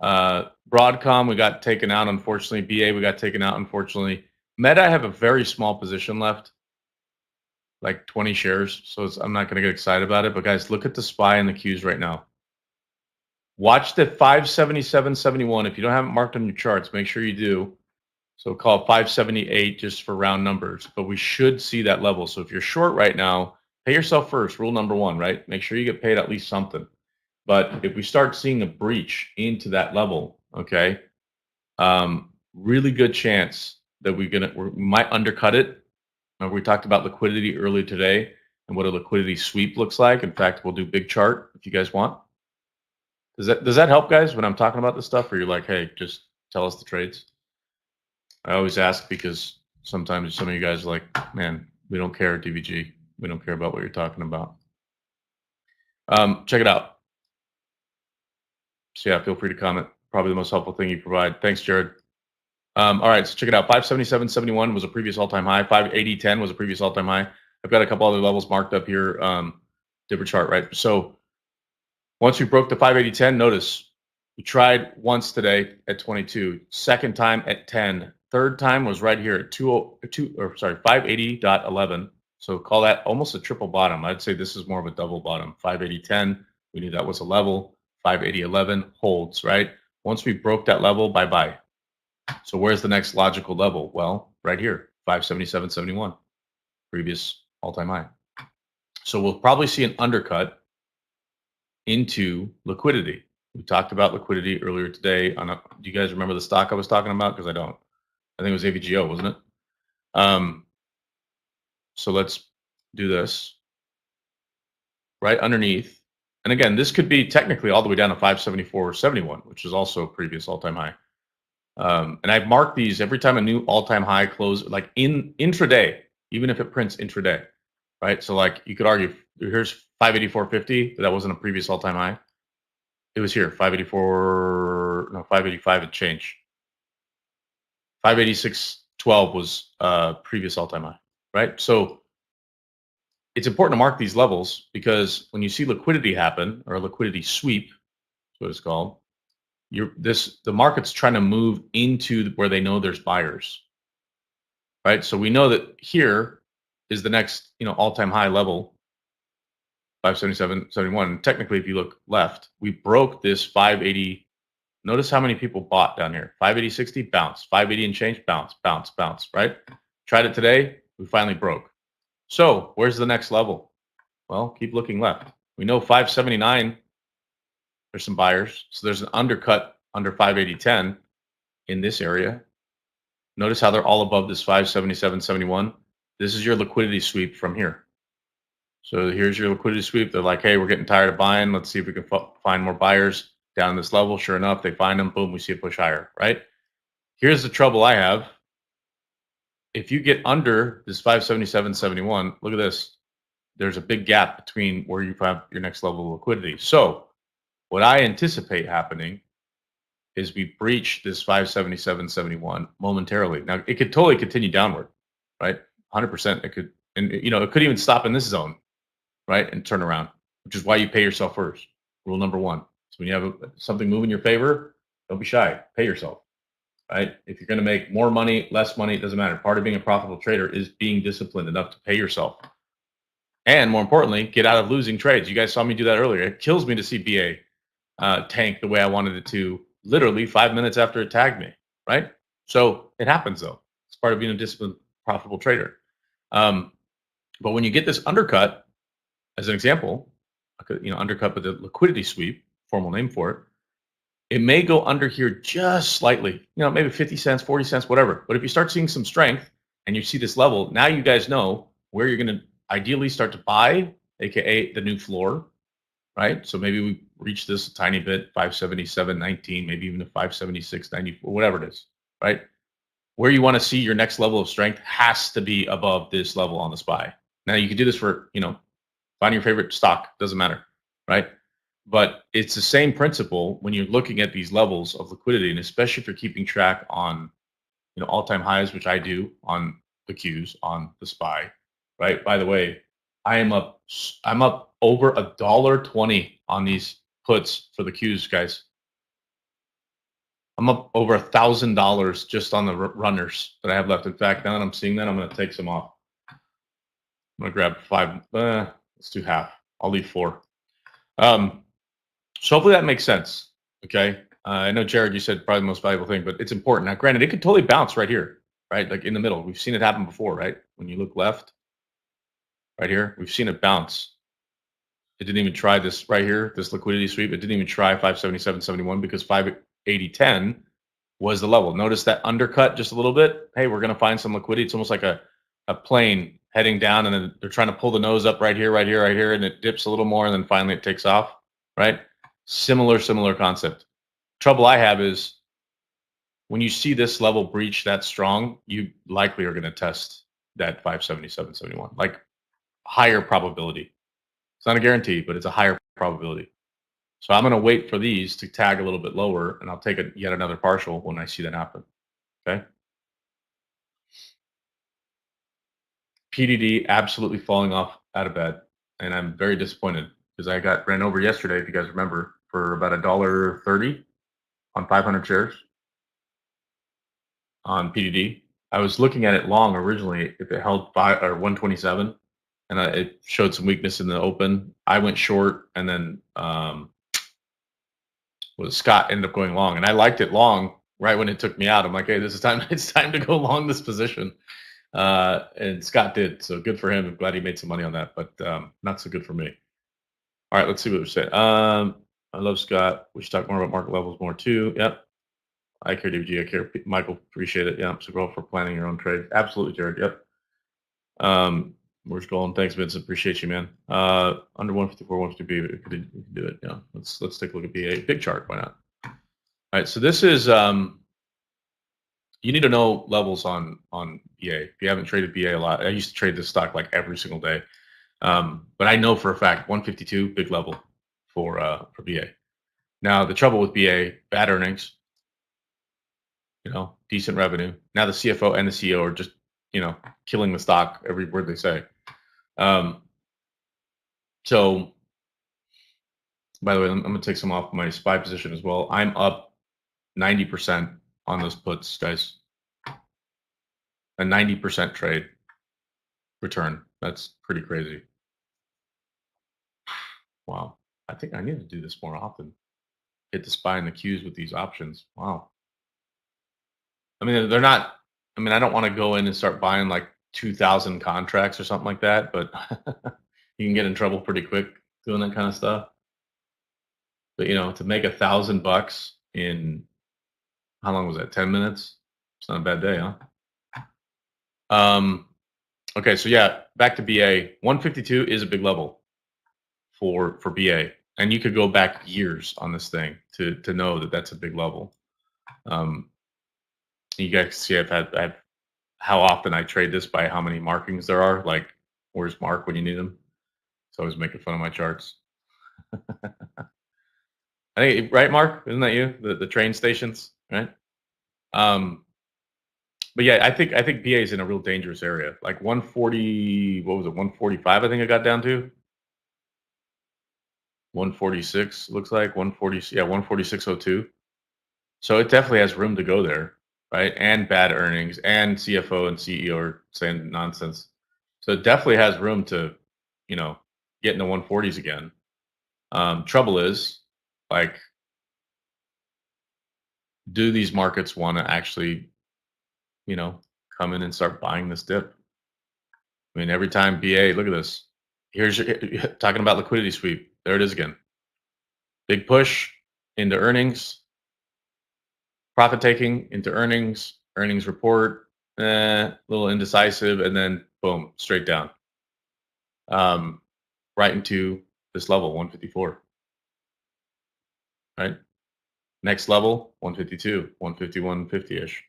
Broadcom, we got taken out, unfortunately. BA, we got taken out, unfortunately. Meta, I have a very small position left, like 20 shares, so I'm not going to get excited about it. But guys, look at the SPY and the Qs right now. Watch the 577.71. If you don't have it marked on your charts, make sure you do. So call it 578 just for round numbers, but we should see that level. So if you're short right now, pay yourself first. Rule number 1, right? Make sure you get paid at least something. But if we start seeing a breach into that level, okay, really good chance that we might undercut it. We talked about liquidity earlier today and what a liquidity sweep looks like. In fact, we'll do big chart if you guys want. Does that help, guys, when I'm talking about this stuff? Or you're like, hey, just tell us the trades? I always ask because sometimes some of you guys are like, man, we don't care, DVG. We don't care about what you're talking about. Check it out. So yeah, feel free to comment. Probably the most helpful thing you provide. Thanks, Jared. All right, so check it out. 577.71 was a previous all-time high. 580.10 was a previous all-time high. I've got a couple other levels marked up here. Different chart, right? So once we broke the 580.10, notice we tried once today at 22. Second time at 10. Third time was right here at 580.11. So call that almost a triple bottom. I'd say this is more of a double bottom. 580.10. We knew that was a level. 580.11 holds, right? Once we broke that level, bye-bye. So where's the next logical level? Well, right here, 577.71, previous all-time high. So we'll probably see an undercut into liquidity. We talked about liquidity earlier today. Do you guys remember the stock I was talking about? Because I don't. I think it was AVGO, wasn't it? So let's do this right underneath. And again, this could be technically all the way down to 574.71, which is also a previous all-time high. And I've marked these every time a new all-time high closes, like in intraday, even if it prints intraday, right? So like you could argue, here's 584.50, but that wasn't a previous all-time high. It was here, 585 and change. 586.12 was previous all-time high, right? So it's important to mark these levels because when you see liquidity happen, or a liquidity sweep, that's what it's called, the market's trying to move into where they know there's buyers, right? So we know that here is the next, all-time high level, 577.71. Technically, if you look left, we broke this 580. Notice how many people bought down here. 580.60, bounce. 580 and change, bounce, bounce, bounce, right? Tried it today, we finally broke. So where's the next level? Well, keep looking left. We know 579, there's some buyers. So there's an undercut under 580.10 in this area. Notice how they're all above this 577.71. This is your liquidity sweep from here. So here's your liquidity sweep. They're like, hey, we're getting tired of buying. Let's see if we can find more buyers down this level. Sure enough, they find them. Boom, we see it push higher, right? Here's the trouble I have. If you get under this 577.71, look at this. There's a big gap between where you have your next level of liquidity. So what I anticipate happening is we breach this 577.71 momentarily. Now it could totally continue downward, right? 100%. It could, and it could even stop in this zone, right, and turn around, which is why you pay yourself first. Rule number one. So when you have something move in your favor, don't be shy. Pay yourself, right? If you're going to make more money, less money, it doesn't matter. Part of being a profitable trader is being disciplined enough to pay yourself. And more importantly, get out of losing trades. You guys saw me do that earlier. It kills me to see BA tank the way I wanted it to, literally 5 minutes after it tagged me, right? So it happens though. It's part of being a disciplined, profitable trader. But when you get this undercut, as an example, undercut with a liquidity sweep, formal name for it, it may go under here just slightly, maybe 50 cents, 40 cents, whatever. But if you start seeing some strength and you see this level, now you guys know where you're going to ideally start to buy, aka the new floor, right? So maybe we reach this a tiny bit, 577.19, maybe even a 576.94, whatever it is, right? Where you want to see your next level of strength has to be above this level on the SPY. Now you can do this for, find your favorite stock, doesn't matter, right? But it's the same principle when you're looking at these levels of liquidity, and especially if you're keeping track on, all-time highs, which I do on the Qs on the SPY, right? By the way, I'm up over $1.20 on these puts for the Qs, guys. I'm up over $1,000 just on the runners that I have left. In fact, now that I'm seeing that, I'm going to take some off. I'm going to grab 5. Let's do half. I'll leave 4. So hopefully that makes sense. Okay. I know, Jared, you said probably the most valuable thing, but it's important. Now, granted, it could totally bounce right here, right? Like in the middle. We've seen it happen before, right? When you look left, right here, we've seen it bounce. It didn't even try this right here, this liquidity sweep. It didn't even try 577.71 because 580.10 was the level. Notice that undercut just a little bit. Hey, we're going to find some liquidity. It's almost like a plane heading down, and then they're trying to pull the nose up right here, right here, right here, and it dips a little more, and then finally it takes off, right? Similar concept. Trouble I have is when you see this level breach that strong, you likely are going to test that 577.71, like higher probability. It's not a guarantee, but it's a higher probability. So I'm going to wait for these to tag a little bit lower, and I'll take yet another partial when I see that happen. Okay. PDD absolutely falling off out of bed, and I'm very disappointed because I got ran over yesterday, if you guys remember, for about $1.30 on 500 shares on PDD. I was looking at it long originally if it held 127, and it showed some weakness in the open. I went short, and then Scott ended up going long, and I liked it long right when it took me out. I'm like, hey, this is time. It's time to go long this position. And Scott did, so good for him. I'm glad he made some money on that, but not so good for me. All right, let's see what we said. I love Scott. We should talk more about market levels more too. Yep. I care, DG. I care, Michael. Appreciate it. Yeah. Super for planning your own trade. Absolutely, Jared. Yep. We're scrolling. Thanks, Vincent. Appreciate you, man. Under 154, 150, we could do it. Yeah. Let's take a look at BA. Big chart. Why not? All right. So this is you need to know levels on BA. If you haven't traded BA a lot, I used to trade this stock like every single day. But I know for a fact 152 big level for BA. Now the trouble with BA, bad earnings, decent revenue. Now the CFO and the CEO are just killing the stock every word they say. So by the way, I'm gonna take some off my SPY position as well. I'm up 90% on those puts, guys. A 90% trade return. That's pretty crazy. Wow. I think I need to do this more often. Hit the SPY and the Qs with these options. Wow. I mean, they're not. I mean, I don't want to go in and start buying like 2,000 contracts or something like that, but you can get in trouble pretty quick doing that kind of stuff. But to make $1,000 in how long was that? 10 minutes. It's not a bad day, huh? Okay, so yeah, back to BA. 152 is a big level for BA, and you could go back years on this thing to know that that's a big level. You guys see, I've how often I trade this by how many markings there are. Like, where's Mark when you need him? He's always making fun of my charts. I think, right, Mark? Isn't that you? The train stations, right? But yeah, I think BA is in a real dangerous area. Like 140, what was it? 145. I think I got down to 146. Looks like 140. Yeah, 146.02. So it definitely has room to go there, right? And bad earnings, and CFO and CEO are saying nonsense. So it definitely has room to, you know, get in the 140s again. Trouble is, like, do these markets want to actually, come in and start buying this dip? I mean, every time BA, look at this. Here's your, talking about liquidity sweep. There it is again. Big push into earnings, profit taking into earnings report, little indecisive, and then boom, straight down, um, right into this level, 154. Right. Next level, 152, 151, 50-ish.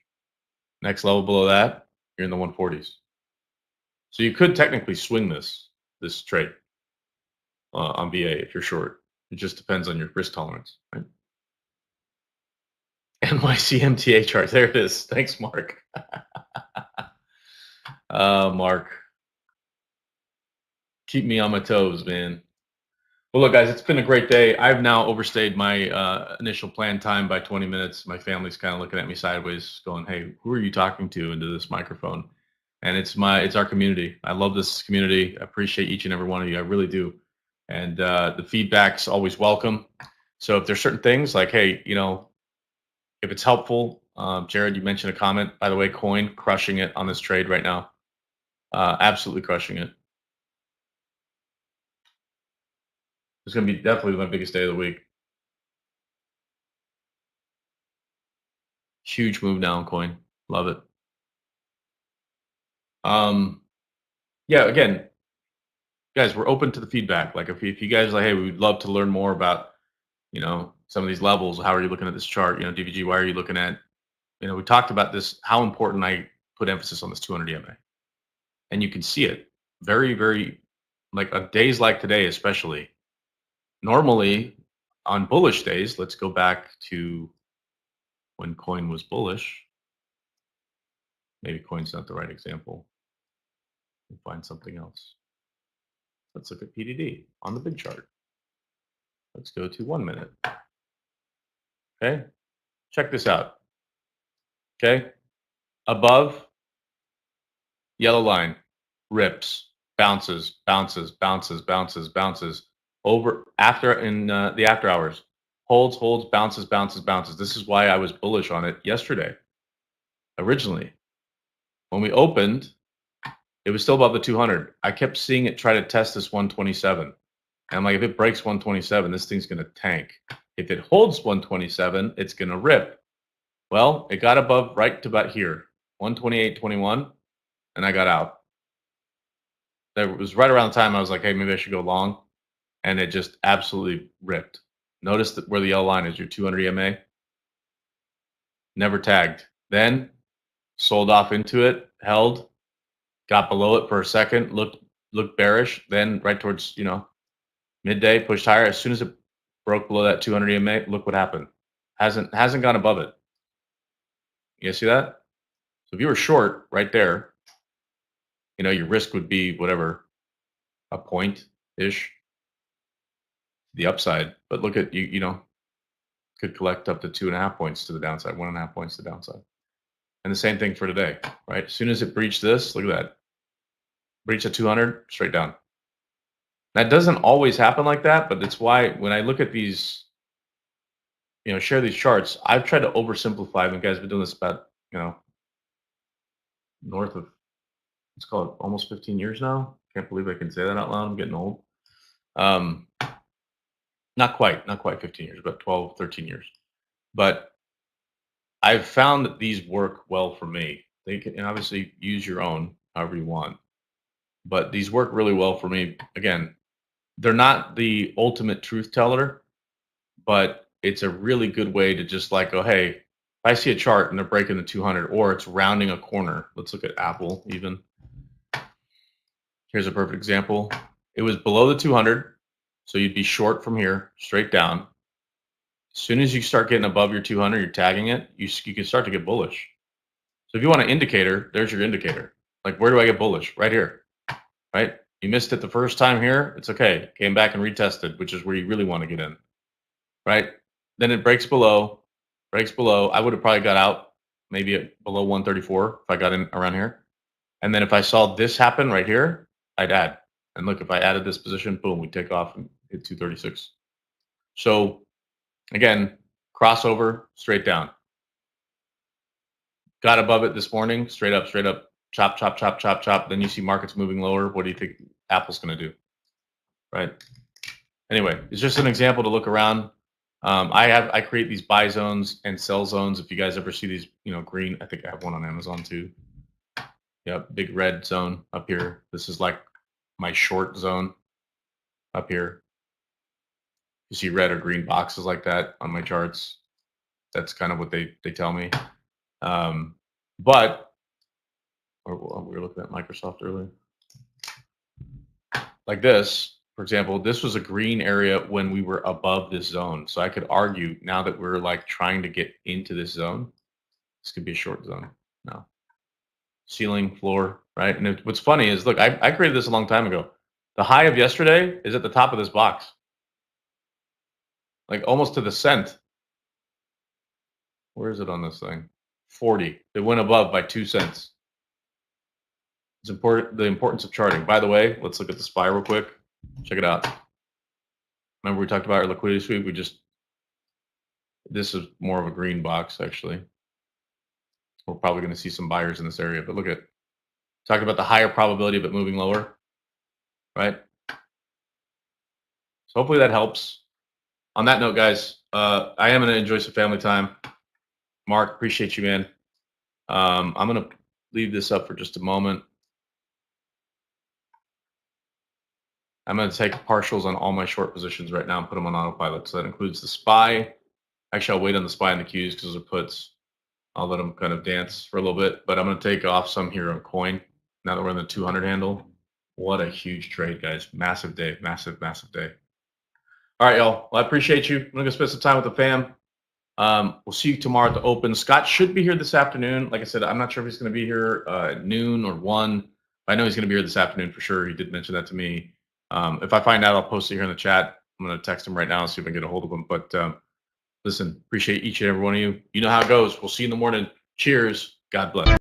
Next level below that, you're in the 140s. So you could technically swing this trade on BA if you're short. It just depends on your risk tolerance. Right? NYC chart. There it is. Thanks, Mark. Mark, keep me on my toes, man. Well, look, guys, it's been a great day. I've now overstayed my initial planned time by 20 minutes. My family's kind of looking at me sideways, going, "Hey, who are you talking to into this microphone?" And it's our community. I love this community. I appreciate each and every one of you. I really do. And the feedback's always welcome. So if there's certain things like, hey, if it's helpful, Jared, you mentioned a comment. By the way, Coin crushing it on this trade right now. Absolutely crushing it. It's going to be definitely my biggest day of the week. Huge move now in Coin. Love it. Yeah, again, guys, we're open to the feedback. Like if you guys are like, hey, we would love to learn more about, some of these levels. How are you looking at this chart? DVG, why are you looking at, we talked about this, how important I put emphasis on this 200 EMA. And you can see it very, very, like days like today, especially. Normally on bullish days, let's go back to when coin was bullish. Maybe coin's not the right example. We'll find something else. Let's look at PDD on the big chart. Let's go to 1 minute. Okay, check this out. Okay, above, yellow line, rips, bounces, bounces, bounces, bounces, bounces. Over after in the after hours, holds, holds, bounces, bounces, bounces. This is why I was bullish on it yesterday. Originally, when we opened, it was still above the 200. I kept seeing it try to test this 127. And I'm like, if it breaks 127, this thing's going to tank. If it holds 127, it's going to rip. Well, it got above right to about here, 128.21, and I got out. That was right around the time I was like, hey, maybe I should go long. And it just absolutely ripped. Notice that where the yellow line is, your 200 EMA. Never tagged. Then sold off into it, held, got below it for a second, looked bearish. Then right towards midday, pushed higher. As soon as it broke below that 200 EMA, look what happened. Hasn't gone above it. You guys see that? So if you were short right there, your risk would be whatever, a point ish, the upside. But look at could collect up to 2.5 points to the downside, 1.5 points to the downside. And the same thing for today, right? As soon as it breached this, look at that. Breach at 200, straight down. That doesn't always happen like that, but it's why when I look at these, share these charts, I've tried to oversimplify them. Guys, I've been doing this about, north of, let's call it almost 15 years now. Can't believe I can say that out loud. I'm getting old. Not quite 15 years, but 12, 13 years. But I've found that these work well for me. They can obviously use your own however you want, but these work really well for me. Again, they're not the ultimate truth teller, but it's a really good way to just like go, hey, if I see a chart and they're breaking the 200 or it's rounding a corner. Let's look at Apple even. Here's a perfect example. It was below the 200, so you'd be short from here, straight down. As soon as you start getting above your 200, you're tagging it, you can start to get bullish. So if you want an indicator, there's your indicator. Like, where do I get bullish? Right here, right? You missed it the first time here. It's okay. Came back and retested, which is where you really want to get in, right? Then it breaks below. I would have probably got out maybe at below 134 if I got in around here. And then if I saw this happen right here, I'd add. And look, if I added this position, boom, we take off and hit 236. So again, crossover, straight down. Got above it this morning, straight up, chop, chop, chop, chop, chop. Then you see markets moving lower. What do you think Apple's going to do? Right. Anyway, it's just an example to look around. I create these buy zones and sell zones. If you guys ever see these, green, I think I have one on Amazon too. Yep, big red zone up here. This is like my short zone up here. You see red or green boxes like that on my charts. That's kind of what they tell me. But we were looking at Microsoft earlier. Like this, for example, this was a green area when we were above this zone. So I could argue now that we're like trying to get into this zone, this could be a short zone now. Ceiling, floor, right? And what's funny is, look, I created this a long time ago. The high of yesterday is at the top of this box, like almost to the cent. Where is it on this thing? 40. It went above by 2 cents. It's important, the importance of charting. By the way, let's look at the SPY real quick. Check it out. Remember we talked about our liquidity sweep? This is more of a green box, actually. We're probably going to see some buyers in this area, but look at, talked about the higher probability of it moving lower, right? So hopefully that helps. On that note, guys, I am going to enjoy some family time. Mark, appreciate you, man. I'm going to leave this up for just a moment. I'm going to take partials on all my short positions right now and put them on autopilot. So that includes the SPY. Actually, I'll wait on the SPY and the Qs because those are puts. I'll let them kind of dance for a little bit, but I'm going to take off some here on coin now that we're in the 200 handle. What a huge trade, guys. Massive day. Massive, massive day. All right, y'all. Well, I appreciate you. I'm going to go spend some time with the fam. We'll see you tomorrow at the Open. Scott should be here this afternoon. Like I said, I'm not sure if he's going to be here at noon or 1. I know he's going to be here this afternoon for sure. He did mention that to me. If I find out, I'll post it here in the chat. I'm going to text him right now and see if I can get a hold of him. But listen, appreciate each and every one of you. You know how it goes. We'll see you in the morning. Cheers. God bless.